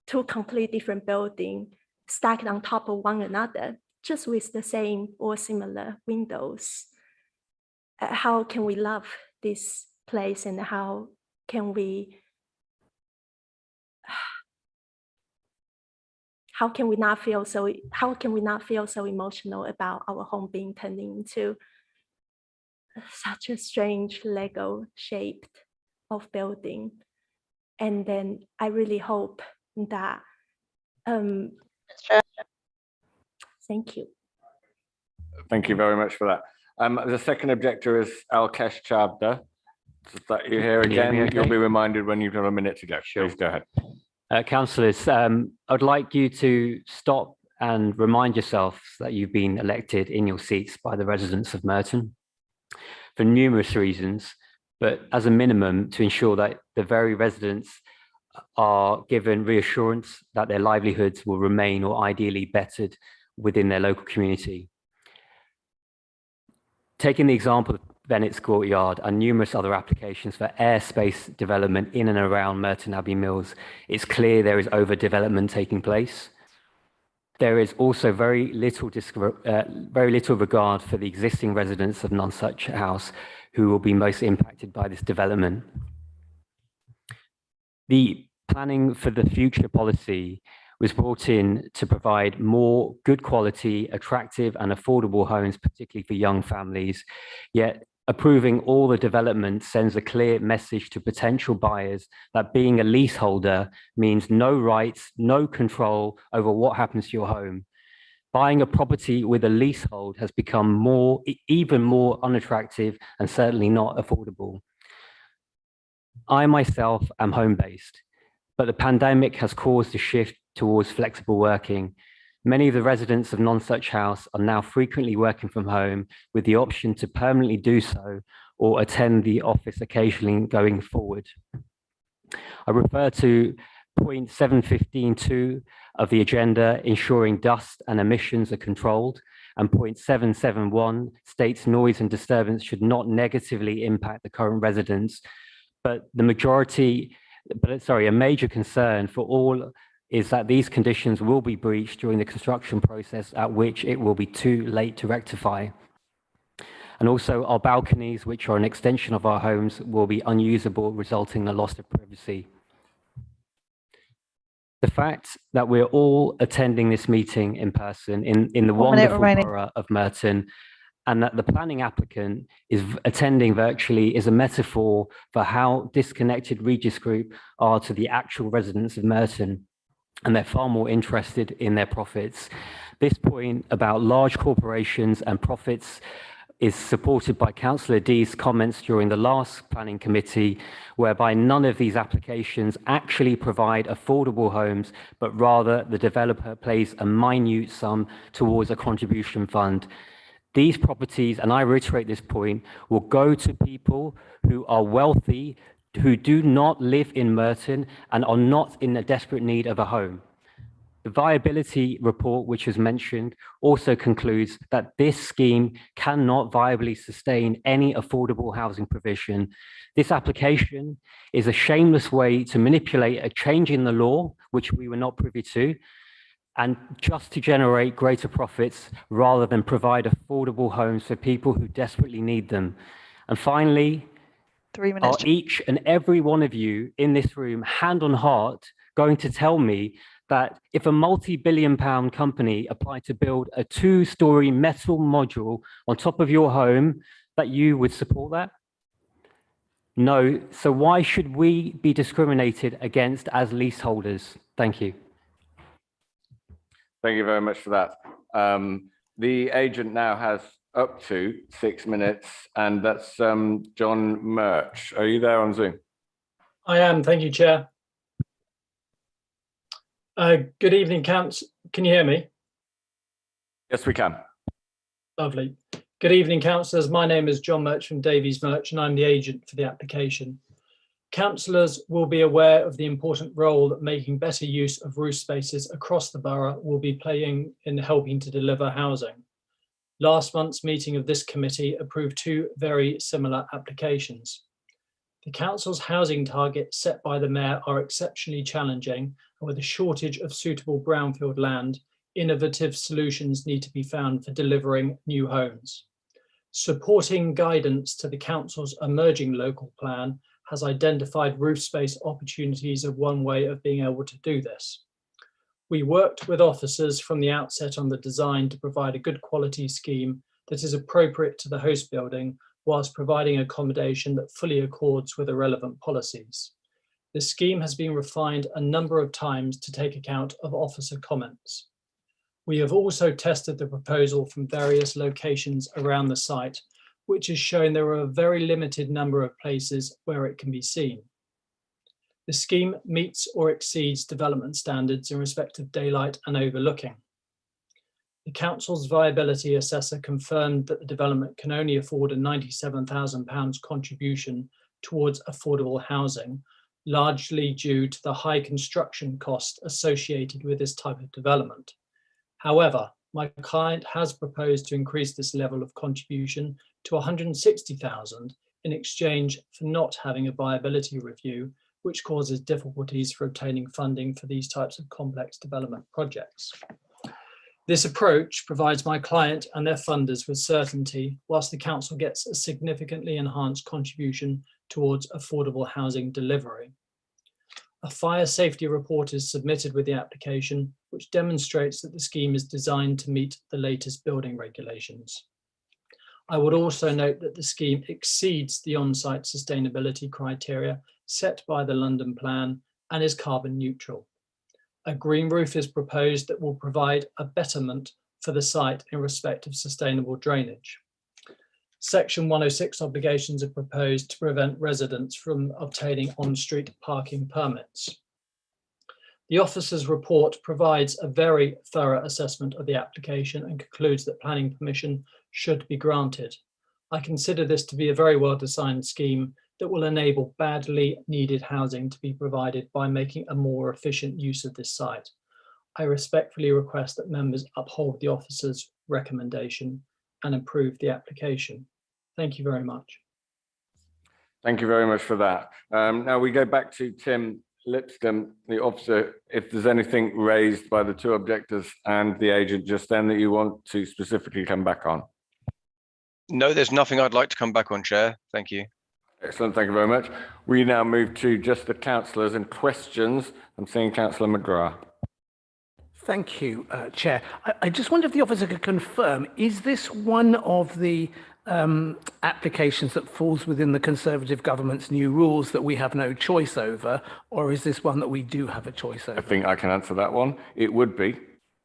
2 completely different buildings stacked on top of one another, just with the same or similar windows. How can we love this place, and how can we not feel so emotional about our home being turned into such a strange Lego shaped of building? And then I really hope that thank you. Thank you very much for that. The second objector is Alkesh Chabda. That you hear again, you'll be reminded when you've got a minute to go. Please go ahead. Councillors, I'd like you to stop and remind yourselves that you've been elected in your seats by the residents of Merton for numerous reasons, but as a minimum to ensure that the very residents are given reassurance that their livelihoods will remain or ideally bettered within their local community. Taking the example of Bennett's Courtyard and numerous other applications for airspace development in and around Merton Abbey Mills, it's clear there is overdevelopment taking place. There is also very little regard for the existing residents of Nonsuch House who will be most impacted by this development. The planning for the future policy was brought in to provide more good quality, attractive and affordable homes, particularly for young families, yet approving all the development sends a clear message to potential buyers that being a leaseholder means no rights, no control over what happens to your home. Buying a property with a leasehold has become even more unattractive and certainly not affordable. I myself am home-based, but the pandemic has caused a shift towards flexible working. Many of the residents of Nonsuch House are now frequently working from home with the option to permanently do so or attend the office occasionally going forward. I refer to point 715.2 of the agenda, ensuring dust and emissions are controlled, and point 771 states noise and disturbance should not negatively impact the current residents, but a major concern for all is that these conditions will be breached during the construction process, at which it will be too late to rectify. And also our balconies, which are an extension of our homes, will be unusable, resulting in a loss of privacy. The fact that we're all attending this meeting in person in the wonderful borough of Merton, and that the planning applicant is attending virtually, is a metaphor for how disconnected Regis Group are to the actual residents of Merton, and they're far more interested in their profits. This point about large corporations and profits is supported by Councillor D's comments during the last planning committee, whereby none of these applications actually provide affordable homes, but rather the developer pays a minute sum towards a contribution fund. These properties, and I reiterate this point, will go to people who are wealthy, who do not live in Merton and are not in a desperate need of a home. The viability report, which was mentioned, also concludes that this scheme cannot viably sustain any affordable housing provision. This application is a shameless way to manipulate a change in the law, which we were not privy to, and just to generate greater profits rather than provide affordable homes for people who desperately need them. And finally, 3 minutes. Are each and every one of you in this room, hand on heart, going to tell me that if a multi-billion-pound company applied to build a 2-story metal module on top of your home, that you would support that? No. So why should we be discriminated against as leaseholders? Thank you. Thank you very much for that. The agent now has up to 6 minutes, and that's John Murch. Are you there on Zoom? I am, thank you, Chair. Good evening, Council. Can you hear me? Yes, we can. Lovely. Good evening, councillors. My name is John Murch from Davies Murch, and I'm the agent for the application. Councillors will be aware of the important role that making better use of roof spaces across the borough will be playing in helping to deliver housing. Last month's meeting of this committee approved 2 very similar applications. The council's housing targets set by the mayor are exceptionally challenging, and with a shortage of suitable brownfield land, innovative solutions need to be found for delivering new homes. Supporting guidance to the council's emerging local plan has identified roof space opportunities as one way of being able to do this. We worked with officers from the outset on the design to provide a good quality scheme that is appropriate to the host building, whilst providing accommodation that fully accords with the relevant policies. The scheme has been refined a number of times to take account of officer comments. We have also tested the proposal from various locations around the site, which has shown there are a very limited number of places where it can be seen. The scheme meets or exceeds development standards in respect of daylight and overlooking. The council's viability assessor confirmed that the development can only afford a £97,000 contribution towards affordable housing, largely due to the high construction cost associated with this type of development. However, my client has proposed to increase this level of contribution to 160,000 in exchange for not having a viability review, which causes difficulties for obtaining funding for these types of complex development projects. This approach provides my client and their funders with certainty, whilst the council gets a significantly enhanced contribution towards affordable housing delivery. A fire safety report is submitted with the application, which demonstrates that the scheme is designed to meet the latest building regulations. I would also note that the scheme exceeds the on-site sustainability criteria set by the London Plan and is carbon neutral. A green roof is proposed that will provide a betterment for the site in respect of sustainable drainage. Section 106 obligations are proposed to prevent residents from obtaining on-street parking permits. The officer's report provides a very thorough assessment of the application and concludes that planning permission should be granted. I consider this to be a very well-designed scheme that will enable badly needed housing to be provided by making a more efficient use of this site. I respectfully request that members uphold the officer's recommendation and approve the application. Thank you very much. Thank you very much for that. Now we go back to Tim Lipscomb, the officer. If there's anything raised by the two objectors and the agent just then that you want to specifically come back on. No, there's nothing I'd like to come back on, Chair. Thank you. Excellent, thank you very much. We now move to just the councillors and questions. I'm seeing Councillor McGrath. Thank you, Chair. I just wonder if the officer could confirm, is this one of the applications that falls within the Conservative government's new rules that we have no choice over, or is this one that we do have a choice over? I think I can answer that one. It would be,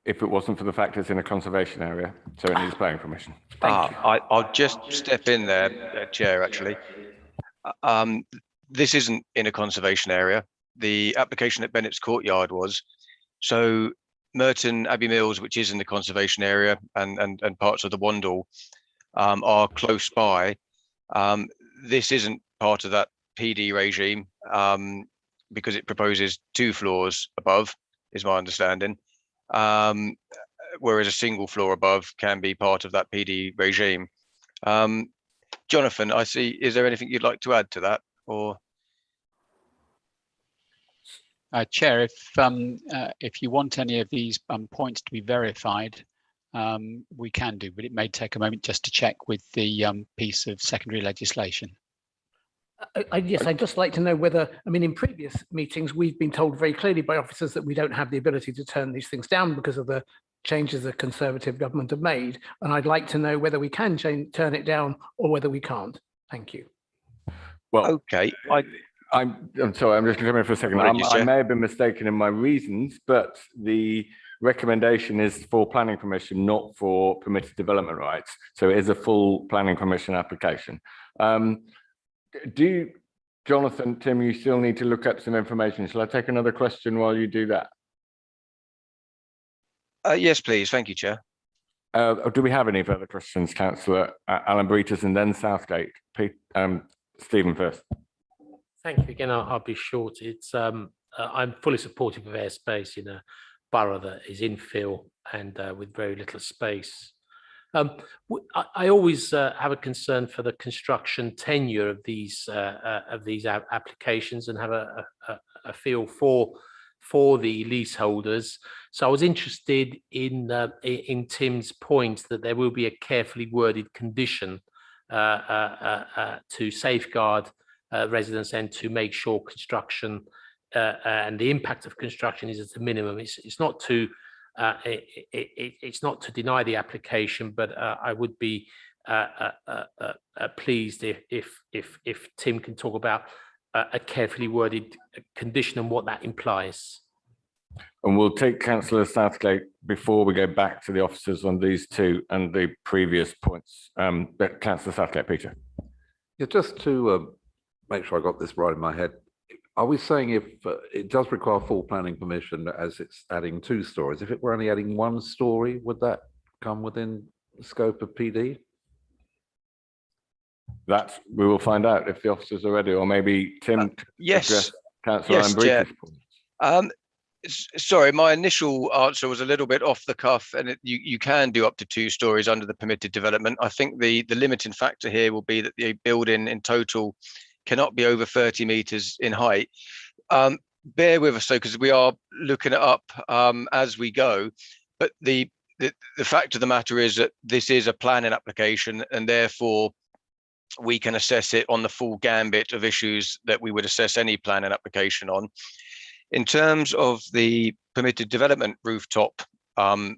if it wasn't for the fact it's in a conservation area, so it needs planning permission. I'll just step in there, Chair, actually. This isn't in a conservation area. The application at Bennett's Courtyard was. So Merton Abbey Mills, which is in the conservation area, and parts of the Wandle are close by. This isn't part of that PD regime because it proposes 2 floors above, is my understanding. Whereas a single floor above can be part of that PD regime. Jonathan, I see, is there anything you'd like to add to that, or? Chair, if you want any of these points to be verified, we can do, but it may take a moment just to check with the piece of secondary legislation. Yes, I'd just like to know whether, I mean, in previous meetings, we've been told very clearly by officers that we don't have the ability to turn these things down because of the changes the Conservative government have made. And I'd like to know whether we can turn it down or whether we can't. Thank you. Well, okay. I'm sorry, I'm just going to come in for a second. I may have been mistaken in my reasons, but the recommendation is for planning permission, not for permitted development rights. So it is a full planning permission application. Jonathan, Tim, you still need to look up some information. Shall I take another question while you do that? Yes, please. Thank you, Chair. Do we have any further questions, Councillor Alan Breeters and then Southgate? Stephen first. Thank you again. I'll be short. It's I'm fully supportive of airspace in a borough that is infill and with very little space. I always have a concern for the construction tenure of these applications and have a feel for the leaseholders. So I was interested in Tim's point that there will be a carefully worded condition to safeguard residents and to make sure construction and the impact of construction is at a minimum. It's not to deny the application, but I would be pleased if Tim can talk about a carefully worded condition and what that implies. And we'll take Councillor Southgate before we go back to the officers on these two and the previous points. But Councillor Southgate, Peter. Yeah, just to make sure I got this right in my head. Are we saying if it does require full planning permission as it's adding 2 stories, if it were only adding 1 story, would that come within the scope of PD? That we will find out if the officers are ready, or maybe Tim. Yes. Councillor Yes, Chair. point. Sorry, my initial answer was a little bit off the cuff, and you can do up to 2 stories under the permitted development. I think the limiting factor here will be that the building in total cannot be over 30 metres in height. Bear with us though, because we are looking it up as we go. But the fact of the matter is that this is a planning application, and therefore we can assess it on the full gambit of issues that we would assess any planning application on. In terms of the permitted development rooftop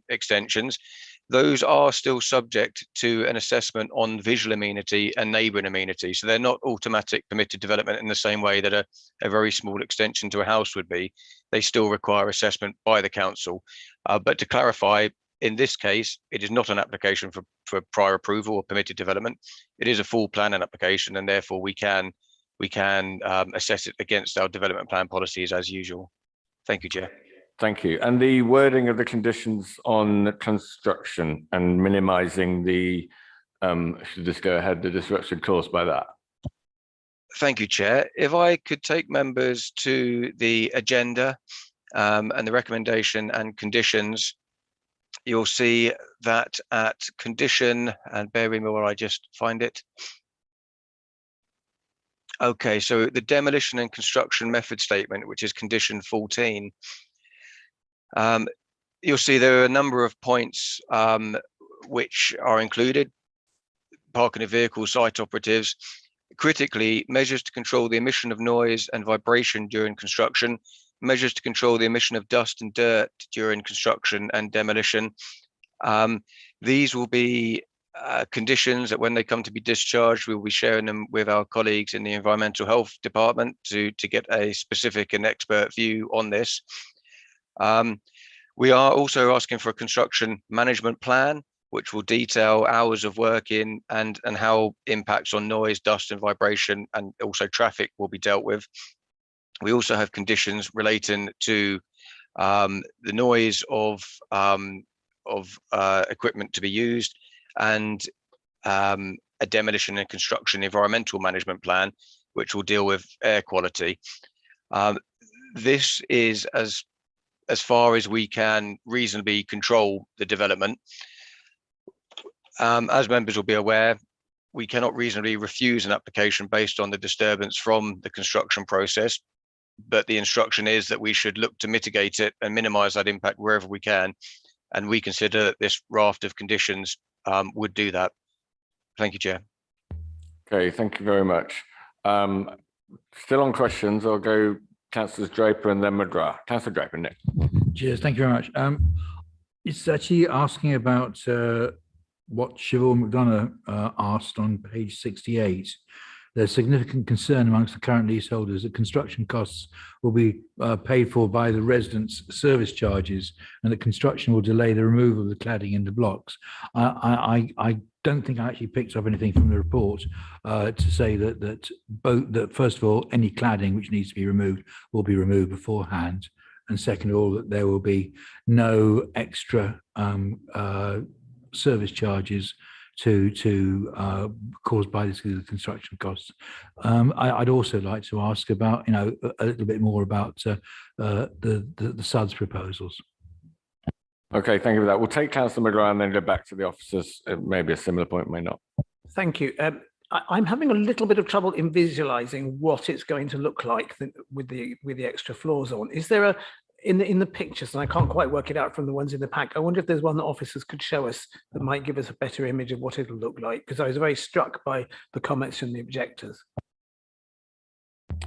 extensions, those are still subject to an assessment on visual amenity and neighbouring amenity. So they're not automatic permitted development in the same way that a very small extension to a house would be. They still require assessment by the council. But to clarify, in this case, it is not an application for prior approval or permitted development. It is a full planning application, and therefore we can assess it against our development plan policies as usual. Thank you, Chair. Thank you. And the wording of the conditions on construction and minimising the, should this go ahead, the disruption caused by that? Thank you, Chair. If I could take members to the agenda and the recommendation and conditions, you'll see that at condition, and bear with me while I just find it. Okay, so the demolition and construction method statement, which is condition 14, you'll see there are a number of points which are included: parking of vehicles, site operatives, critically, measures to control the emission of noise and vibration during construction, measures to control the emission of dust and dirt during construction and demolition. These will be conditions that when they come to be discharged, we'll be sharing them with our colleagues in the Environmental Health Department to get a specific and expert view on this. We are also asking for a construction management plan, which will detail hours of working and how impacts on noise, dust and vibration, and also traffic will be dealt with. We also have conditions relating to the noise of equipment to be used, and a demolition and construction environmental management plan, which will deal with air quality. This is as far as we can reasonably control the development. As members will be aware, we cannot reasonably refuse an application based on the disturbance from the construction process, but the instruction is that we should look to mitigate it and minimise that impact wherever we can. And we consider that this raft of conditions would do that. Thank you, Chair. Okay, thank you very much. Still on questions, I'll go Councillors Draper and then McGrath. Councillor Draper, Nick. Cheers, thank you very much. It's actually asking about what Siobhan McDonough asked on page 68. There's significant concern amongst the current leaseholders that construction costs will be paid for by the residents' service charges, and that construction will delay the removal of the cladding into blocks. I don't think I actually picked up anything from the report to say that first of all, any cladding which needs to be removed will be removed beforehand, and second of all, that there will be no extra service charges caused by this construction costs. I'd also like to ask about, a little bit more about the SUD's proposals. Okay, thank you for that. We'll take Councillor McGrath and then go back to the officers. Maybe a similar point, may not. Thank you. I'm having a little bit of trouble in visualizing what it's going to look like with the extra floors on. Is there in the pictures, and I can't quite work it out from the ones in the pack, I wonder if there's one that officers could show us that might give us a better image of what it'll look like, because I was very struck by the comments from the objectors.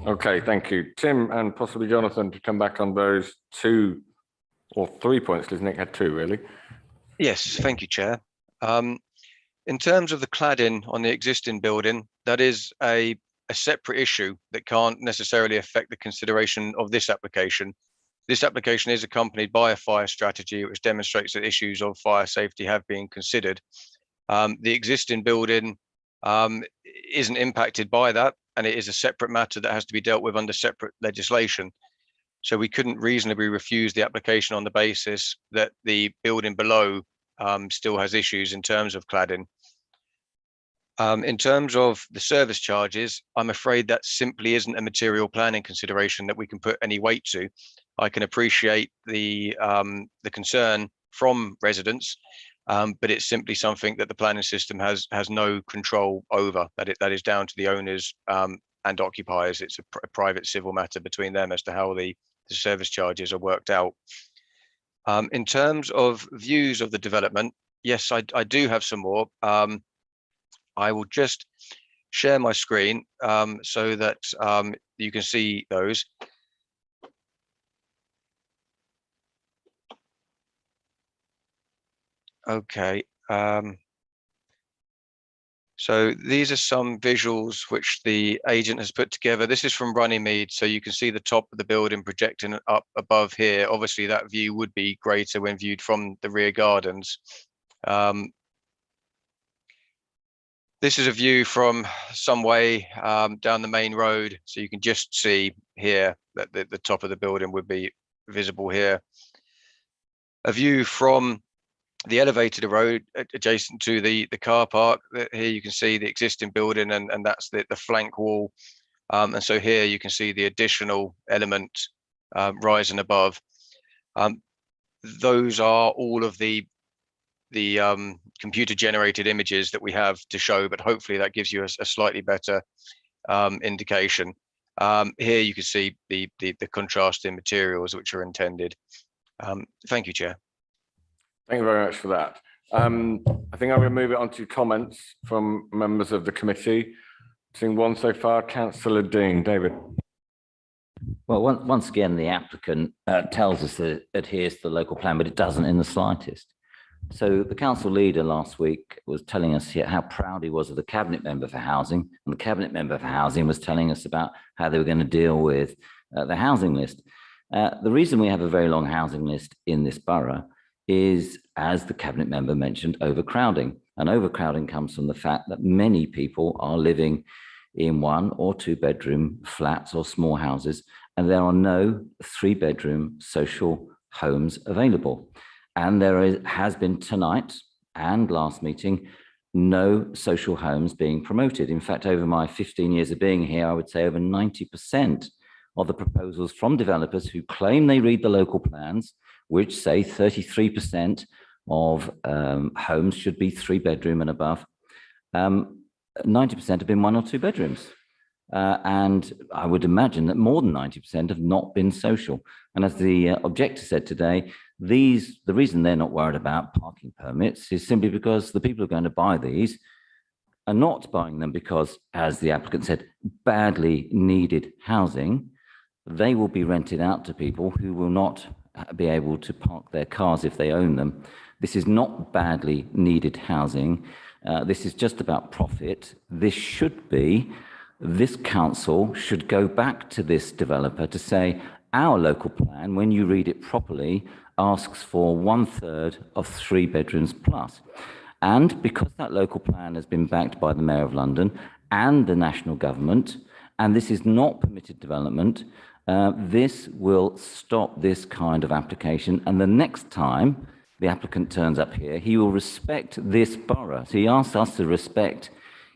Okay, thank you. Tim and possibly Jonathan to come back on those 2 or 3 points, because Nick had 2 really. Yes, thank you, Chair. In terms of the cladding on the existing building, that is a separate issue that can't necessarily affect the consideration of this application. This application is accompanied by a fire strategy, which demonstrates that issues of fire safety have been considered. The existing building isn't impacted by that, and it is a separate matter that has to be dealt with under separate legislation. So we couldn't reasonably refuse the application on the basis that the building below still has issues in terms of cladding. In terms of the service charges, I'm afraid that simply isn't a material planning consideration that we can put any weight to. I can appreciate the concern from residents, but it's simply something that the planning system has no control over. That is down to the owners and occupiers. It's a private civil matter between them as to how the service charges are worked out. In terms of views of the development, yes, I do have some more. I will just share my screen so that you can see those. Okay. So these are some visuals which the agent has put together. This is from Runnymede, so you can see the top of the building projecting up above here. Obviously, that view would be greater when viewed from the rear gardens. This is a view from some way down the main road, so you can just see here that the top of the building would be visible here. A view from the elevated road adjacent to the car park. Here you can see the existing building, and that's the flank wall. And so here you can see the additional element rising above. Those are all of the computer generated images that we have to show, but hopefully that gives you a slightly better indication. Here you can see the contrasting materials which are intended. Thank you, Chair. Thank you very much for that. I think I'm going to move it on to comments from members of the committee. Seeing one so far, Councillor Dean. David. Well, once again, the applicant tells us that it adheres to the local plan, but it doesn't in the slightest. So the council leader last week was telling us here how proud he was of the cabinet member for housing, and the cabinet member for housing was telling us about how they were going to deal with the housing list. The reason we have a very long housing list in this borough is, as the cabinet member mentioned, overcrowding. And overcrowding comes from the fact that many people are living in 1 or 2 bedroom flats or small houses, and there are no 3-bedroom social homes available. And there has been tonight and last meeting no social homes being promoted. In fact, over my 15 years of being here, I would say over 90% of the proposals from developers who claim they read the local plans, which say 33% of homes should be 3-bedroom and above, 90% have been 1 or 2 bedrooms. And I would imagine that more than 90% have not been social. And as the objector said today, the reason they're not worried about parking permits is simply because the people who are going to buy these are not buying them because, as the applicant said, badly needed housing. They will be rented out to people who will not be able to park their cars if they own them. This is not badly needed housing. This is just about profit. This council should go back to this developer to say, our local plan, when you read it properly, asks for 1/3 of 3 bedrooms plus. And because that local plan has been backed by the Mayor of London and the national government, and this is not permitted development, this will stop this kind of application. And the next time the applicant turns up here, he will respect this borough. So he asks us to respect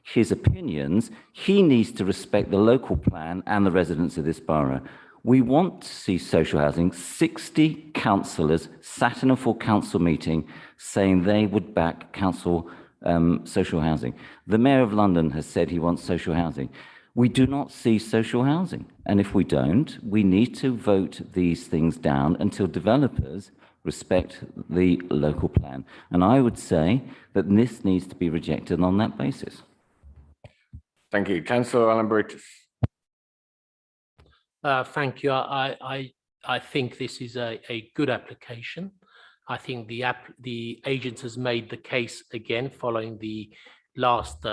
his opinions. He needs to respect the local plan and the residents of this borough. We want to see social housing. 60 councillors sat in a full council meeting saying they would back council social housing. The Mayor of London has said he wants social housing. We do not see social housing. And if we don't, we need to vote these things down until developers respect the local plan. And I would say that this needs to be rejected on that basis. Thank you. Councillor Allen-Brutus. Thank you. I think this is a good application. I think the agent has made the case again following the last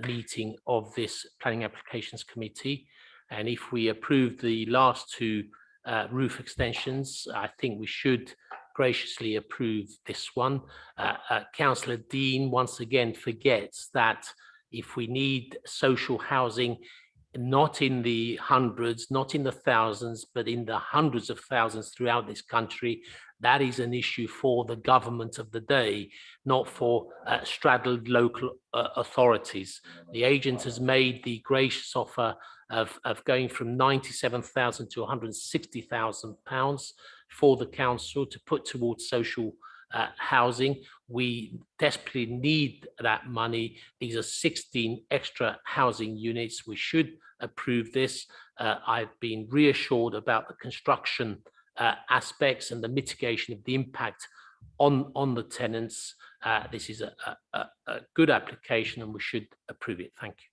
meeting of this Planning Applications Committee. And if we approve the last 2 roof extensions, I think we should graciously approve this one. Councillor Dean once again forgets that if we need social housing, not in the hundreds, not in the thousands, but in the hundreds of thousands throughout this country, that is an issue for the government of the day, not for straddled local authorities. The agent has made the gracious offer of going from 97,000 to 160,000 pounds for the council to put towards social housing. We desperately need that money. These are 16 extra housing units. We should approve this. I've been reassured about the construction aspects and the mitigation of the impact on the tenants. This is a good application and we should approve it. Thank you.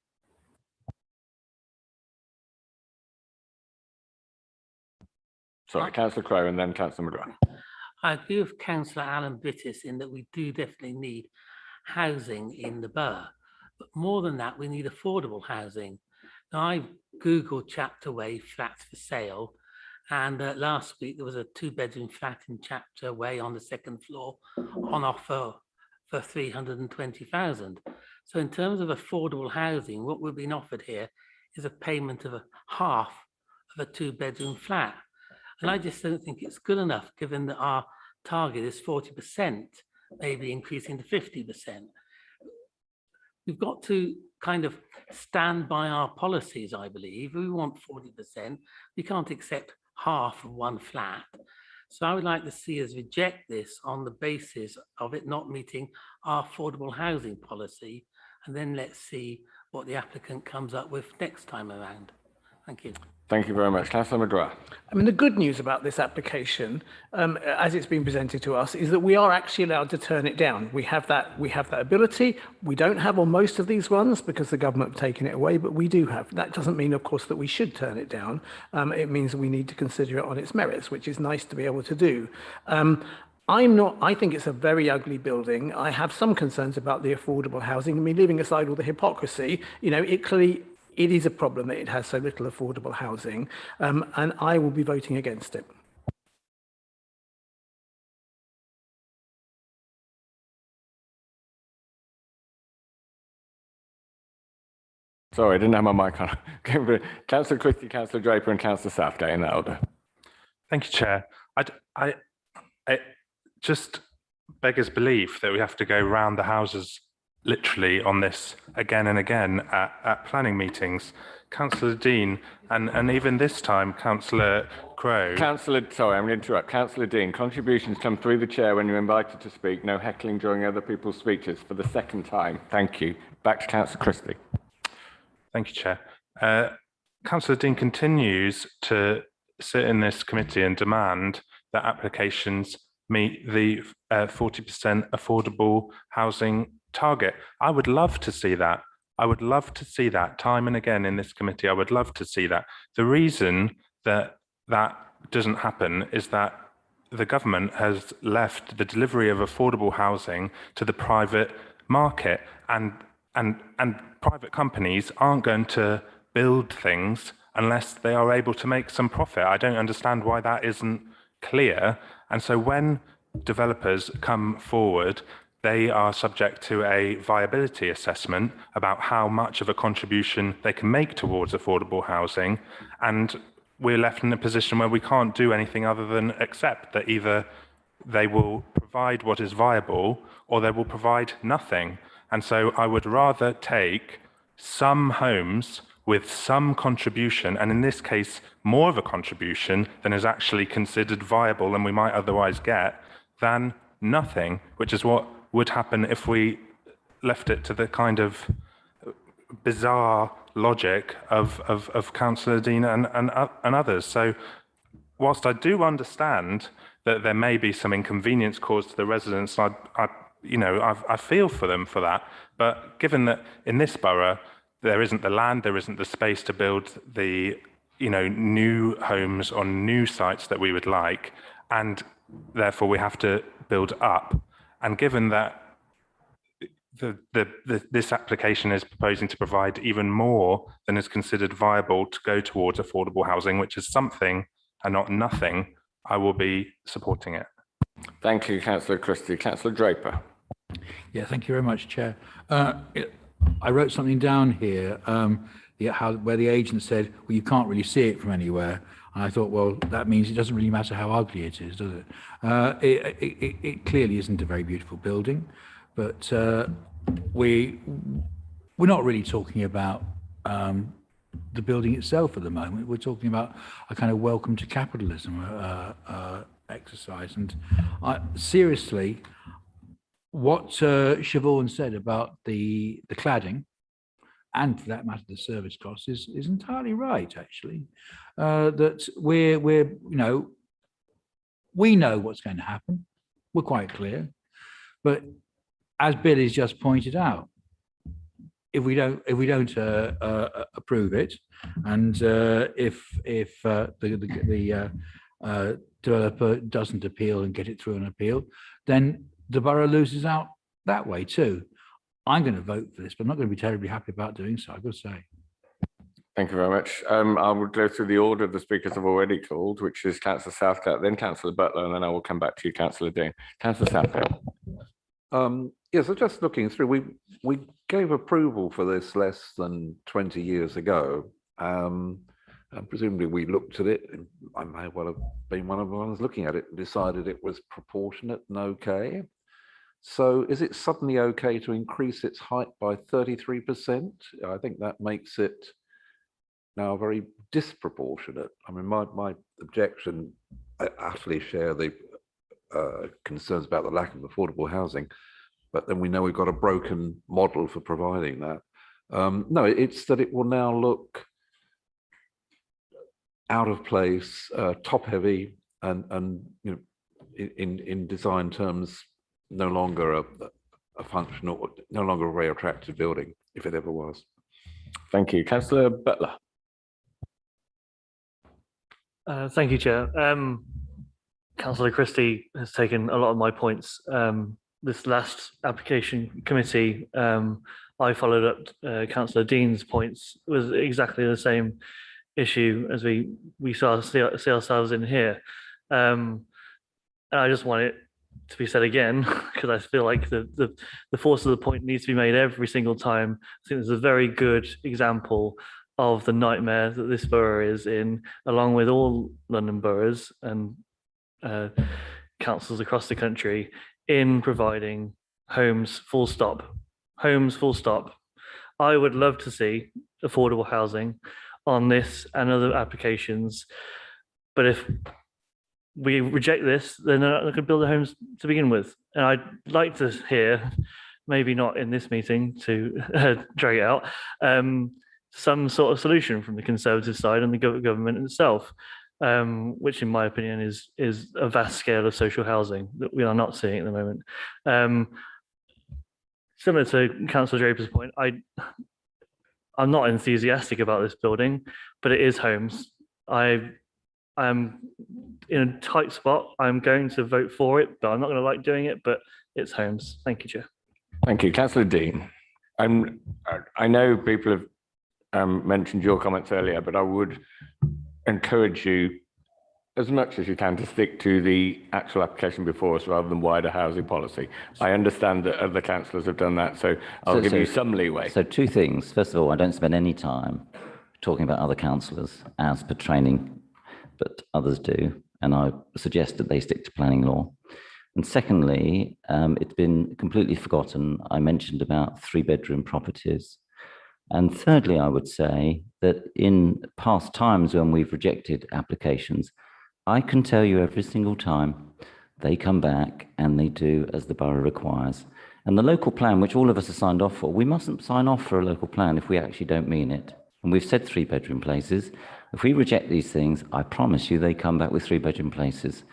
Sorry, Councillor Crowe and then Councillor McGrath. I agree with Councillor Alan Bittis in that we do definitely need housing in the borough, but more than that, we need affordable housing. Now, I Googled Chapter Way flats for sale, and last week there was a 2-bedroom flat in Chapter Way on the 2nd floor on offer for 320,000. So in terms of affordable housing, what we're being offered here is a payment of half of a 2-bedroom flat. And I just don't think it's good enough, given that our target is 40%, maybe increasing to 50%. We've got to kind of stand by our policies, I believe. We want 40%. We can't accept half of one flat. So I would like to see us reject this on the basis of it not meeting our affordable housing policy. And then let's see what the applicant comes up with next time around. Thank you. Thank you very much. Councillor McGrath. I mean, the good news about this application, as it's been presented to us, is that we are actually allowed to turn it down. We have that ability. We don't have on most of these ones because the government have taken it away, but we do have. That doesn't mean, of course, that we should turn it down. It means that we need to consider it on its merits, which is nice to be able to do. I think it's a very ugly building. I have some concerns about the affordable housing. I mean, leaving aside all the hypocrisy, it is a problem that it has so little affordable housing, and I will be voting against it. Sorry, I didn't have my mic on. Councillor Christie, Councillor Draper and Councillor Southgate in that order. Thank you, Chair. It just beggars belief that we have to go round the houses literally on this again and again at planning meetings. Councillor Dean, and even this time, Councillor Crowe. Sorry, I'm going to interrupt. Councillor Dean, contributions come through the chair when you're invited to speak. No heckling during other people's speeches for the second time. Thank you. Back to Councillor Christie. Thank you, Chair. Councillor Dean continues to sit in this committee and demand that applications meet the 40% affordable housing target. I would love to see that. I would love to see that time and again in this committee. I would love to see that. The reason that that doesn't happen is that the government has left the delivery of affordable housing to the private market, and private companies aren't going to build things unless they are able to make some profit. I don't understand why that isn't clear. And so when developers come forward, they are subject to a viability assessment about how much of a contribution they can make towards affordable housing. And we're left in a position where we can't do anything other than accept that either they will provide what is viable or they will provide nothing. And so I would rather take some homes with some contribution, and in this case, more of a contribution than is actually considered viable and we might otherwise get, than nothing, which is what would happen if we left it to the kind of bizarre logic of Councillor Dean and others. So whilst I do understand that there may be some inconvenience caused to the residents, I feel for them for that. But given that in this borough, there isn't the land, there isn't the space to build the new homes on new sites that we would like, and therefore we have to build up. And given that this application is proposing to provide even more than is considered viable to go towards affordable housing, which is something and not nothing, I will be supporting it. Thank you, Councillor Christie. Councillor Draper. Yeah, thank you very much, Chair. I wrote something down here where the agent said, well, you can't really see it from anywhere. And I thought, well, that means it doesn't really matter how ugly it is, does it? It clearly isn't a very beautiful building, but we're not really talking about the building itself at the moment. We're talking about a kind of welcome to capitalism exercise. And seriously, what Siobhan said about the cladding, and for that matter, the service costs, is entirely right, actually. That we're we know what's going to happen. We're quite clear. But as Billy's just pointed out, if we don't approve it, and if the developer doesn't appeal and get it through an appeal, then the borough loses out that way too. I'm going to vote for this, but I'm not going to be terribly happy about doing so, I've got to say. Thank you very much. I will go through the order the speakers have already called, which is Councillor Southgate, then Councillor Butler, and then I will come back to you, Councillor Dean. Councillor Southgate. Yeah, so just looking through, we gave approval for this less than 20 years ago. And presumably we looked at it, and I may well have been one of the ones looking at it and decided it was proportionate and okay. So is it suddenly okay to increase its height by 33%? I think that makes it now very disproportionate. I mean, my objection, I utterly share the concerns about the lack of affordable housing, but then we know we've got a broken model for providing that. No, it's that it will now look out of place, top heavy, and you know, in design terms, no longer a functional, no longer a very attractive building, if it ever was. Thank you. Councillor Butler. Thank you, Chair. Councillor Christie has taken a lot of my points. This last application committee, I followed up Councillor Dean's points, was exactly the same issue as we see ourselves in here. And I just want it to be said again, because I feel like the force of the point needs to be made every single time. I think there's a very good example of the nightmare that this borough is in, along with all London boroughs and councils across the country, in providing homes, full stop. Homes, full stop. I would love to see affordable housing on this and other applications, but if we reject this, then they're not going to build the homes to begin with. And I'd like to hear, maybe not in this meeting to drag it out, some sort of solution from the Conservative side and the government itself, which in my opinion is a vast scale of social housing that we are not seeing at the moment. Similar to Councillor Draper's point, I'm not enthusiastic about this building, but it is homes. I'm in a tight spot. I'm going to vote for it, but I'm not going to like doing it, but it's homes. Thank you, Chair. Thank you. Councillor Dean. I know people have mentioned your comments earlier, but I would encourage you as much as you can to stick to the actual application before us rather than wider housing policy. I understand that other councillors have done that, so I'll give you some leeway. So two things. First of all, I don't spend any time talking about other councillors as per training, but others do, and I suggest that they stick to planning law. And secondly, it's been completely forgotten. I mentioned about 3-bedroom properties. And thirdly, I would say that in past times when we've rejected applications, I can tell you every single time they come back and they do as the borough requires. And the local plan, which all of us are signed off for, we mustn't sign off for a local plan if we actually don't mean it. And we've said 3-bedroom places. If we reject these things, I promise you they come back with 3-bedroom places.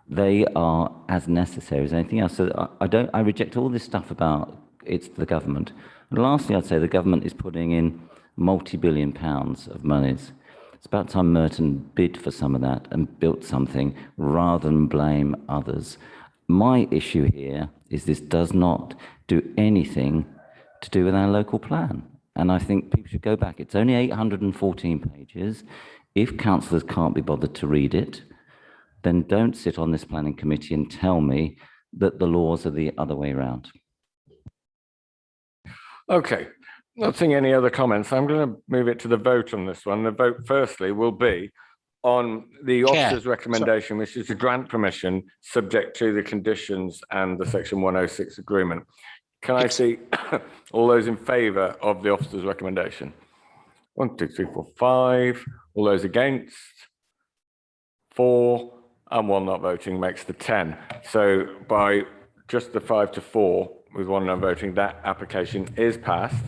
They are as necessary as anything else. So I reject all this stuff about it's the government. And lastly, I'd say the government is putting in multi-billion pounds of monies. It's about time Merton bid for some of that and built something rather than blame others. My issue here is this does not do anything to do with our local plan. And I think people should go back. It's only 814 pages. If councillors can't be bothered to read it, then don't sit on this planning committee and tell me that the laws are the other way around. Okay, not seeing any other comments. I'm going to move it to the vote on this one. The vote firstly will be on the Chair, officer's recommendation, which is to grant permission subject to the conditions and the section 106 agreement. Can I see all those in favour of the officer's recommendation? 1, 2, 3, 4, 5. All those against? 4, and 1 not voting makes the 10. So by just the 5 to 4 with 1 not voting, that application is passed.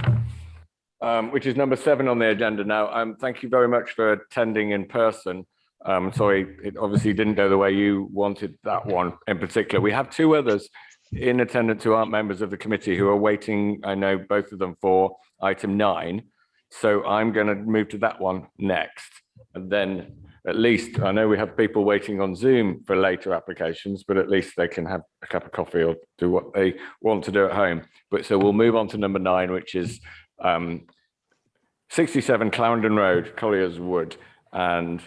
Which is number 7 on the agenda now. Thank you very much for attending in person. Sorry, it obviously didn't go the way you wanted that one in particular. We have 2 others in attendance who aren't members of the committee who are waiting, I know both of them, for item 9. So I'm going to move to that one next. And then at least, I know we have people waiting on Zoom for later applications, but at least they can have a cup of coffee or do what they want to do at home. But so we'll move on to number 9, which is 67 Clarendon Road, Colliers Wood, and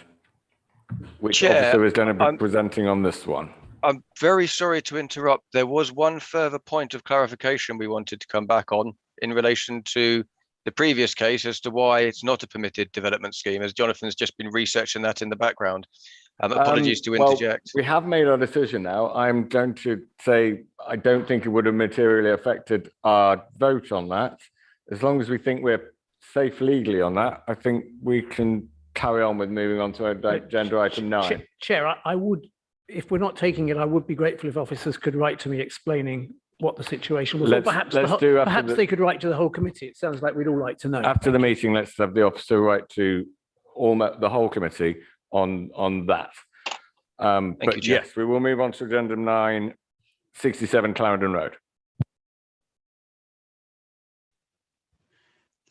which officer is going to be presenting on this one? I'm very sorry to interrupt. There was one further point of clarification we wanted to come back on in relation to the previous case as to why it's not a permitted development scheme, as Jonathan's just been researching that in the background. Apologies to interject. Well, we have made our decision now. I'm going to say I don't think it would have materially affected our vote on that. As long as we think we're safe legally on that, I think we can carry on with moving on to agenda item 9. Chair, I would, if we're not taking it, I would be grateful if officers could write to me explaining what the situation was. Or perhaps they could write to the whole committee. It sounds like we'd all like to know. After the meeting, let's have the officer write to the whole committee on that. But yes, we will move on to agenda 9, 67 Clarendon Road.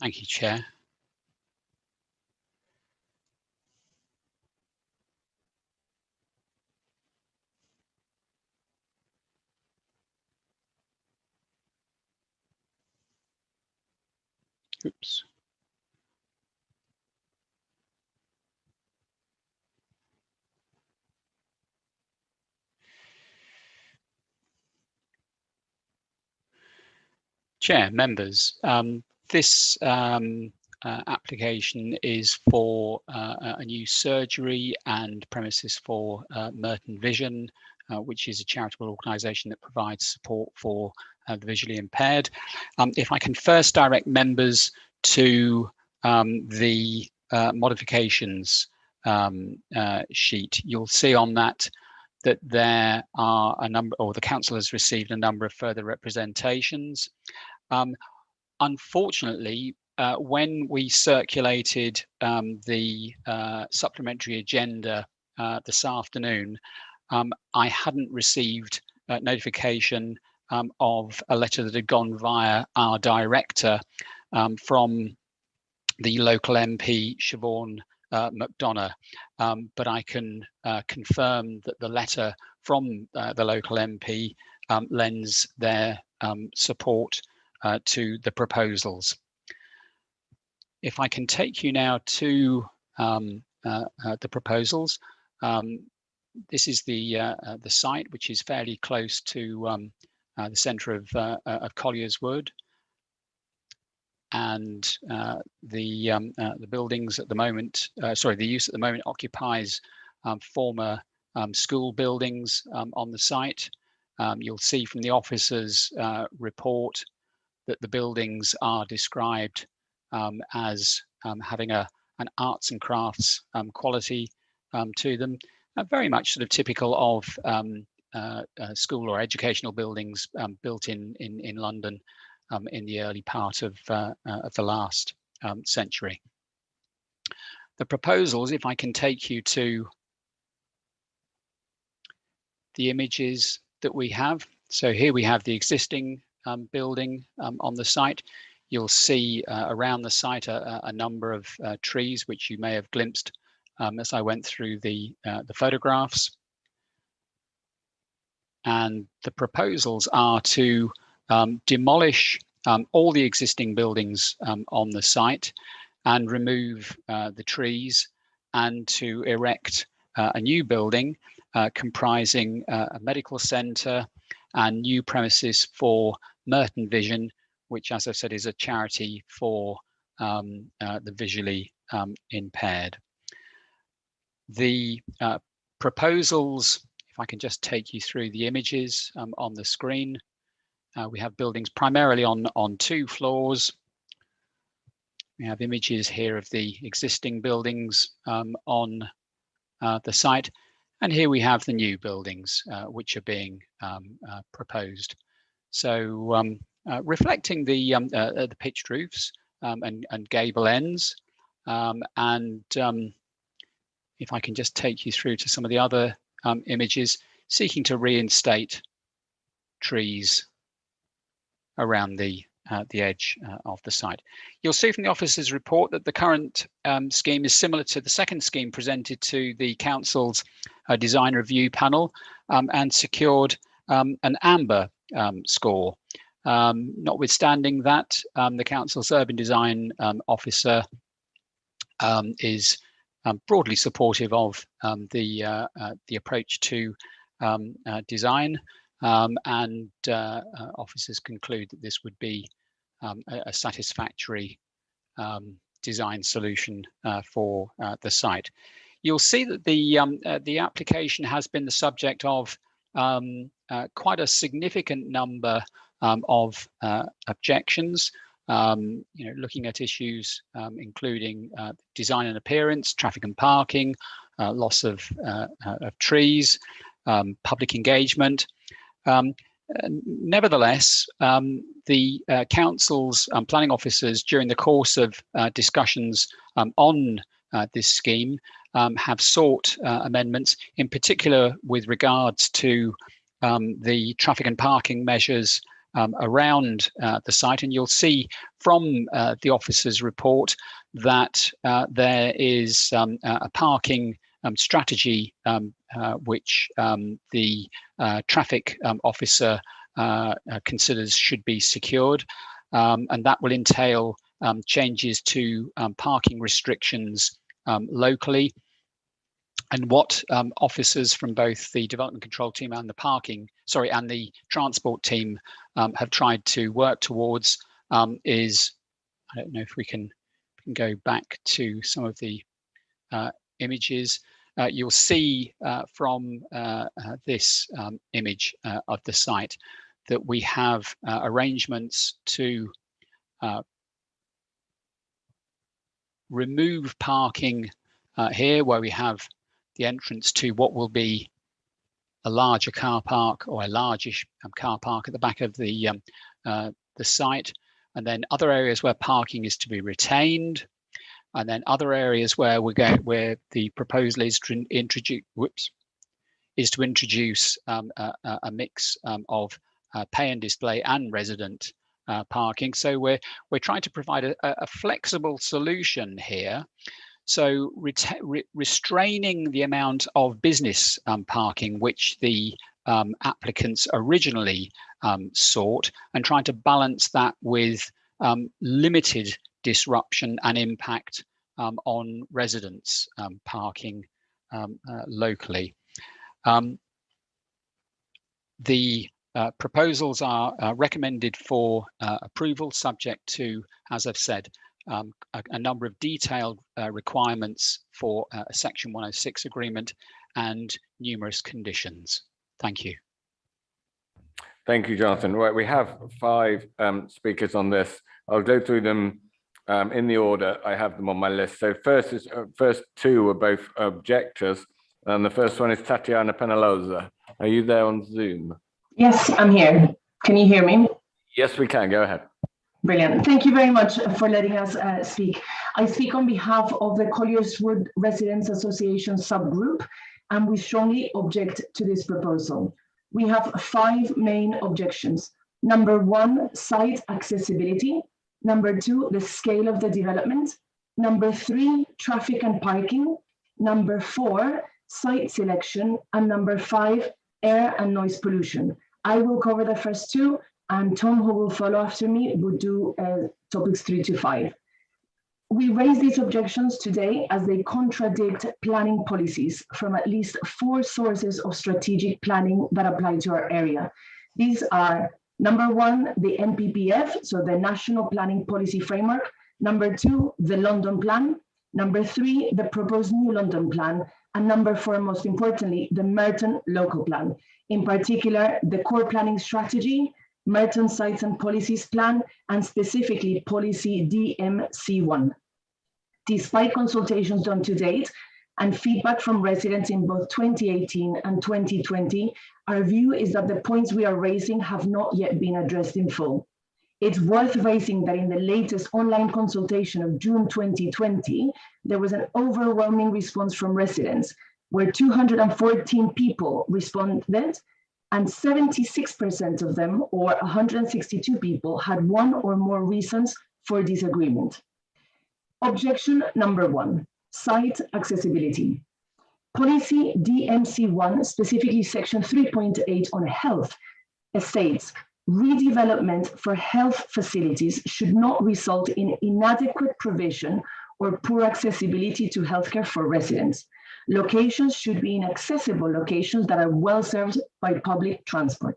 Thank you, Chair. Oops. Chair, members, this application is for a new surgery and premises for Merton Vision, which is a charitable organisation that provides support for the visually impaired. If I can first direct members to the modifications sheet, you'll see on that there are a number, or the council has received a number of further representations. Unfortunately, when we circulated the supplementary agenda this afternoon, I hadn't received notification of a letter that had gone via our director from the local MP, Siobhan McDonough. But I can confirm that the letter from the local MP lends their support to the proposals. If I can take you now to the proposals, this is the site, which is fairly close to the centre of Colliers Wood, and the buildings at the moment, the use at the moment occupies former school buildings on the site. You'll see from the officer's report that the buildings are described as having an arts and crafts quality to them, very much sort of typical of school or educational buildings built in London in the early part of the last century. The proposals, if I can take you to the images that we have. So here we have the existing building on the site. You'll see around the site a number of trees, which you may have glimpsed as I went through the photographs. And the proposals are to demolish all the existing buildings on the site and remove the trees, and to erect a new building comprising a medical centre and new premises for Merton Vision, which, as I've said, is a charity for the visually impaired. The proposals, if I can just take you through the images on the screen. We have buildings primarily on 2 floors. We have images here of the existing buildings on the site. And here we have the new buildings which are being proposed. So reflecting the pitched roofs and gable ends. If I can just take you through to some of the other images, seeking to reinstate trees around the edge of the site. You'll see from the officer's report that the current scheme is similar to the second scheme presented to the council's design review panel and secured an amber score. Notwithstanding that, the council's urban design officer is broadly supportive of the approach to design, and officers conclude that this would be a satisfactory design solution for the site. You'll see that the application has been the subject of quite a significant number of objections. Looking at issues including design and appearance, traffic and parking, loss of trees, public engagement. Nevertheless, the council's planning officers during the course of discussions on this scheme have sought amendments, in particular with regards to the traffic and parking measures around the site. And you'll see from the officer's report that there is a parking strategy which the traffic officer considers should be secured, and that will entail changes to parking restrictions locally. And what officers from both the development control team and the transport team have tried to work towards is, I don't know if we can go back to some of the images. You'll see from this image of the site that we have arrangements to remove parking here, where we have the entrance to what will be a larger car park, or a largish car park at the back of the site, and then other areas where parking is to be retained, and then other areas where where the proposal is to introduce a mix of pay and display and resident parking. So we're trying to provide a flexible solution here. So restraining the amount of business parking which the applicants originally sought, and trying to balance that with limited disruption and impact on residents parking locally. The proposals are recommended for approval, subject to, as I've said, a number of detailed requirements for a Section 106 agreement and numerous conditions. Thank you. Thank you, Jonathan. Right, we have 5 speakers on this. I'll go through them in the order I have them on my list. So first 2 are both objectors, and the first one is Tatiana Penaloza. Are you there on Zoom? Yes, I'm here. Can you hear me? Yes, we can. Go ahead. Brilliant. Thank you very much for letting us speak. I speak on behalf of the Colliers Wood Residents Association subgroup, and we strongly object to this proposal. We have 5 main objections. Number 1, site accessibility. Number 2, the scale of the development. Number 3, traffic and parking. Number 4, site selection. And number 5, air and noise pollution. I will cover the first 2, and Tom, who will follow after me, will do topics 3 to 5. We raise these objections today as they contradict planning policies from at least 4 sources of strategic planning that apply to our area. These are, number 1, the NPPF, so the National Planning Policy Framework. Number 2, the London Plan. Number 3, the proposed new London Plan. And number 4, most importantly, the Merton local plan, in particular, the core planning strategy, Merton sites and policies plan, and specifically policy DMC1. Despite consultations done to date and feedback from residents in both 2018 and 2020, our view is that the points we are raising have not yet been addressed in full. It's worth raising that in the latest online consultation of June 2020, there was an overwhelming response from residents, where 214 people responded, and 76% of them, or 162 people, had one or more reasons for disagreement. Objection number 1, site accessibility. Policy DMC1, specifically section 3.8 on health, states redevelopment for health facilities should not result in inadequate provision or poor accessibility to healthcare for residents. Locations should be in accessible locations that are well served by public transport.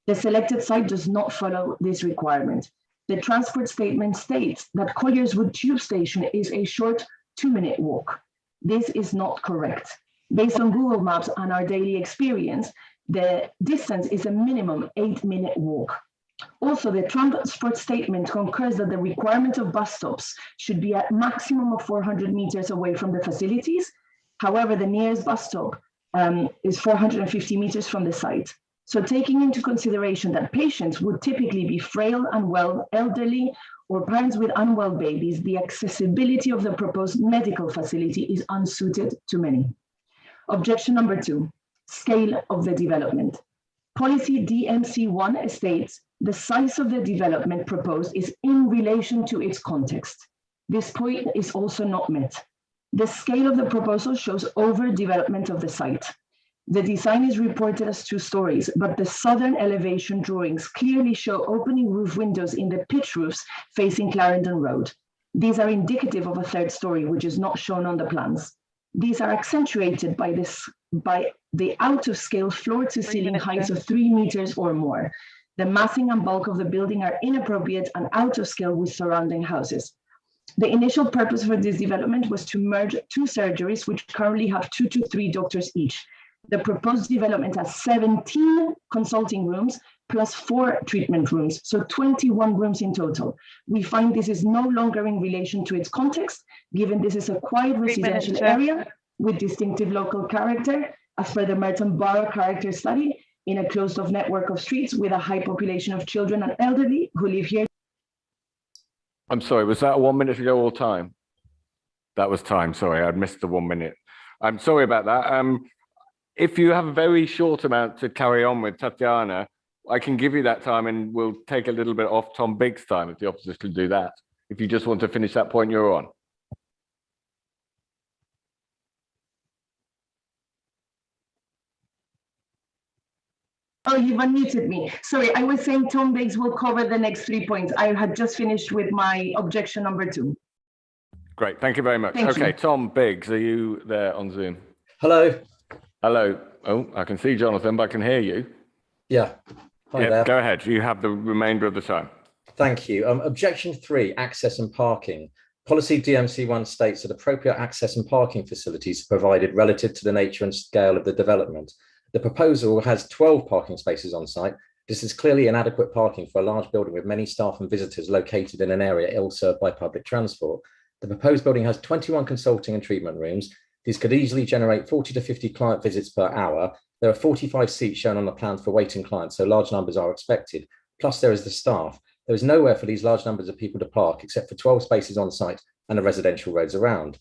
The selected site does not follow this requirement. The transport statement states that Colliers Wood Tube Station is a short 2-minute walk. This is not correct. Based on Google Maps and our daily experience, the distance is a minimum 8-minute walk. Also, the transport statement concurs that the requirement of bus stops should be at maximum of 400 meters away from the facilities. However, the nearest bus stop is 450 meters from the site. So taking into consideration that patients would typically be frail, unwell, elderly, or parents with unwell babies, the accessibility of the proposed medical facility is unsuited to many. Objection number 2, scale of the development. Policy DMC1 states the size of the development proposed is in relation to its context. This point is also not met. The scale of the proposal shows overdevelopment of the site. The design is reported as 2 stories, but the southern elevation drawings clearly show opening roof windows in the pitch roofs facing Clarendon Road. These are indicative of a 3rd story, which is not shown on the plans. These are accentuated by the out-of-scale floor-to-ceiling heights of 3 meters or more. The massing and bulk of the building are inappropriate and out of scale with surrounding houses. The initial purpose for this development was to merge 2 surgeries, which currently have 2 to 3 doctors each. The proposed development has 17 consulting rooms plus 4 treatment rooms, so 21 rooms in total. We find this is no longer in relation to its context, given this is a quiet residential area with distinctive local character, as per the Merton Borough Character Study, in a closed-off network of streets with a high population of children and elderly who live here. I'm sorry, was that 1 minute ago or time? That was time, sorry, I'd missed the 1 minute. I'm sorry about that. If you have a very short amount to carry on with, Tatiana, I can give you that time and we'll take a little bit off Tom Biggs' time if the officers can do that. If you just want to finish that point you're on. Oh, you've unmuted me. Sorry, I was saying Tom Biggs will cover the next 3 points. I had just finished with my objection number 2. Great, thank you very much. Thank okay, you. Tom Biggs, are you there on Zoom? Hello. Hello. Oh, I can see Jonathan, but I can hear you. Yeah. Hi Yeah, there. go ahead. You have the remainder of the time. Thank you. Objection 3, access and parking. Policy DMC1 states that appropriate access and parking facilities are provided relative to the nature and scale of the development. The proposal has 12 parking spaces on site. This is clearly inadequate parking for a large building with many staff and visitors located in an area ill served by public transport. The proposed building has 21 consulting and treatment rooms. These could easily generate 40 to 50 client visits per hour. There are 45 seats shown on the plan for waiting clients, so large numbers are expected. Plus there is the staff. There is nowhere for these large numbers of people to park except for 12 spaces on site and the residential roads around.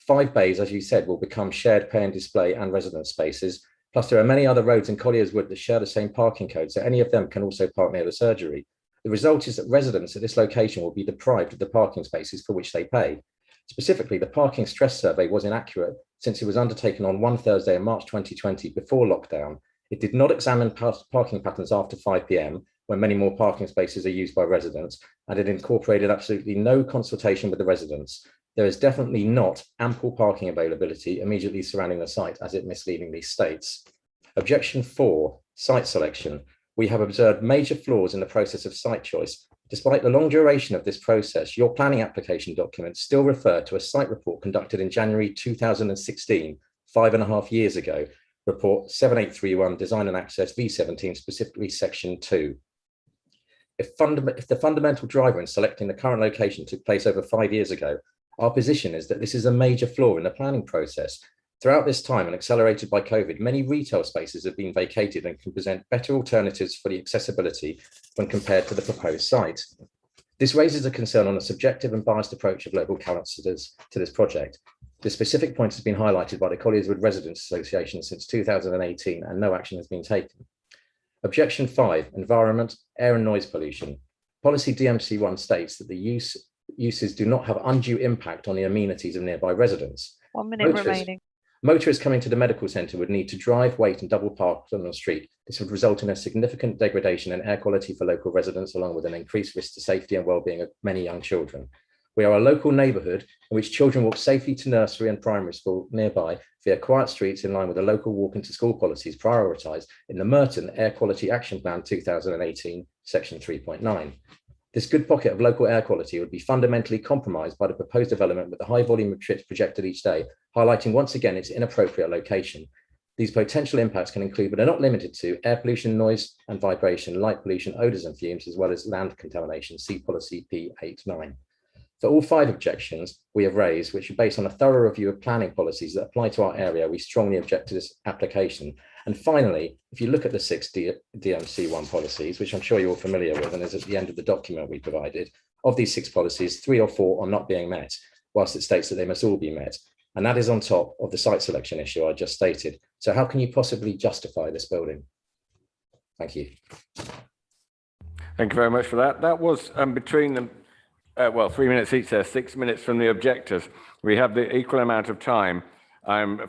5 bays, as you said, will become shared pay and display and residence spaces. Plus there are many other roads in Colliers Wood that share the same parking code, so any of them can also park near the surgery. The result is that residents at this location will be deprived of the parking spaces for which they pay. Specifically, the parking stress survey was inaccurate since it was undertaken on one Thursday in March 2020 before lockdown. It did not examine parking patterns after 5 p.m, when many more parking spaces are used by residents, and it incorporated absolutely no consultation with the residents. There is definitely not ample parking availability immediately surrounding the site, as it misleadingly states. Objection 4, site selection. We have observed major flaws in the process of site choice. Despite the long duration of this process, your planning application documents still refer to a site report conducted in January 2016, 5.5 years ago, report 7831, Design and Access V17, specifically section 2. If the fundamental driver in selecting the current location took place over 5 years ago, our position is that this is a major flaw in the planning process. Throughout this time and accelerated by COVID, many retail spaces have been vacated and can present better alternatives for the accessibility when compared to the proposed site. This raises a concern on a subjective and biased approach of local councillors to this project. The specific point has been highlighted by the Colliers Residents Association since 2018 and no action has been taken. Objection 5, environment, air and noise pollution. Policy DMC1 states that the uses do not have undue impact on the amenities of nearby residents. 1 minute remaining. Motorists coming to the medical centre would need to drive, wait and double park on the street. This would result in a significant degradation in air quality for local residents, along with an increased risk to safety and well-being of many young children. We are a local neighbourhood in which children walk safely to nursery and primary school nearby via quiet streets in line with the local walk into school policies prioritised in the Merton Air Quality Action Plan 2018, section 3.9. This good pocket of local air quality would be fundamentally compromised by the proposed development with the high volume of trips projected each day, highlighting once again its inappropriate location. These potential impacts can include, but are not limited to, air pollution, noise and vibration, light pollution, odours and fumes, as well as land contamination, see policy P89. For all 5 objections we have raised, which are based on a thorough review of planning policies that apply to our area, we strongly object to this application. And finally, if you look at the 6 DMC1 policies, which I'm sure you're all familiar with, and is at the end of the document we provided, of these 6 policies, 3 or 4 are not being met, whilst it states that they must all be met. And that is on top of the site selection issue I just stated. So how can you possibly justify this building? Thank you. Thank you very much for that. That was between them. Well, 3 minutes each there, 6 minutes from the objectors. We have the equal amount of time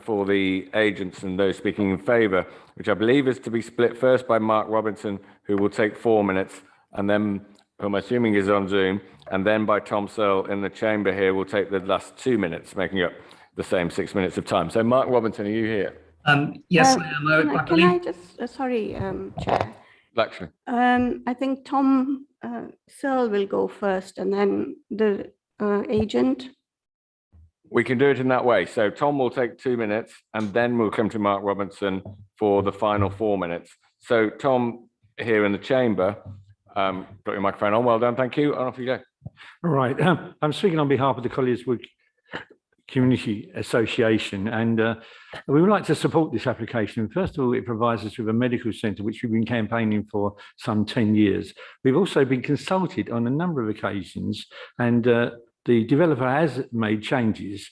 for the agents and those speaking in favour, which I believe is to be split first by Mark Robinson, who will take 4 minutes, and then, who I'm assuming is on Zoom, and then by Tom Searle in the chamber here will take the last 2 minutes, making up the same 6 minutes of time. So Mark Robinson, are you here? Yes, I am. Can I just, sorry, Chair. Actually. I think Tom Searle will go first and then the agent. We can do it in that way. So Tom will take 2 minutes and then we'll come to Mark Robinson for the final 4 minutes. So Tom here in the chamber, got your microphone on. Well done. Thank you. And off you go. All right. I'm speaking on behalf of the Colliers Community Association, and we would like to support this application. First of all, it provides us with a medical centre, which we've been campaigning for some 10 years. We've also been consulted on a number of occasions, and the developer has made changes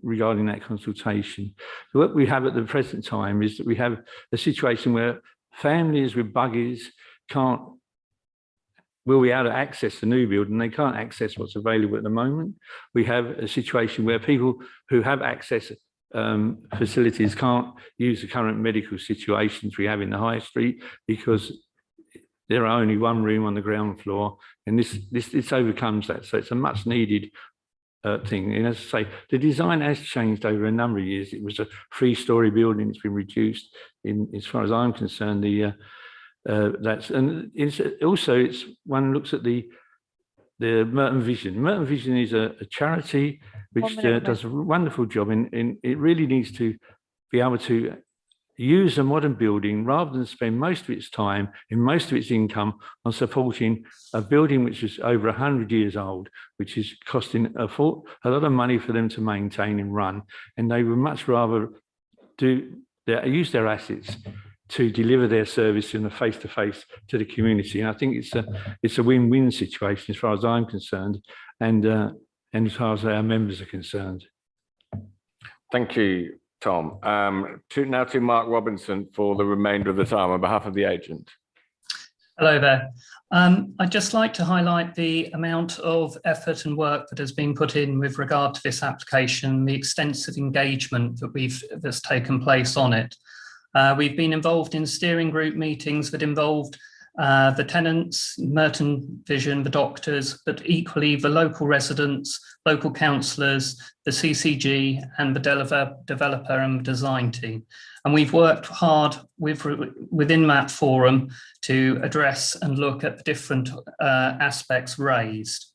regarding that consultation. So what we have at the present time is that we have a situation where families with buggies will be able to access the new build and they can't access what's available at the moment. We have a situation where people who have access facilities can't use the current medical situations we have in the high street because there are only one room on the ground floor, and this overcomes that. So it's a much needed thing. And as I say, the design has changed over a number of years. It was a 3-story building. It's been reduced. As far as I'm concerned, it's one looks at the Merton Vision. Merton Vision is a charity which does a wonderful job, and it really needs to be able to use a modern building rather than spend most of its time and most of its income on supporting a building which is over 100 years old, which is costing a lot of money for them to maintain and run. And they would much rather use their assets to deliver their service in a face-to-face to the community. And I think it's a win-win situation as far as I'm concerned, and as far as our members are concerned. Thank you, Tom. Now to Mark Robinson for the remainder of the time on behalf of the agent. Hello there. I'd just like to highlight the amount of effort and work that has been put in with regard to this application, the extensive engagement that's taken place on it. We've been involved in steering group meetings that involved the tenants, Merton Vision, the doctors, but equally the local residents, local councillors, the CCG and the developer and design team. And we've worked hard within that forum to address and look at the different aspects raised.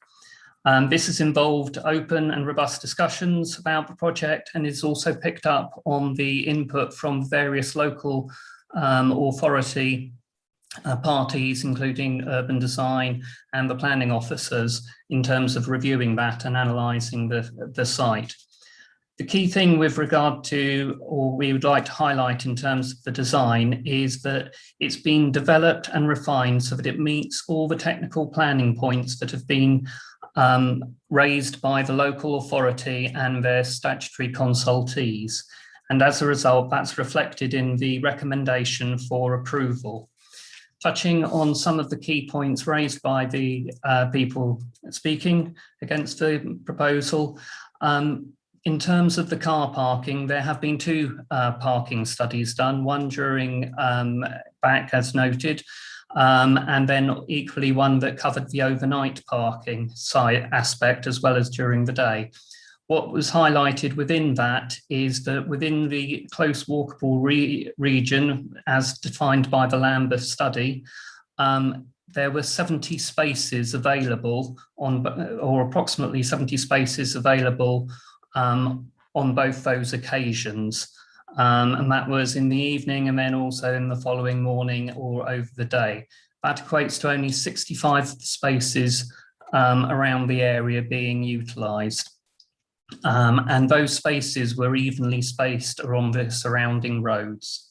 This has involved open and robust discussions about the project and is also picked up on the input from various local authority parties, including urban design and the planning officers, in terms of reviewing that and analysing the site. The key thing with regard to, or we would like to highlight in terms of the design, is that it's been developed and refined so that it meets all the technical planning points that have been raised by the local authority and their statutory consultees. And as a result, that's reflected in the recommendation for approval. Touching on some of the key points raised by the people speaking against the proposal, in terms of the car parking, there have been two parking studies done, one during back as noted, and then equally one that covered the overnight parking site aspect as well as during the day. What was highlighted within that is that within the close walkable region, as defined by the Lambeth study, there were 70 spaces available or approximately 70 spaces available on both those occasions. And that was in the evening and then also in the following morning or over the day. That equates to only 65 spaces around the area being utilised. And those spaces were evenly spaced along the surrounding roads.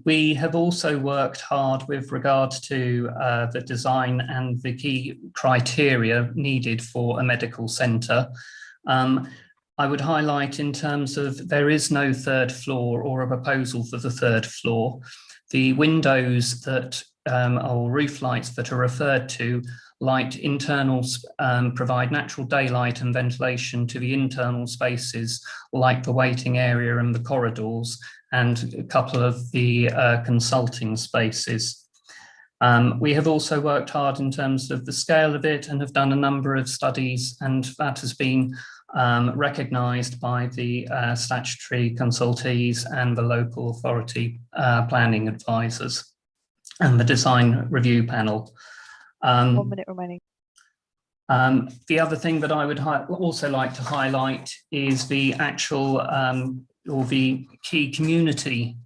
We have also worked hard with regard to the design and the key criteria needed for a medical centre. I would highlight in terms of there is no third floor or a proposal for the third floor. The windows that or roof lights that are referred to light internals, provide natural daylight and ventilation to the internal spaces like the waiting area and the corridors and a couple of the consulting spaces. We have also worked hard in terms of the scale of it and have done a number of studies, and that has been recognised by the statutory consultees and the local authority planning advisors and the design review panel. 1 minute remaining. The other thing that I would also like to highlight is the actual or the key community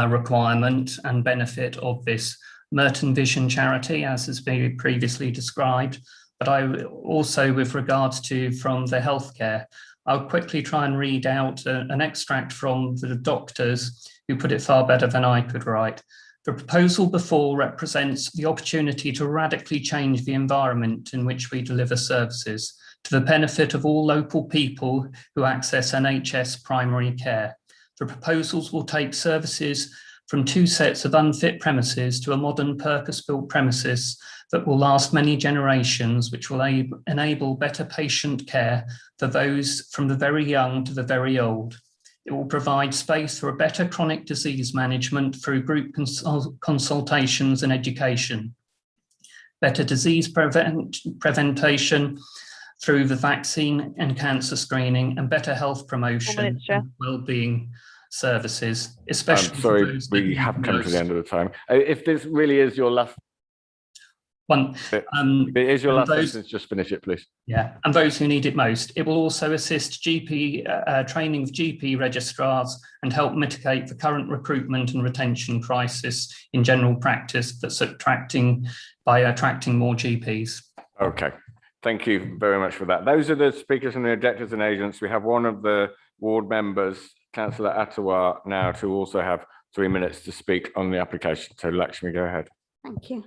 requirement and benefit of this Merton Vision charity, as has been previously described, but I also with regards to from the healthcare, I'll quickly try and read out an extract from the doctors who put it far better than I could write. The proposal before represents the opportunity to radically change the environment in which we deliver services to the benefit of all local people who access NHS primary care. The proposals will take services from two sets of unfit premises to a modern purpose-built premises that will last many generations, which will enable better patient care for those from the very young to the very old. It will provide space for a better chronic disease management through group consultations and education, better disease prevention through the vaccine and cancer screening, and better health promotion and well-being services, especially sorry, for those we have come to the end of the time. If this really is your last one, it is your last sentence, just finish it, please. Yeah, and those who need it most. It will also assist GP training of GP registrars and help mitigate the current recruitment and retention crisis in general practice that's attracting more GPs. Okay, thank you very much for that. Those are the speakers and the objectors and agents. We have one of the ward members, Councillor Attawar, now to also have 3 minutes to speak on the application. So Lakshmi, go ahead. Thank you.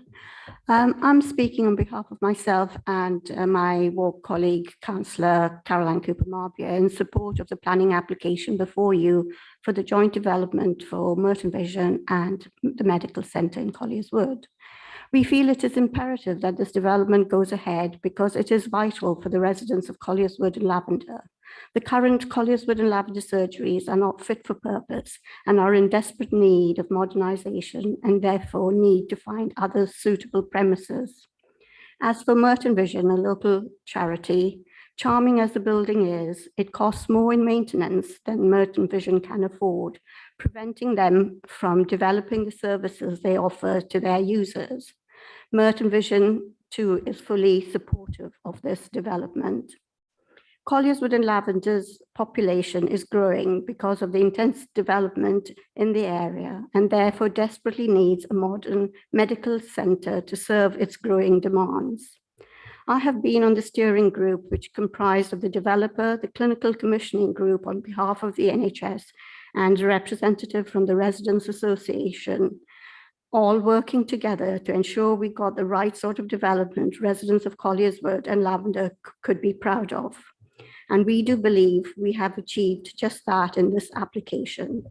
I'm speaking on behalf of myself and my ward colleague, Councillor Caroline Cooper-Marbia, in support of the planning application before you for the joint development for Merton Vision and the Medical Centre in Colliers Wood. We feel it is imperative that this development goes ahead because it is vital for the residents of Colliers Wood and Lavender. The current Colliers Wood and Lavender surgeries are not fit for purpose and are in desperate need of modernisation and therefore need to find other suitable premises. As for Merton Vision, a local charity, charming as the building is, it costs more in maintenance than Merton Vision can afford, preventing them from developing the services they offer to their users. Merton Vision too is fully supportive of this development. Colliers-Wood and Lavender's population is growing because of the intense development in the area and therefore desperately needs a modern medical centre to serve its growing demands. I have been on the steering group, which comprised of the developer, the clinical commissioning group on behalf of the NHS, and a representative from the Residents Association, all working together to ensure we got the right sort of development residents of Colliers-Wood and Lavender could be proud of. And we do believe we have achieved just that in this application.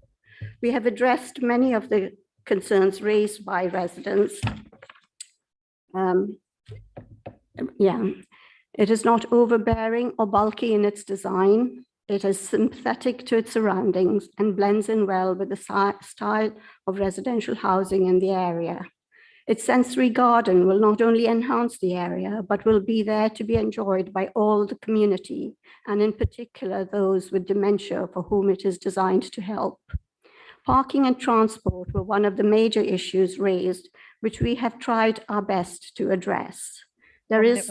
We have addressed many of the concerns raised by residents. It is not overbearing or bulky in its design. It is sympathetic to its surroundings and blends in well with the style of residential housing in the area. Its sensory garden will not only enhance the area, but will be there to be enjoyed by all the community, and in particular those with dementia for whom it is designed to help. Parking and transport were one of the major issues raised, which we have tried our best to address. There is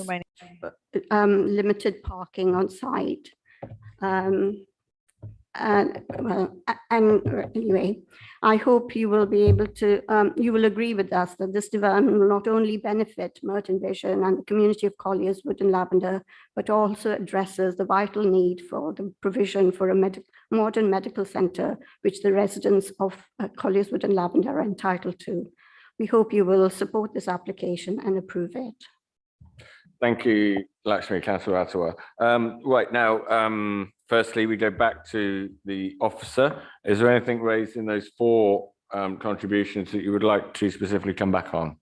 limited parking on site. Anyway, I hope you will be able to, you will agree with us that this development will not only benefit Merton Vision and the community of Colliers-Wood and Lavender, but also addresses the vital need for the provision for a modern medical centre, which the residents of Colliers-Wood and Lavender are entitled to. We hope you will support this application and approve it. Thank you, Lakshmi, Councillor Ottawa. Right now, firstly, we go back to the officer. Is there anything raised in those four contributions that you would like to specifically come back on?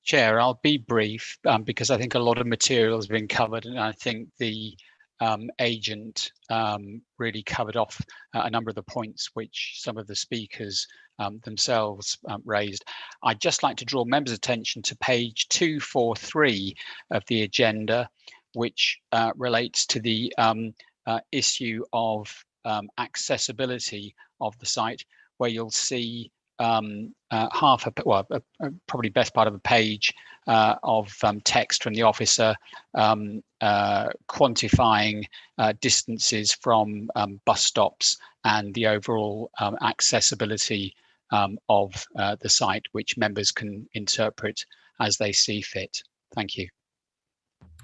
Chair, I'll be brief because I think a lot of material has been covered, and I think the agent really covered off a number of the points which some of the speakers themselves raised. I'd just like to draw members' attention to page 243 of the agenda, which relates to the issue of accessibility of the site, where you'll see probably best part of a page of text from the officer quantifying distances from bus stops and the overall accessibility of the site, which members can interpret as they see fit. Thank you.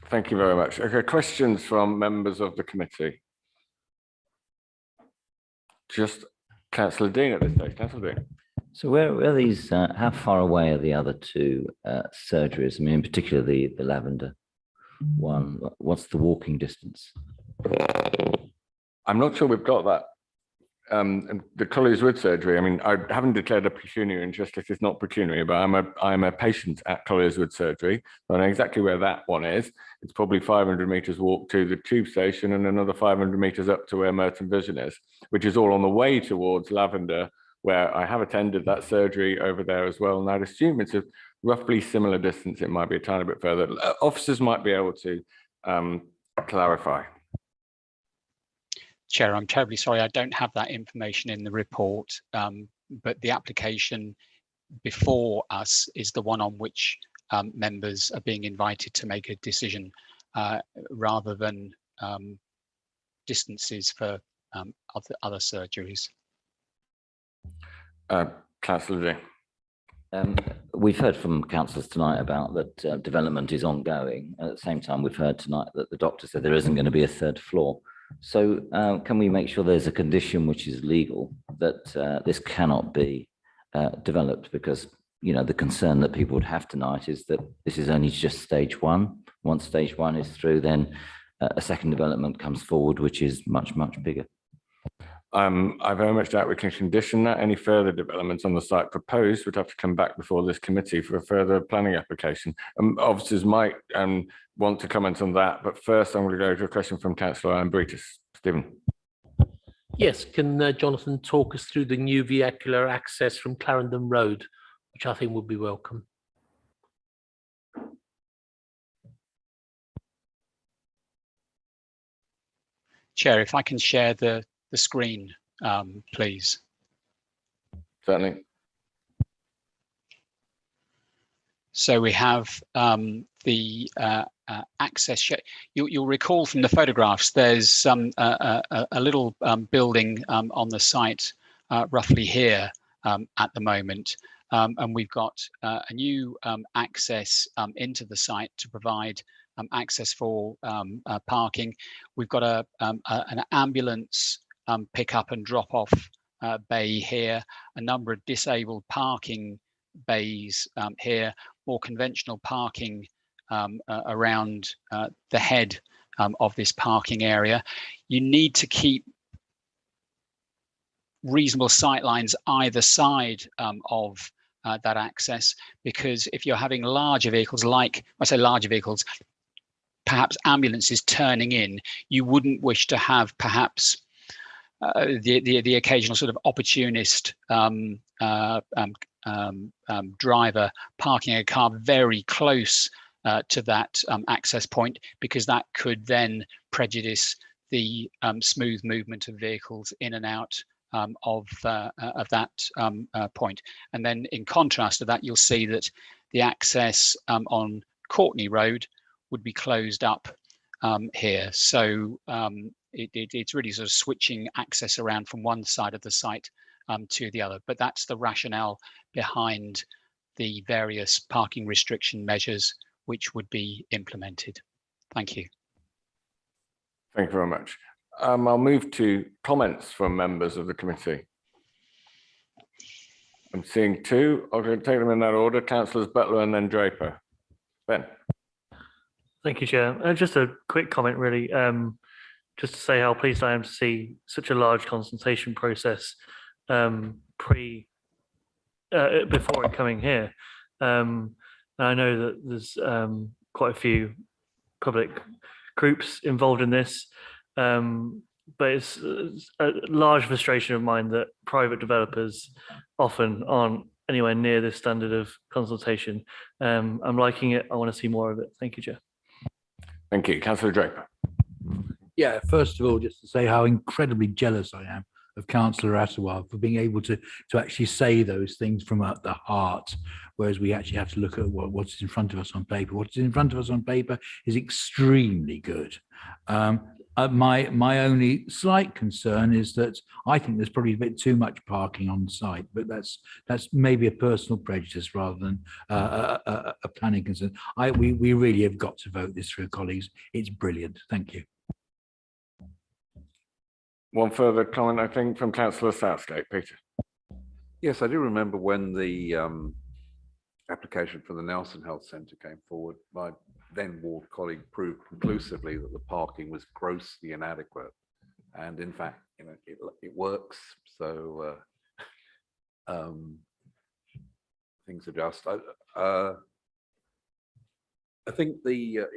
Thank you very much. Okay, questions from members of the committee? Just Councillor Dean at this stage. Councillor Dean. So where are these, how far away are the other two surgeries? I mean, in particular, the Lavender one. What's the walking distance? I'm not sure we've got that. The Colliers-Wood surgery, I mean, I haven't declared a pecuniary interest. This is not pecuniary, but I'm a patient at Colliers-Wood surgery. So I know exactly where that one is. It's probably 500 metres walk to the tube station and another 500 metres up to where Merton Vision is, which is all on the way towards Lavender, where I have attended that surgery over there as well. And I'd assume it's a roughly similar distance. It might be a tiny bit further. Officers might be able to clarify. Chair, I'm terribly sorry, I don't have that information in the report, but the application before us is the one on which members are being invited to make a decision rather than distances for other surgeries. Councillor Drake. We've heard from councillors tonight about that development is ongoing. At the same time, we've heard tonight that the doctor said there isn't going to be a third floor. So can we make sure there's a condition which is legal that this cannot be developed? Because, you know, the concern that people would have tonight is that this is only just stage one. Once stage one is through, then a second development comes forward, which is much, much bigger. I very much doubt we can condition that. Any further developments on the site proposed would have to come back before this committee for a further planning application. Officers might want to comment on that, but first I'm going to go to a question from Councillor Ambritis. Stephen. Yes, can Jonathan talk us through the new vehicular access from Clarendon Road, which I think would be welcome. Chair, if I can share the screen, please. Certainly. So we have the access. You'll recall from the photographs, there's a little building on the site roughly here at the moment. And we've got a new access into the site to provide access for parking. We've got an ambulance pick up and drop off bay here, a number of disabled parking bays here, more conventional parking around the head of this parking area. You need to keep reasonable sight lines either side of that access, because if you're having larger vehicles, like I say larger vehicles, perhaps ambulances turning in, you wouldn't wish to have perhaps the occasional sort of opportunist driver parking a car very close to that access point, because that could then prejudice the smooth movement of vehicles in and out of that point. And then in contrast to that, you'll see that the access on Courtney Road would be closed up here. So it's really sort of switching access around from one side of the site to the other. But that's the rationale behind the various parking restriction measures which would be implemented. Thank you. Thank you very much. I'll move to comments from members of the committee. I'm seeing two. I'll take them in that order. Councillors Butler and then Draper. Ben. Thank you, Chair. Just a quick comment, really. Just to say how pleased I am to see such a large consultation process before it coming here. I know that there's quite a few public groups involved in this, but it's a large frustration of mine that private developers often aren't anywhere near this standard of consultation. I'm liking it. I want to see more of it. Thank you, Chair. Thank you. Councillor Draper. Yeah, first of all, just to say how incredibly jealous I am of Councillor Attawar for being able to actually say those things from the heart, whereas we actually have to look at what's in front of us on paper. What's in front of us on paper is extremely good. My only slight concern is that I think there's probably a bit too much parking on site, but that's maybe a personal prejudice rather than a planning concern. We really have got to vote this through, colleagues. It's brilliant. Thank you. One further comment, I think, from Councillor Southgate. Peter. Yes, I do remember when the application for the Nelson Health Centre came forward, my then ward colleague proved conclusively that the parking was grossly inadequate. And in fact, you know, it works. So things adjust. I think the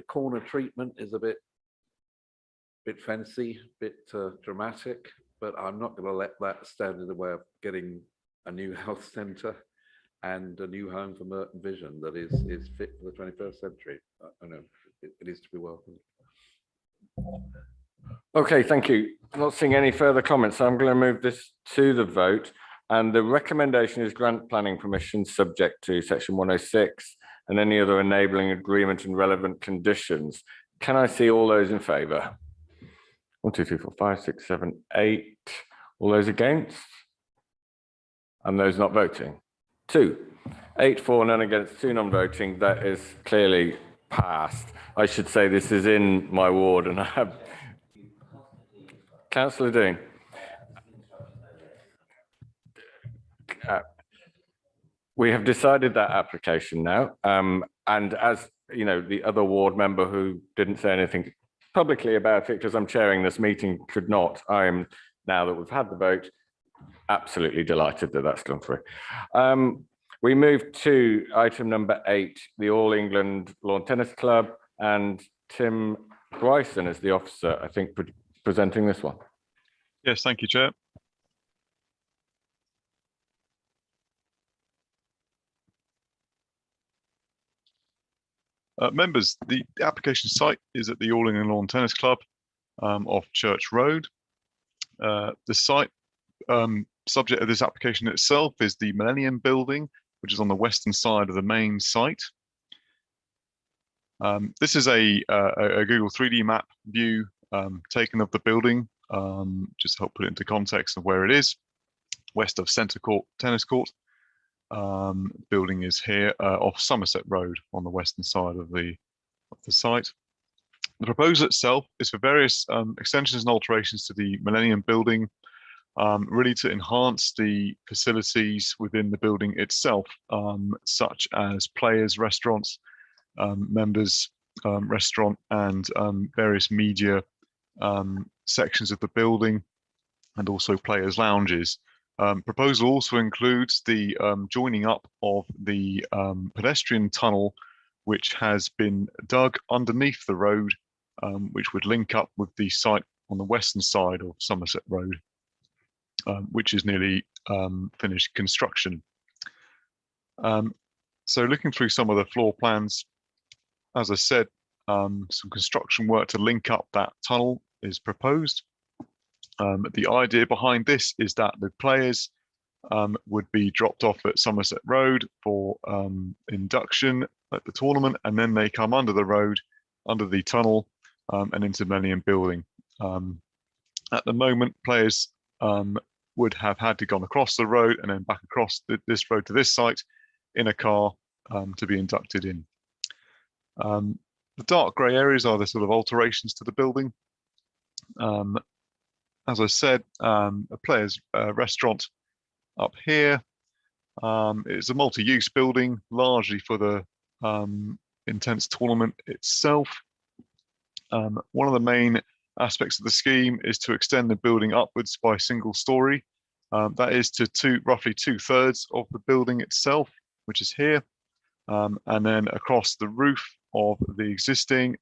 corner treatment is a bit fancy, bit dramatic, but I'm not going to let that stand in the way of getting a new health centre and a new home for Merton Vision that is fit for the 21st century. I know it is to be welcomed. Okay, thank you. I'm not seeing any further comments, so I'm going to move this to the vote. And the recommendation is grant planning permission subject to section 106 and any other enabling agreement and relevant conditions. Can I see all those in favour? 1, 2, 3, 4, 5, 6, 7, 8. All those against? And those not voting? 2. 8 for, none against, 2 non-voting. That is clearly passed. I should say this is in my ward, and I have Councillor Dean. We have decided that application now, and as you know, the other ward member who didn't say anything publicly about it because I'm chairing this meeting could not. I am, now that we've had the vote, absolutely delighted that that's gone through. We move to item number 8, the All England Lawn Tennis Club, and Tim Bryson is the officer, I think, presenting this one. Yes, thank you, Chair. Members, the application site is at the All England Lawn Tennis Club off Church Road. The site subject of this application itself is the Millennium Building which is on the western side of the main site. This is a Google 3D map view taken of the building, just to help put it into context of where it is, west of Centre Court Tennis Court. Building is here off Somerset Road on the western side of the site. The proposal itself is for various extensions and alterations to the Millennium Building, really to enhance the facilities within the building itself, such as players' restaurants, members' restaurant, and various media sections of the building, and also players' lounges. Proposal also includes the joining up of the pedestrian tunnel, which has been dug underneath the road, which would link up with the site on the western side of Somerset Road, which is nearly finished construction. So looking through some of the floor plans, as I said, some construction work to link up that tunnel is proposed. The idea behind this is that the players would be dropped off at Somerset Road for induction at the tournament, and then they come under the road, under the tunnel, and into Millennium Building. At the moment, players would have had to gone across the road and then back across this road to this site in a car to be inducted in. The dark grey areas are the sort of alterations to the building. As I said, a players' restaurant up here. It's a multi-use building, largely for the intense tournament itself. One of the main aspects of the scheme is to extend the building upwards by a single story. That is to roughly 2/3 of the building itself, which is here. And then across the roof of the existing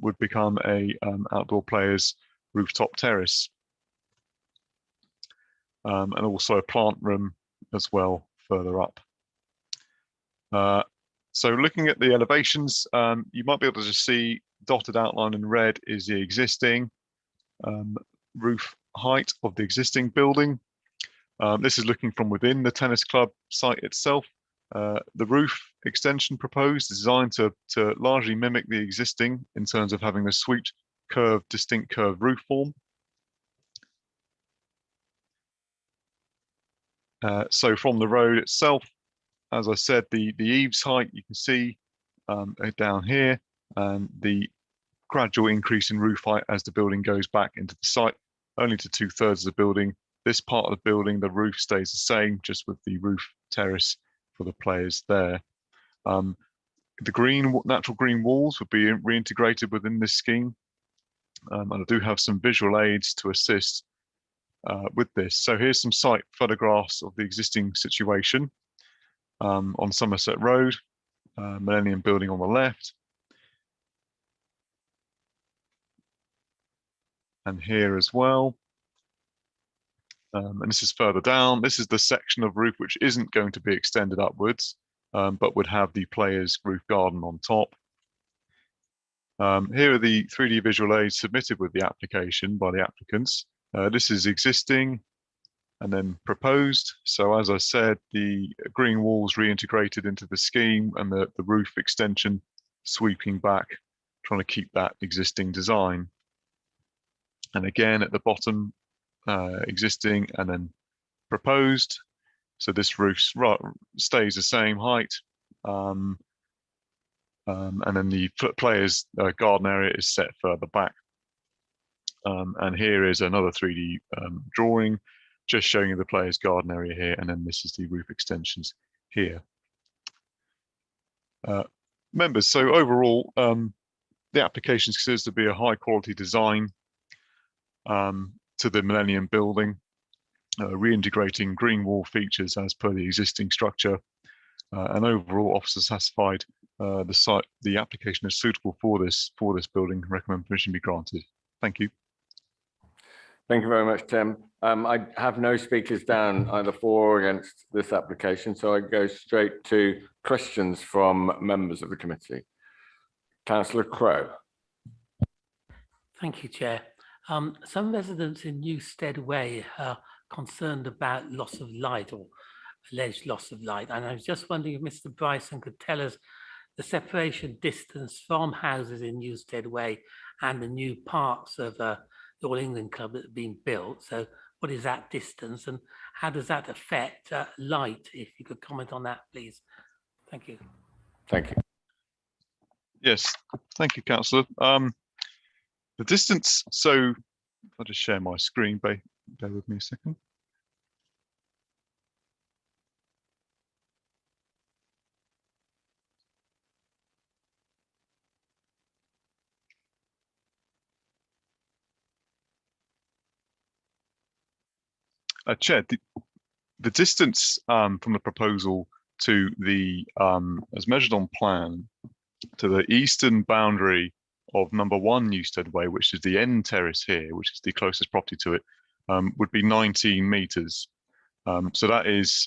would become a outdoor players rooftop terrace. And also a plant room as well further up. So looking at the elevations, you might be able to just see dotted outline in red is the existing roof height of the existing building. This is looking from within the tennis club site itself. The roof extension proposed is designed to largely mimic the existing in terms of having a sweet curved, distinct curved roof form. So from the road itself, as I said, the eaves height you can see down here, and the gradual increase in roof height as the building goes back into the site, only to 2/3 of the building. This part of the building, the roof stays the same, just with the roof terrace for the players there. The natural green walls would be reintegrated within this scheme, and I do have some visual aids to assist with this. So here's some site photographs of the existing situation on Somerset Road, Millennium Building on the left, and here as well. And this is further down. This is the section of roof which isn't going to be extended upwards, but would have the players' roof garden on top. Here are the 3D visual aids submitted with the application by the applicants. This is existing and then proposed. So as I said, the green walls reintegrated into the scheme and the roof extension sweeping back, trying to keep that existing design. And again, at the bottom, existing and then proposed. So this roof stays the same height. And then the players' garden area is set further back. And here is another 3D drawing, just showing you the players' garden area here, and then this is the roof extensions here. Members, so overall, the application is considered to be a high quality design to the Millennium Building, reintegrating green wall features as per the existing structure, and overall officers satisfied the application is suitable for this building. Recommend permission be granted. Thank you. Thank you very much, Tim. I have no speakers down either for or against this application, so I go straight to questions from members of the committee. Councillor Crowe. Thank you, Chair. Some residents in Newstead Way are concerned about loss of light or alleged loss of light. And I was just wondering if Mr. Bryson could tell us the separation distance from houses in Newstead Way and the new parts of the All England Club that have been built. So what is that distance and how does that affect light? If you could comment on that, please. Thank you. Thank you. Yes, thank you, Councillor. The distance, so I'll just share my screen, bear with me a second. Chair, the distance from the proposal to the, as measured on plan, to the eastern boundary of number 1 Newstead Way, which is the end terrace here, which is the closest property to it, would be 19 metres. So that is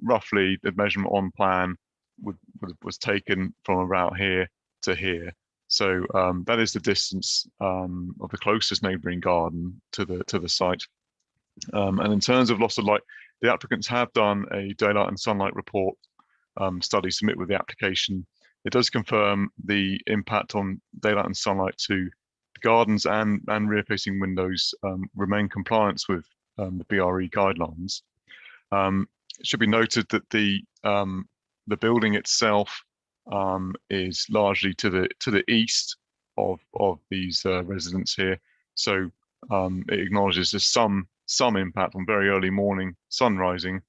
roughly the measurement on plan was taken from about here to here. So that is the distance of the closest neighbouring garden to the site. And in terms of loss of light, the applicants have done a daylight and sunlight report study submit with the application. It does confirm the impact on daylight and sunlight to the gardens and rear-facing windows remain compliance with the BRE guidelines. It should be noted that the building itself is largely to the east of these residents here, so it acknowledges there's some impact on very early morning sun rising.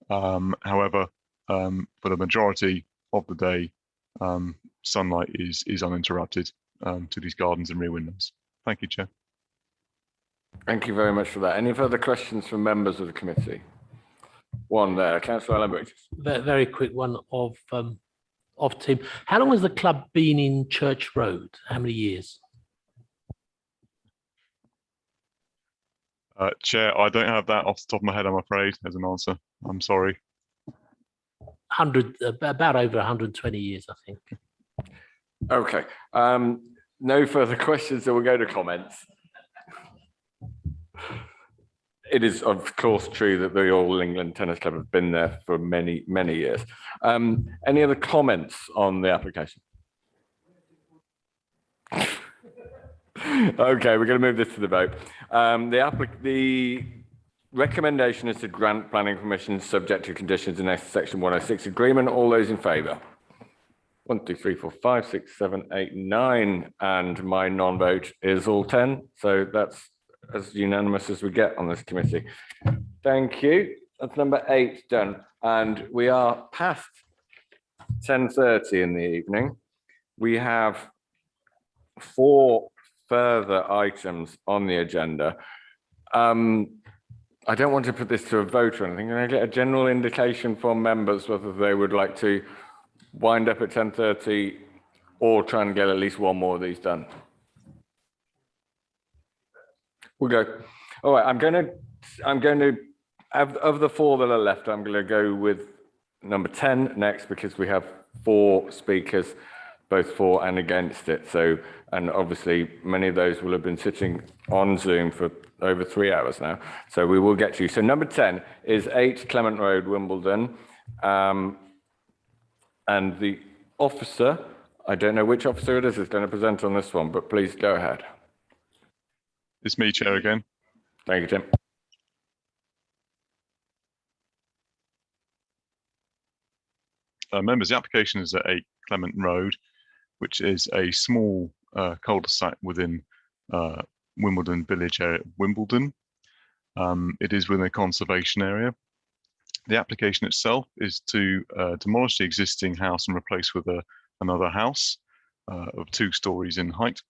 However, for the majority of the day, sunlight is uninterrupted to these gardens and rear windows. Thank you, Chair. Thank you very much for that. Any further questions from members of the committee? One there, Councillor Allen. Very quick one of Tim. How long has the club been in Church Road? How many years? Chair, I don't have that off the top of my head, I'm afraid, as an answer. I'm sorry. About over 120 years, I think. Okay. No further questions, so we'll go to comments. It is, of course, true that the All England Tennis Club have been there for many, many years. Any other comments on the application? Okay, we're going to move this to the vote. The recommendation is to grant planning permission subject to conditions in section 106 agreement. All those in favour? 1, 2, 3, 4, 5, 6, 7, 8, 9, and my non-vote is all 10. So that's as unanimous as we get on this committee. Thank you. That's number 8 done, and we are past 10:30 in the evening. We have 4 further items on the agenda. I don't want to put this to a vote or anything. Can I get a general indication from members whether they would like to wind up at 10:30 or try and get at least one more of these done? We'll go. All right, I'm going to, of the 4 that are left, I'm going to go with number 10 next because we have 4 speakers, both for and against it. So, and obviously many of those will have been sitting on Zoom for over 3 hours now. So we will get to you. So number 10 is 8 Clement Road, Wimbledon. And the officer, I don't know which officer it is going to present on this one, but please go ahead. It's me, Chair, again. Thank you, Tim. Members, the application is at 8 Clement Road, which is a small cul-de-sac within Wimbledon village area, Wimbledon. It is within a conservation area. The application itself is to demolish the existing house and replace with another house of 2 stories in height.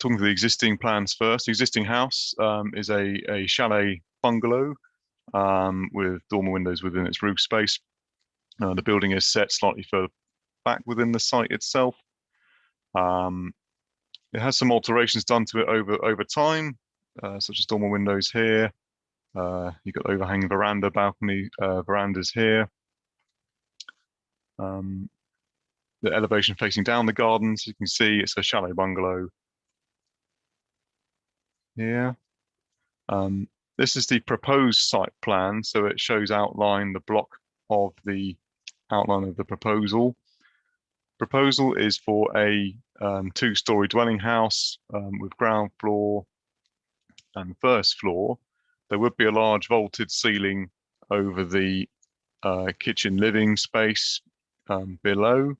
Talking to the existing plans first, the existing house is a chalet bungalow with dormer windows within its roof space. The building is set slightly further back within the site itself. It has some alterations done to it over time, such as dormer windows here. You've got overhanging veranda, balcony, verandas here. The elevation facing down the gardens, you can see it's a chalet bungalow here. This is the proposed site plan, so it shows outline the block of the outline of the proposal. Proposal is for a 2-story dwelling house with ground floor and first floor. There would be a large vaulted ceiling over the kitchen living space below.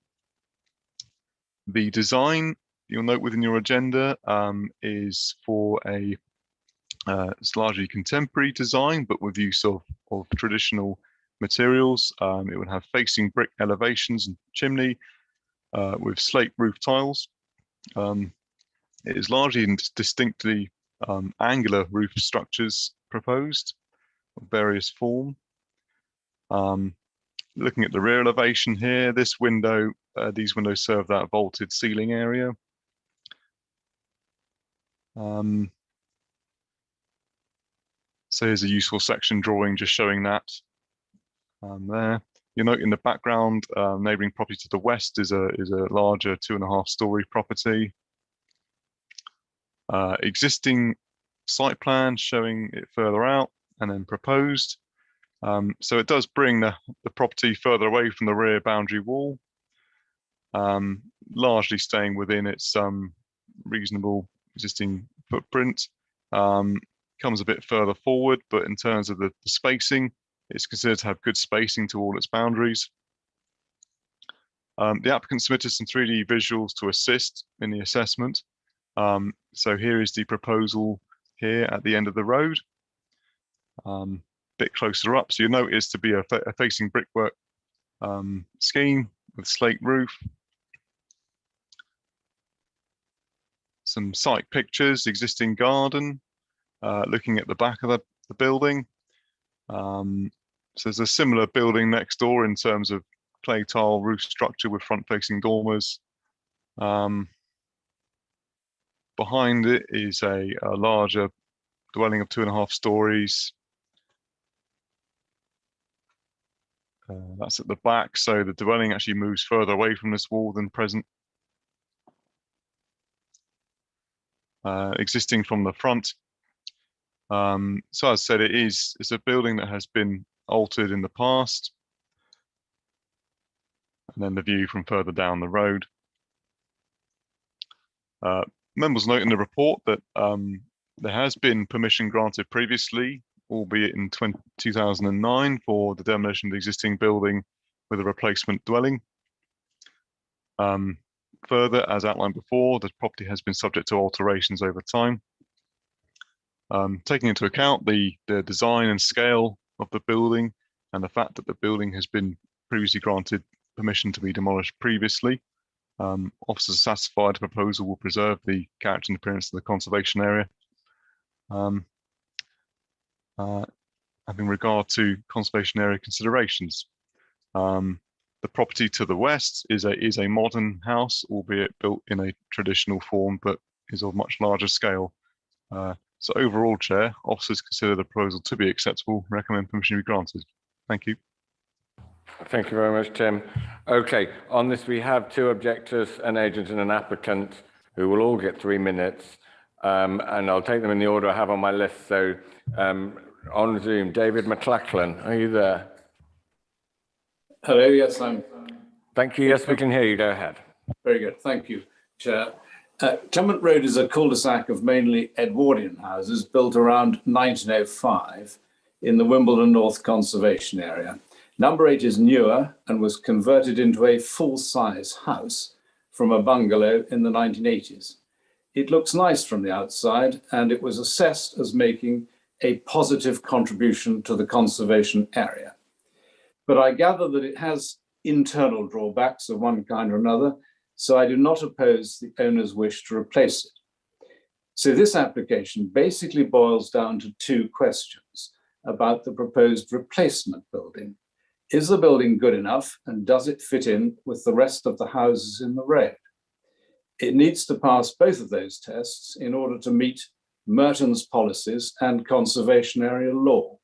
The design, you'll note within your agenda, is for a it's largely contemporary design, but with use of traditional materials. It would have facing brick elevations and chimney with slate roof tiles. It is largely in distinctly angular roof structures proposed of various form. Looking at the rear elevation here, this window, these windows serve that vaulted ceiling area. So here's a useful section drawing just showing that there. You note in the background, neighbouring property to the west is a larger 2.5-story property. Existing site plan showing it further out, and then proposed. So it does bring the property further away from the rear boundary wall, largely staying within its reasonable existing footprint. Comes a bit further forward, but in terms of the spacing, it's considered to have good spacing to all its boundaries. The applicant submitted some 3D visuals to assist in the assessment. So here is the proposal here at the end of the road. Bit closer up, so you notice to be a facing brickwork scheme with slate roof. Some site pictures, existing garden, looking at the back of the building. So there's a similar building next door in terms of clay tile roof structure with front-facing dormers. Behind it is a larger dwelling of 2.5 stories. That's at the back, so the dwelling actually moves further away from this wall than present. Existing from the front. So as I said, it's a building that has been altered in the past. And then the view from further down the road. Members note in the report that there has been permission granted previously, albeit in 2009, for the demolition of the existing building with a replacement dwelling. Further, as outlined before, the property has been subject to alterations over time. Taking into account the design and scale of the building and the fact that the building has been previously granted permission to be demolished previously, officers are satisfied the proposal will preserve the character and appearance of the conservation area. Having regard to conservation area considerations, the property to the west is a modern house, albeit built in a traditional form, but is of much larger scale. So overall, Chair, officers consider the proposal to be acceptable, recommend permission be granted. Thank you. Thank you very much, Tim. Okay, on this we have 2 objectors, an agent and an applicant, who will all get 3 minutes. And I'll take them in the order I have on my list. So on Zoom, David McLachlan, are you there? Hello, yes, I'm. Thank you, yes, we can hear you, go ahead. Very good, thank you, Chair. Tumut Road is a cul-de-sac of mainly Edwardian houses built around 1905 in the Wimbledon North Conservation Area. Number 8 is newer and was converted into a full-size house from a bungalow in the 1980s. It looks nice from the outside, and it was assessed as making a positive contribution to the conservation area. But I gather that it has internal drawbacks of one kind or another, so I do not oppose the owner's wish to replace it. So this application basically boils down to 2 questions about the proposed replacement building. Is the building good enough, and does it fit in with the rest of the houses in the road? It needs to pass both of those tests in order to meet Merton's policies and conservation area law.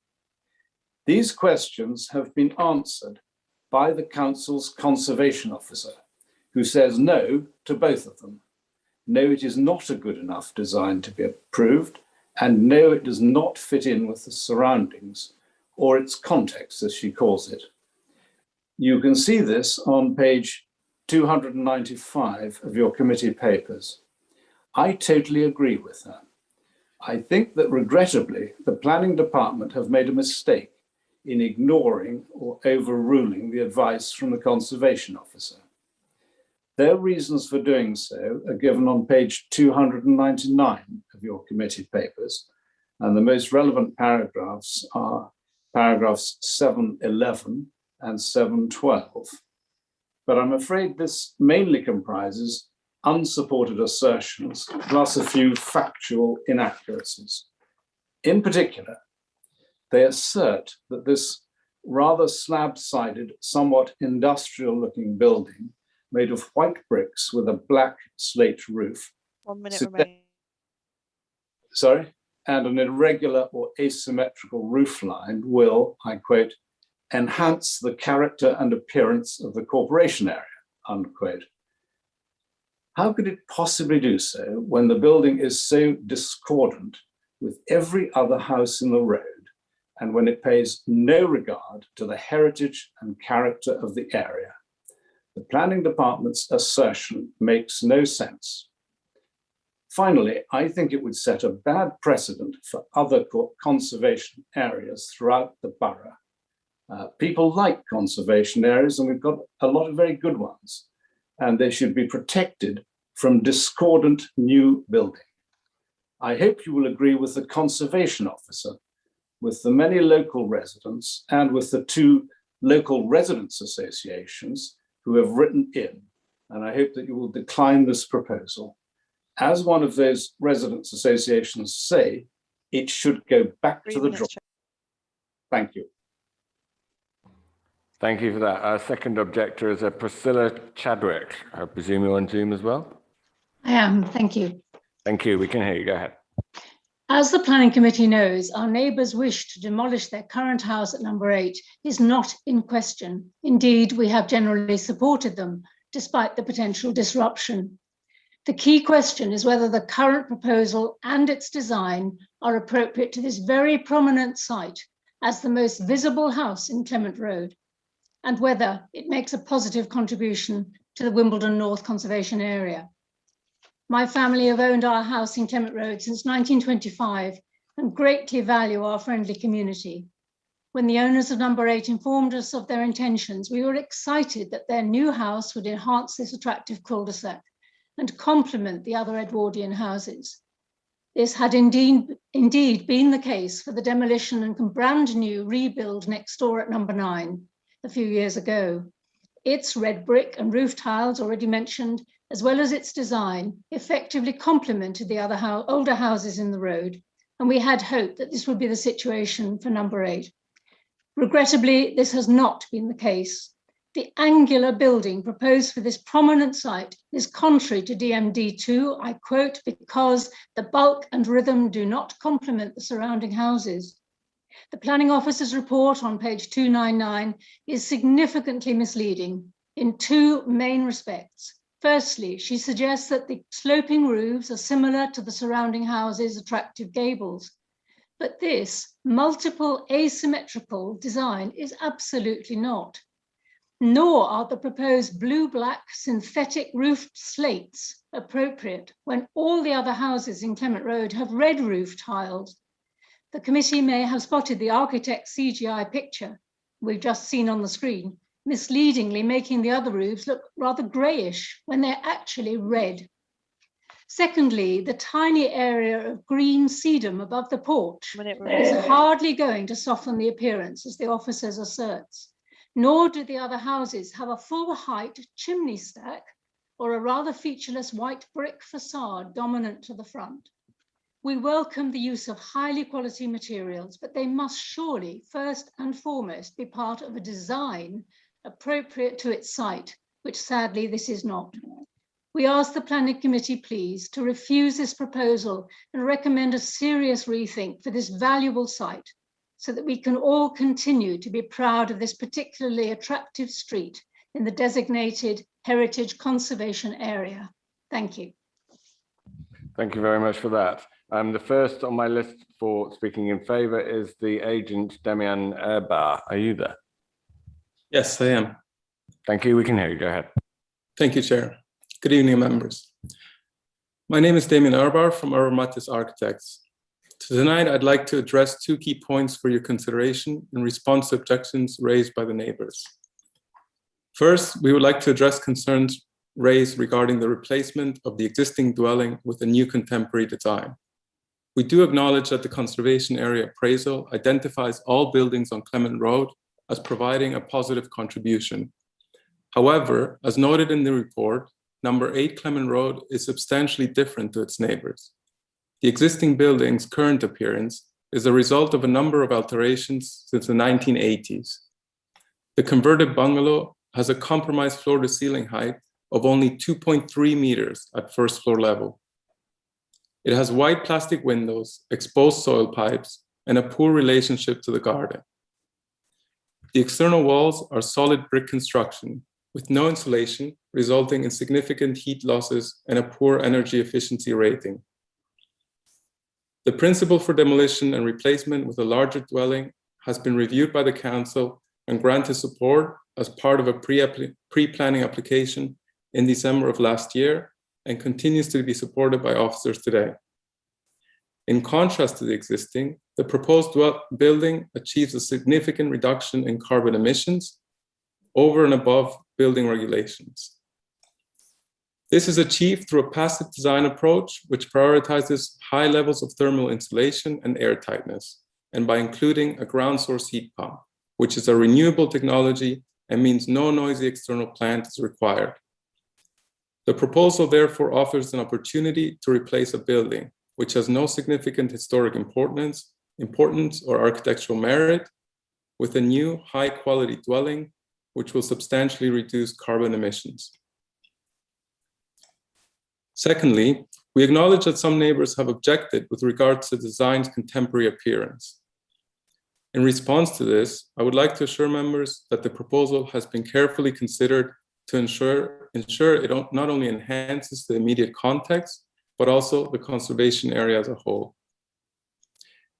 These questions have been answered by the council's conservation officer, who says no to both of them. No, it is not a good enough design to be approved, And no, it does not fit in with the surroundings or its context, as she calls it. You can see this on page 295 of your committee papers. I totally agree with her. I think that regrettably, the planning department have made a mistake in ignoring or overruling the advice from the conservation officer. Their reasons for doing so are given on page 299 of your committee papers, and the most relevant paragraphs are paragraphs 711 and 712. But I'm afraid this mainly comprises unsupported assertions plus a few factual inaccuracies. In particular, they assert that this rather slab-sided, somewhat industrial-looking building made of white bricks with a black slate roof. 1 minute remaining. Sorry? And an irregular or asymmetrical roof line will, I quote, enhance the character and appearance of the corporation area, unquote. How could it possibly do so when the building is so discordant with every other house in the road and when it pays no regard to the heritage and character of the area? The planning department's assertion makes no sense. Finally, I think it would set a bad precedent for other conservation areas throughout the borough. People like conservation areas, and we've got a lot of very good ones, and they should be protected from discordant new building. I hope you will agree with the conservation officer, with the many local residents, and with the 2 local residents associations who have written in, and I hope that you will decline this proposal. As one of those residents associations say, it should go back to the drawing. Thank you. Thank you for that. Our second objector is Priscilla Chadwick. I presume you're on Zoom as well? I am, thank you. Thank you, we can hear you, go ahead. As the planning committee knows, our neighbours' wish to demolish their current house at number 8 is not in question. Indeed, we have generally supported them, despite the potential disruption. The key question is whether the current proposal and its design are appropriate to this very prominent site as the most visible house in Clement Road, and whether it makes a positive contribution to the Wimbledon North Conservation Area. My family have owned our house in Clement Road since 1925 and greatly value our friendly community. When the owners of number 8 informed us of their intentions, we were excited that their new house would enhance this attractive cul-de-sac and complement the other Edwardian houses. This had indeed been the case for the demolition and brand new rebuild next door at number 9 a few years ago. Its red brick and roof tiles already mentioned, as well as its design, effectively complemented the other older houses in the road, and we had hoped that this would be the situation for number 8. Regrettably, this has not been the case. The angular building proposed for this prominent site is contrary to DMD2, I quote, because the bulk and rhythm do not complement the surrounding houses. The planning officer's report on page 299 is significantly misleading in 2 main respects. Firstly, she suggests that the sloping roofs are similar to the surrounding houses' attractive gables. But this multiple asymmetrical design is absolutely not. Nor are the proposed blue-black synthetic roofed slates appropriate when all the other houses in Clement Road have red roof tiles. The committee may have spotted the architect's CGI picture we've just seen on the screen, misleadingly making the other roofs look rather greyish when they're actually red. Secondly, the tiny area of green sedum above the porch is hardly going to soften the appearance, as the officers asserts, nor do the other houses have a full height chimney stack or a rather featureless white brick facade dominant to the front. We welcome the use of highly quality materials, but they must surely first and foremost be part of a design appropriate to its site, which sadly this is not. We ask the Planning Committee, please, to refuse this proposal and recommend a serious rethink for this valuable site so that we can all continue to be proud of this particularly attractive street in the designated Heritage Conservation Area. Thank you. Thank you very much for that. The first on my list for speaking in favour is the agent, Damian Erbar. Are you there? Yes, I am. Thank you. We can hear you. Go ahead. Thank you, Chair. Good evening, members. My name is Damian Erbar from Aromatis Architects. Tonight, I'd like to address two key points for your consideration in response to objections raised by the neighbors. First, we would like to address concerns raised regarding the replacement of the existing dwelling with a new contemporary design. We do acknowledge that the conservation area appraisal identifies all buildings on Clement Road as providing a positive contribution. However, as noted in the report, number 8 Clement Road is substantially different to its neighbors. The existing building's current appearance is a result of a number of alterations since the 1980s. The converted bungalow has a compromised floor-to-ceiling height of only 2.3 meters at first floor level. It has white plastic windows, exposed soil pipes, and a poor relationship to the garden. The external walls are solid brick construction with no insulation, resulting in significant heat losses and a poor energy efficiency rating. The principle for demolition and replacement with a larger dwelling has been reviewed by the council and granted support as part of a pre-planning application in December of last year and continues to be supported by officers today. In contrast to the existing, the proposed building achieves a significant reduction in carbon emissions over and above building regulations. This is achieved through a passive design approach, which prioritizes high levels of thermal insulation and airtightness, and by including a ground source heat pump, which is a renewable technology and means no noisy external plant is required. The proposal therefore offers an opportunity to replace a building which has no significant historic importance or architectural merit with a new high-quality dwelling which will substantially reduce carbon emissions. Secondly, we acknowledge that some neighbors have objected with regards to the design's contemporary appearance. In response to this, I would like to assure members that the proposal has been carefully considered to ensure it not only enhances the immediate context, but also the conservation area as a whole.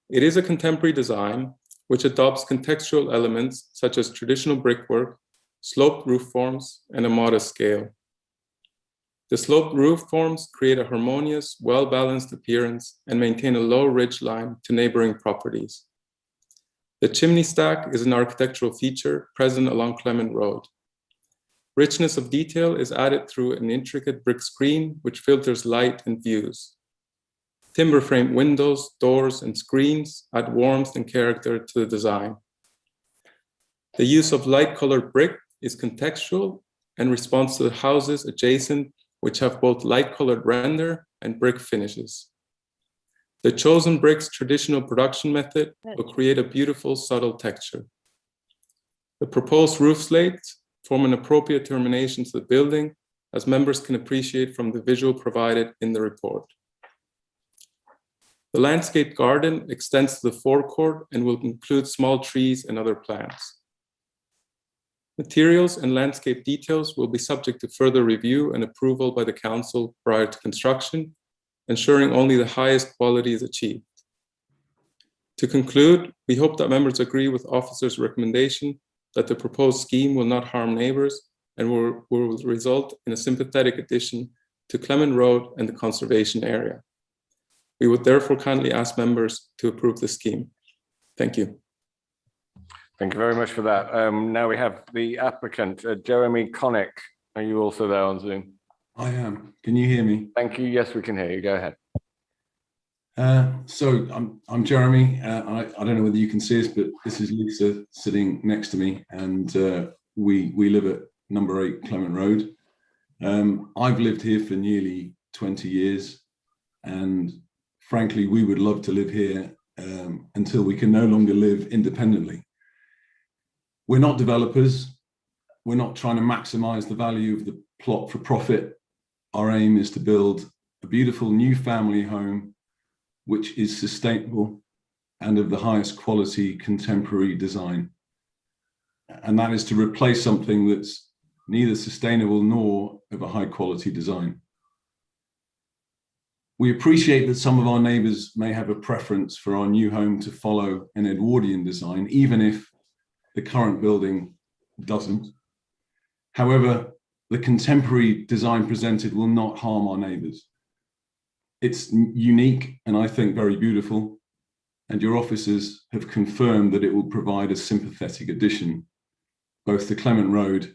It is a contemporary design which adopts contextual elements such as traditional brickwork, sloped roof forms, and a modest scale. The sloped roof forms create a harmonious, well-balanced appearance and maintain a low ridge line to neighboring properties. The chimney stack is an architectural feature present along Clement Road. Richness of detail is added through an intricate brick screen which filters light and views. Timber frame windows, doors, and screens add warmth and character to the design. The use of light-colored brick is contextual and responds to the houses adjacent which have both light-colored render and brick finishes. The chosen brick's traditional production method will create a beautiful, subtle texture. The proposed roof slates form an appropriate termination to the building, as members can appreciate from the visual provided in the report. The landscape garden extends to the forecourt and will include small trees and other plants. Materials and landscape details will be subject to further review and approval by the council prior to construction, ensuring only the highest quality is achieved. To conclude, we hope that members agree with officers' recommendation that the proposed scheme will not harm neighbors and will result in a sympathetic addition to Clement Road and the conservation area. We would therefore kindly ask members to approve the scheme. Thank you. Thank you very much for that. Now we have the applicant, Jeremy Connick. Are you also there on Zoom? I am. Can you hear me? Thank you. Yes, we can hear you. Go ahead. So I'm Jeremy. I don't know whether you can see us, but this is Lisa sitting next to me, and we live at number 8 Clement Road. I've lived here for nearly 20 years, and frankly, we would love to live here until we can no longer live independently. We're not developers. We're not trying to maximize the value of the plot for profit. Our aim is to build a beautiful new family home which is sustainable and of the highest quality contemporary design. And that is to replace something that's neither sustainable nor of a high quality design. We appreciate that some of our neighbours may have a preference for our new home to follow an Edwardian design, even if the current building doesn't. However, the contemporary design presented will not harm our neighbours. It's unique and I think very beautiful, and your officers have confirmed that it will provide a sympathetic addition, both to Clement Road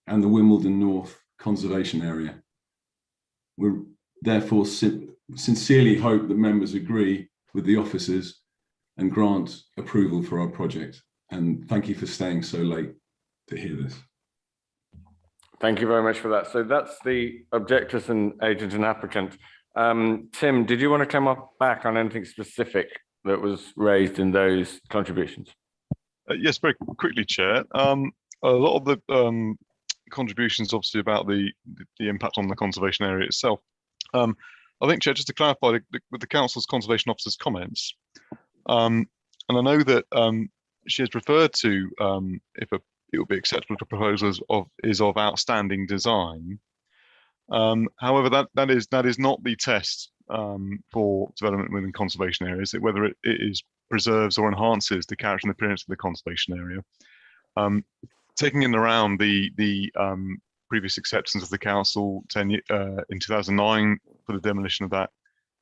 and the Wimbledon North conservation area. We therefore sincerely hope that members agree with the officers and grant approval for our project. And thank you for staying so late to hear this. Thank you very much for that. So that's the objectors and agent and applicant. Tim, did you want to come up back on anything specific that was raised in those contributions? Yes, very quickly, Chair. A lot of the contributions, obviously, about the impact on the conservation area itself. I think, Chair, just to clarify with the Council's conservation officer's comments, and I know that she has referred to if it will be acceptable to proposals is of outstanding design. However, that is not the test for development within conservation areas, whether it is preserves or enhances the character and appearance of the conservation area. Taking in around the previous acceptance of the council in 2009 for the demolition of that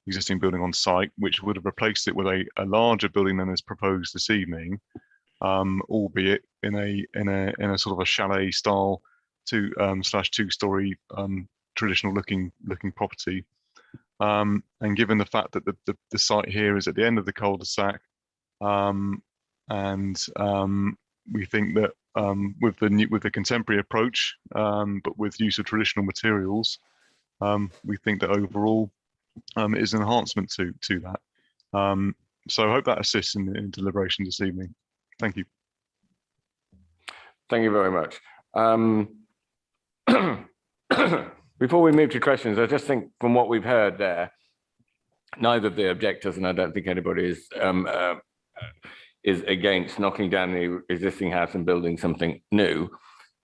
existing building on site, which would have replaced it with a larger building than is proposed this evening, albeit in a sort of a chalet style two-story traditional looking property. And given the fact that the site here is at the end of the cul-de-sac, and we think that with the contemporary approach, but with use of traditional materials, we think that overall it is an enhancement to that. So I hope that assists in deliberation this evening. Thank you. Thank you very much. Before we move to questions, I just think from what we've heard there, neither of the objectors, and I don't think anybody is against knocking down the existing house and building something new.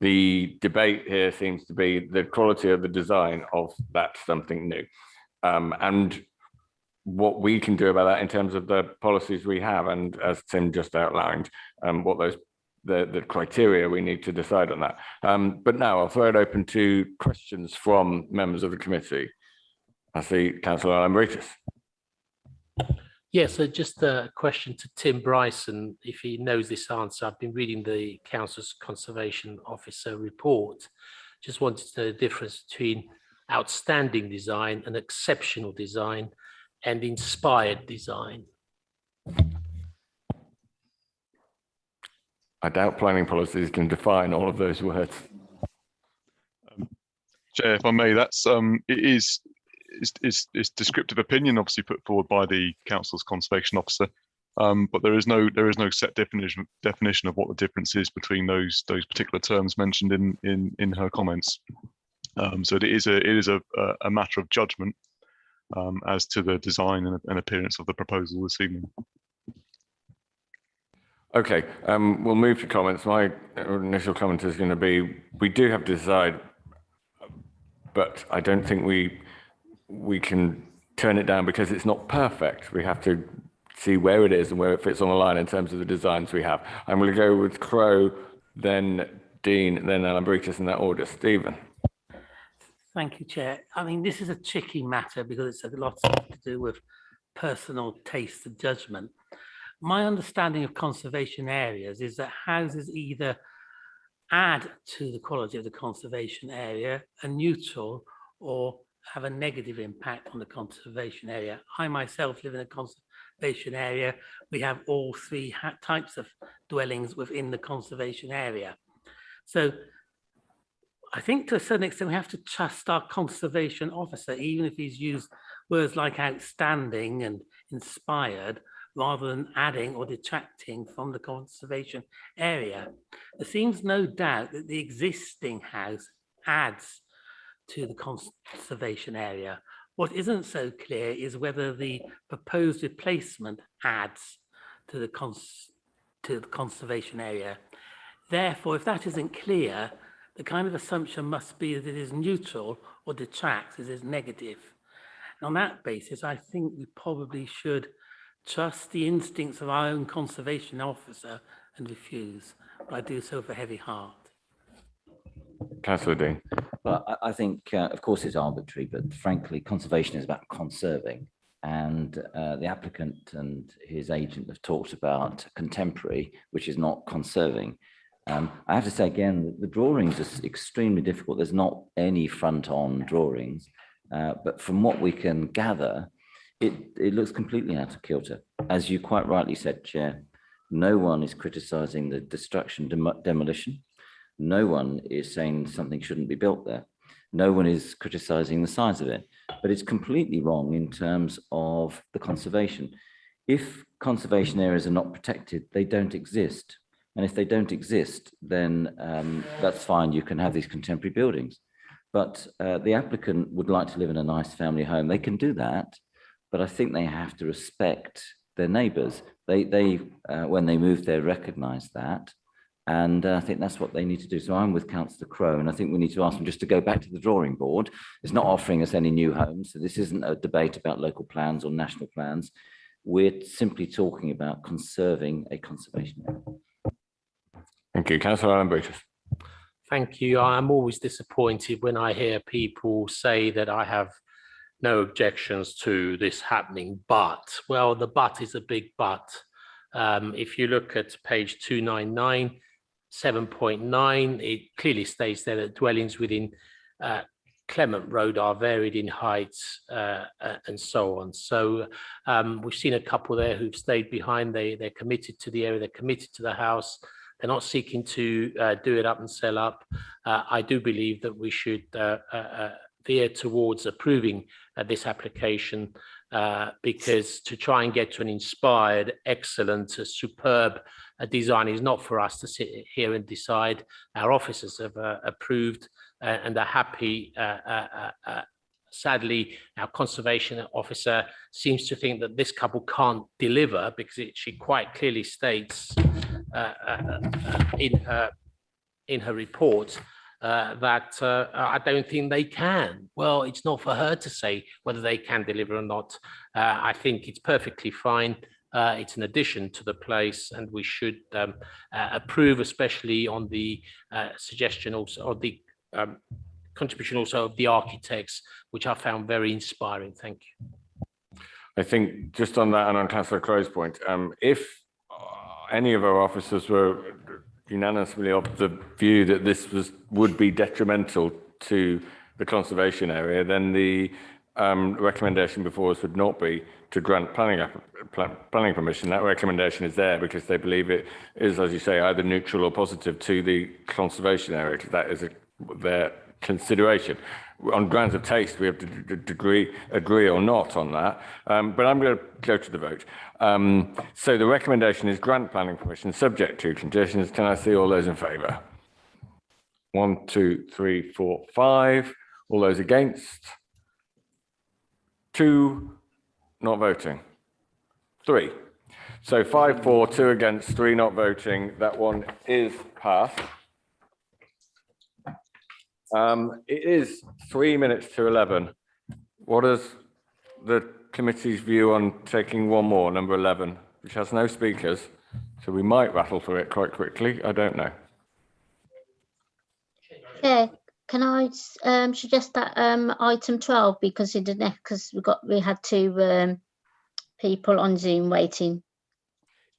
The debate here seems to be the quality of the design of that something new, and what we can do about that in terms of the policies we have, and as Tim just outlined, what those the criteria we need to decide on that. But now I'll throw it open to questions from members of the committee. I see Councillor Lambritis. Yeah, so just a question to Tim Bryson, if he knows this answer. I've been reading the Council's Conservation Officer report. Just wanted to know the difference between outstanding design and exceptional design and inspired design. I doubt planning policies can define all of those words. Chair, if I may, that's it's descriptive opinion, obviously put forward by the council's conservation officer, but there is no set definition of what the difference is between those particular terms mentioned in her comments. So it is a matter of judgment as to the design and appearance of the proposal this evening. Okay, we'll move to comments. My initial comment is going to be, we do have to decide, but I don't think we can turn it down because it's not perfect. We have to see where it is and where it fits on the line in terms of the designs we have. I'm going to go with Crow, then Dean, then Lambritis in that order. Stephen. Thank you, Chair. I mean, this is a tricky matter because it's a lot to do with personal taste and judgment. My understanding of conservation areas is that houses either add to the quality of the conservation area, are neutral, or have a negative impact on the conservation area. I myself live in a conservation area. We have all three types of dwellings within the conservation area. So I think to a certain extent, we have to trust our conservation officer, even if he's used words like outstanding and inspired, rather than adding or detracting from the conservation area. There seems no doubt that the existing house adds to the conservation area. What isn't so clear is whether the proposed replacement adds to the conservation area. Therefore, if that isn't clear, the kind of assumption must be that it is neutral or detracts, it is negative. On that basis, I think we probably should trust the instincts of our own conservation officer and refuse, but I do so with a heavy heart. Councillor Dean. Well, I think, of course, it's arbitrary, but frankly, conservation is about conserving. And the applicant and his agent have talked about contemporary, which is not conserving. I have to say again, the drawings are extremely difficult. There's not any front-on drawings, but from what we can gather, it looks completely out of kilter. As you quite rightly said, Chair, no one is criticising the destruction, demolition. No one is saying something shouldn't be built there. No one is criticising the size of it, but it's completely wrong in terms of the conservation. If conservation areas are not protected, they don't exist. And if they don't exist, then that's fine. You can have these contemporary buildings. But the applicant would like to live in a nice family home. They can do that, but I think they have to respect their neighbours. They when they move there, recognise that. And I think that's what they need to do. So I'm with Councillor Crowe, and I think we need to ask them just to go back to the drawing board. It's not offering us any new homes. So this isn't a debate about local plans or national plans. We're simply talking about conserving a conservation area. Thank you. Councillor Brutus. Thank you. I'm always disappointed when I hear people say that I have no objections to this happening, but, well, the but is a big but. If you look at page 299, 7.9, it clearly states there that dwellings within Clement Road are varied in heights and so on. So we've seen a couple there who've stayed behind. They're committed to the area, they're committed to the house. They're not seeking to do it up and sell up. I do believe that we should veer towards approving this application because to try and get to an inspired, excellent, superb design is not for us to sit here and decide. Our officers have approved and are happy. Sadly, our conservation officer seems to think that this couple can't deliver because she quite clearly states in her report that I don't think they can. Well, it's not for her to say whether they can deliver or not. I think it's perfectly fine. It's an addition to the place, and we should approve, especially on the suggestion also, or the contribution also of the architects, which I found very inspiring. Thank you. I think just on that and on Councillor Crowe's point, if any of our officers were unanimously of the view that this would be detrimental to the conservation area, then the recommendation before us would not be to grant planning permission. That recommendation is there because they believe it is, as you say, either neutral or positive to the conservation area, because that is their consideration. On grounds of taste, we have to agree or not on that. But I'm going to go to the vote. So the recommendation is grant planning permission subject to conditions. Can I see all those in favour? 1, 2, 3, 4, 5. All those against? 2 not voting. 3. So 5 for, 2 against, 3 not voting. That one is passed. It is 3 minutes to 11. What is the committee's view on taking one more, number 11, which has no speakers? So we might rattle through it quite quickly. I don't know. Chair, can I suggest that item 12 because we had 2 people on Zoom waiting.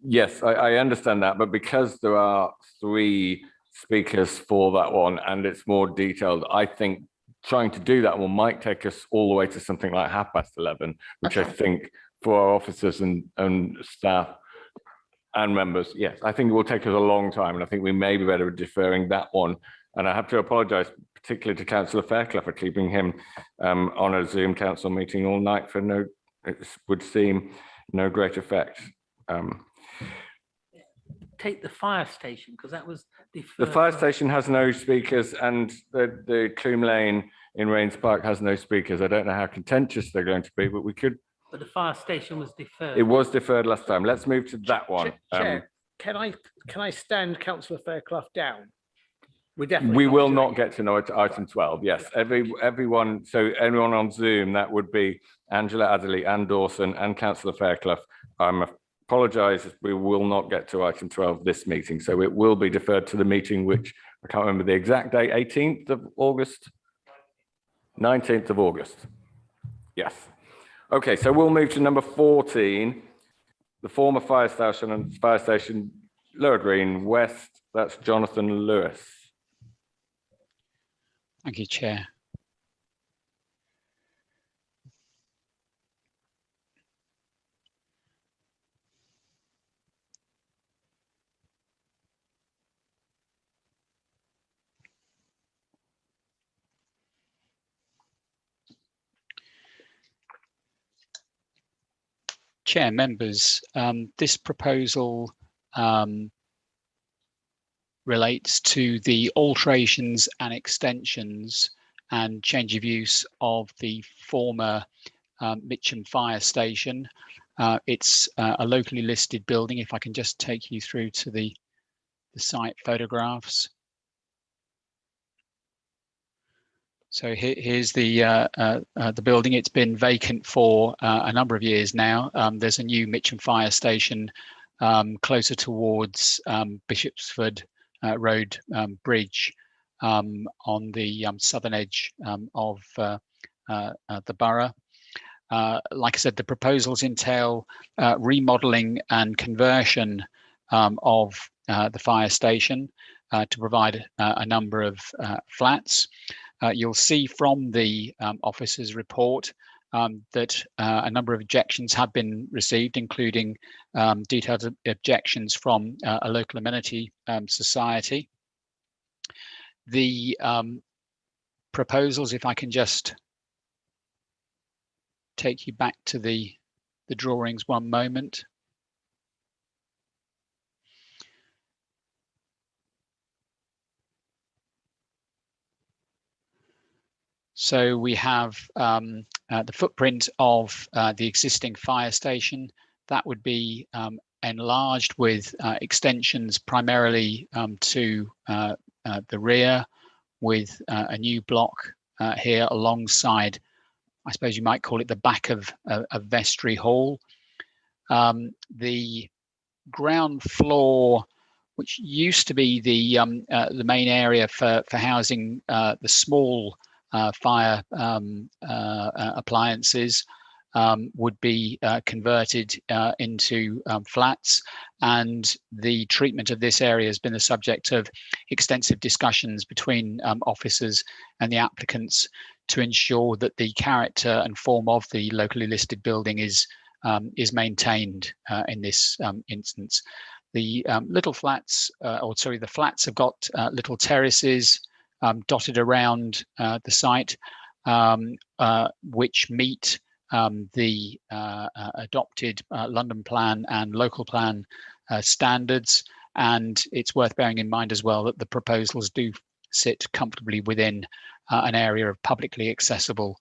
Yes, I understand that, but because there are 3 speakers for that one and it's more detailed, I think trying to do that one might take us all the way to something like 11:30, which okay. I think for our officers and staff and members, yes, I think it will take us a long time, and I think we may be better at deferring that one. And I have to apologise particularly to Councillor Fairclough for keeping him on a Zoom council meeting all night for no, it would seem, no great effect. Take the fire station, because that was the fire station has no speakers, and the Coombe Lane in Rains Park has no speakers. I don't know how contentious they're going to be, but we could. But the fire station was deferred. It was deferred last time. Let's move to that one. Chair, can I stand Councillor Fairclough down? We will not get to item 12. Yes, everyone. So anyone on Zoom, that would be Angela Adderley, Ann Dawson, and Councillor Fairclough. I apologise, we will not get to item 12 this meeting, so it will be deferred to the meeting, which I can't remember the exact date. 18th of August, 19th of August. Yes. Okay, so we'll move to number 14, the former fire station, Lower Green West. That's Jonathan Lewis. Thank you, Chair. Chair, members, this proposal relates to the alterations and extensions and change of use of the former Mitcham Fire Station. It's a locally listed building. If I can just take you through to the site photographs. So here's the building. It's been vacant for a number of years now. There's a new Mitcham Fire Station closer towards Bishopsford Road Bridge on the southern edge of the borough. Like I said, the proposals entail remodelling and conversion of the fire station to provide a number of flats. You'll see from the officer's report that a number of objections have been received, including detailed objections from a local amenity society. The proposals, if I can just take you back to the drawings one moment. So we have the footprint of the existing fire station. That would be enlarged with extensions primarily to the rear, with a new block here alongside, I suppose you might call it the back of Vestry Hall. The ground floor, which used to be the main area for housing the small fire appliances, would be converted into flats, and the treatment of this area has been the subject of extensive discussions between officers and the applicants to ensure that the character and form of the locally listed building is maintained in this instance. The little flats, the flats have got little terraces dotted around the site, which meet the adopted London Plan and local plan standards. And it's worth bearing in mind as well that the proposals do sit comfortably within an area of publicly accessible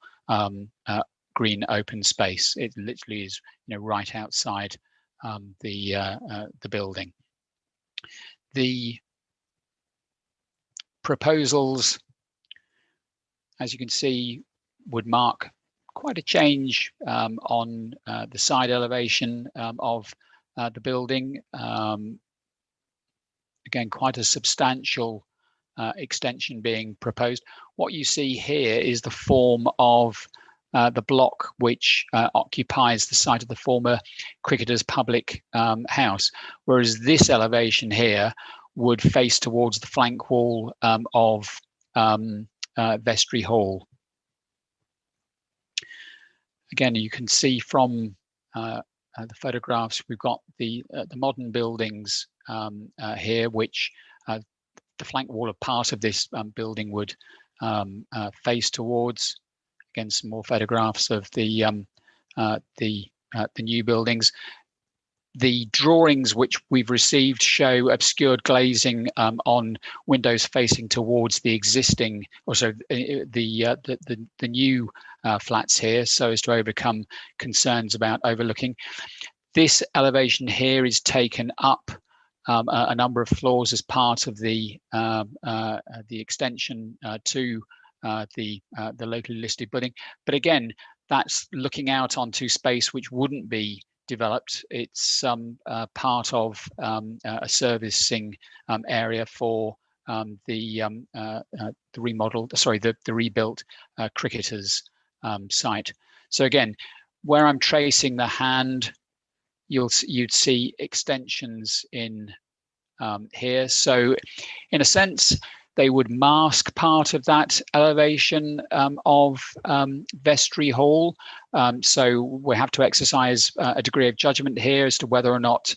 green open space. It literally is, right outside the building. The proposals, as you can see, would mark quite a change on the side elevation of the building. Again, quite a substantial extension being proposed. What you see here is the form of the block which occupies the site of the former Cricketers Public House, whereas this elevation here would face towards the flank wall of Vestry Hall. Again, you can see from the photographs, we've got the modern buildings here, which the flank wall of part of this building would face towards. Again, some more photographs of the new buildings. The drawings which we've received show obscured glazing on windows facing towards the existing, also the new flats here, so as to overcome concerns about overlooking. This elevation here is taken up a number of floors as part of the extension to the locally listed building. But again, that's looking out onto space which wouldn't be developed. It's part of a servicing area for the rebuilt cricketers site. So again, where I'm tracing the hand, you'd see extensions in here. So in a sense, they would mask part of that elevation of Vestry Hall. So we have to exercise a degree of judgment here as to whether or not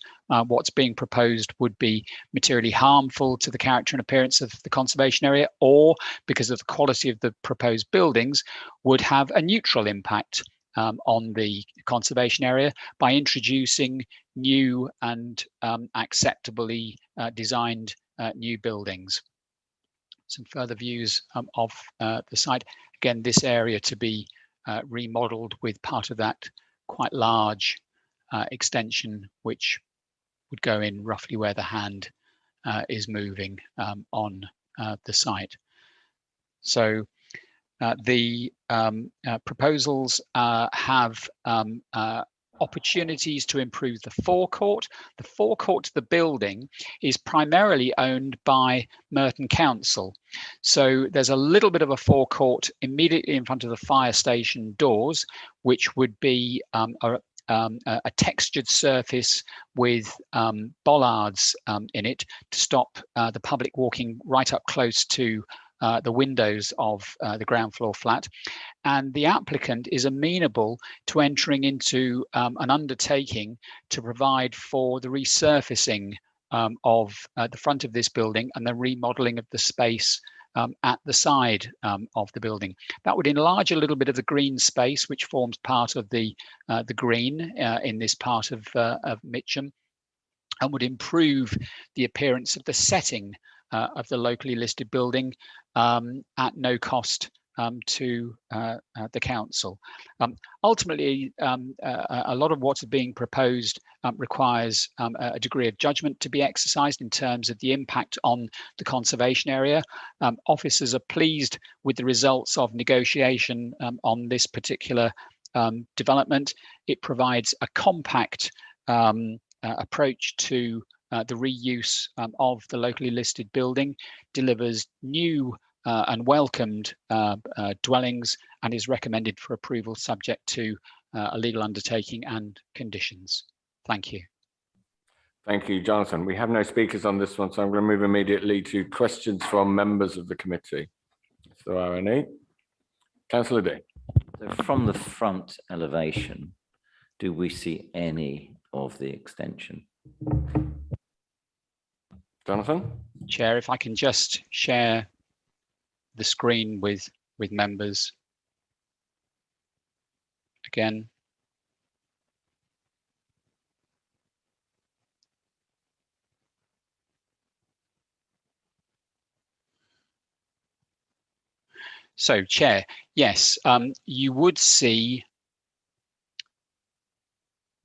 what's being proposed would be materially harmful to the character and appearance of the conservation area, or because of the quality of the proposed buildings, would have a neutral impact on the conservation area by introducing new and acceptably designed new buildings. Some further views of the site. Again, this area to be remodeled with part of that quite large extension, which would go in roughly where the hand is moving on the site. So the proposals have opportunities to improve the forecourt. The forecourt to the building is primarily owned by Merton Council. So there's a little bit of a forecourt immediately in front of the fire station doors, which would be a textured surface with bollards in it to stop the public walking right up close to the windows of the ground floor flat. And the applicant is amenable to entering into an undertaking to provide for the resurfacing of the front of this building and the remodeling of the space at the side of the building. That would enlarge a little bit of the green space, which forms part of the green in this part of Mitcham, and would improve the appearance of the setting of the locally listed building at no cost to the council. Ultimately, a lot of what's being proposed requires a degree of judgment to be exercised in terms of the impact on the conservation area. Officers are pleased with the results of negotiation on this particular development. It provides a compact approach to the reuse of the locally listed building, delivers new and welcomed dwellings, and is recommended for approval subject to a legal undertaking and conditions. Thank you. Thank you, Jonathan. We have no speakers on this one, so I'm going to move immediately to questions from members of the committee. So are any? Councillor D. So from the front elevation, do we see any of the extension? Jonathan? Chair, if I can just share the screen with members again. So, Chair, yes, you would see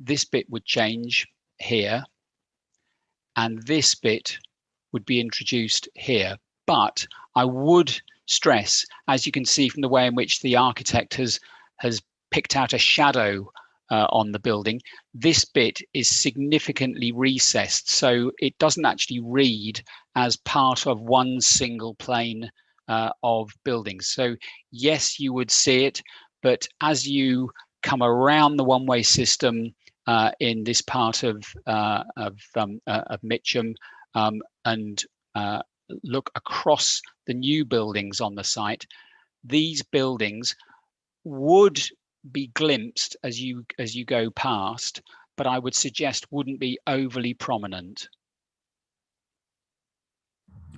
this bit would change here, and this bit would be introduced here. But I would stress, as you can see from the way in which the architect has picked out a shadow on the building, this bit is significantly recessed, so it doesn't actually read as part of one single plane of buildings. So yes, you would see it, but as you come around the one-way system in this part of Mitcham and look across the new buildings on the site, these buildings would be glimpsed as you go past, but I would suggest wouldn't be overly prominent.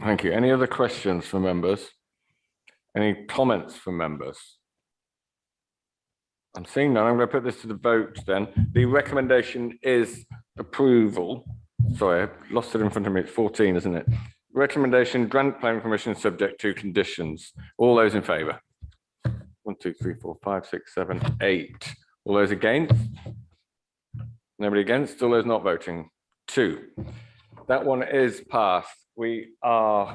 Thank you. Any other questions from members? Any comments from members? I'm seeing none. I'm going to put this to the vote then. The recommendation is approval. Sorry, I lost it in front of me. It's 14, isn't it? Recommendation, grant planning permission subject to conditions. All those in favour? 1, 2, 3, 4, 5, 6, 7, 8. All those against? Nobody against? All those not voting? 2. That one is passed. We are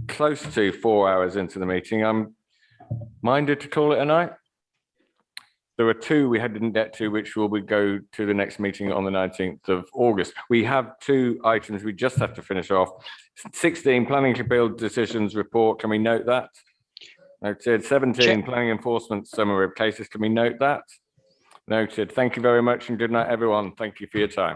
close to 4 hours into the meeting. I'm minded to call it a night. There are two we didn't get to, which will go to the next meeting on the 19th of August. We have two items we just have to finish off. 16, planning to build decisions report. Can we note that? Noted. 17, planning enforcement summary of cases. Can we note that? Noted. Thank you very much and good night, everyone. Thank you for your time.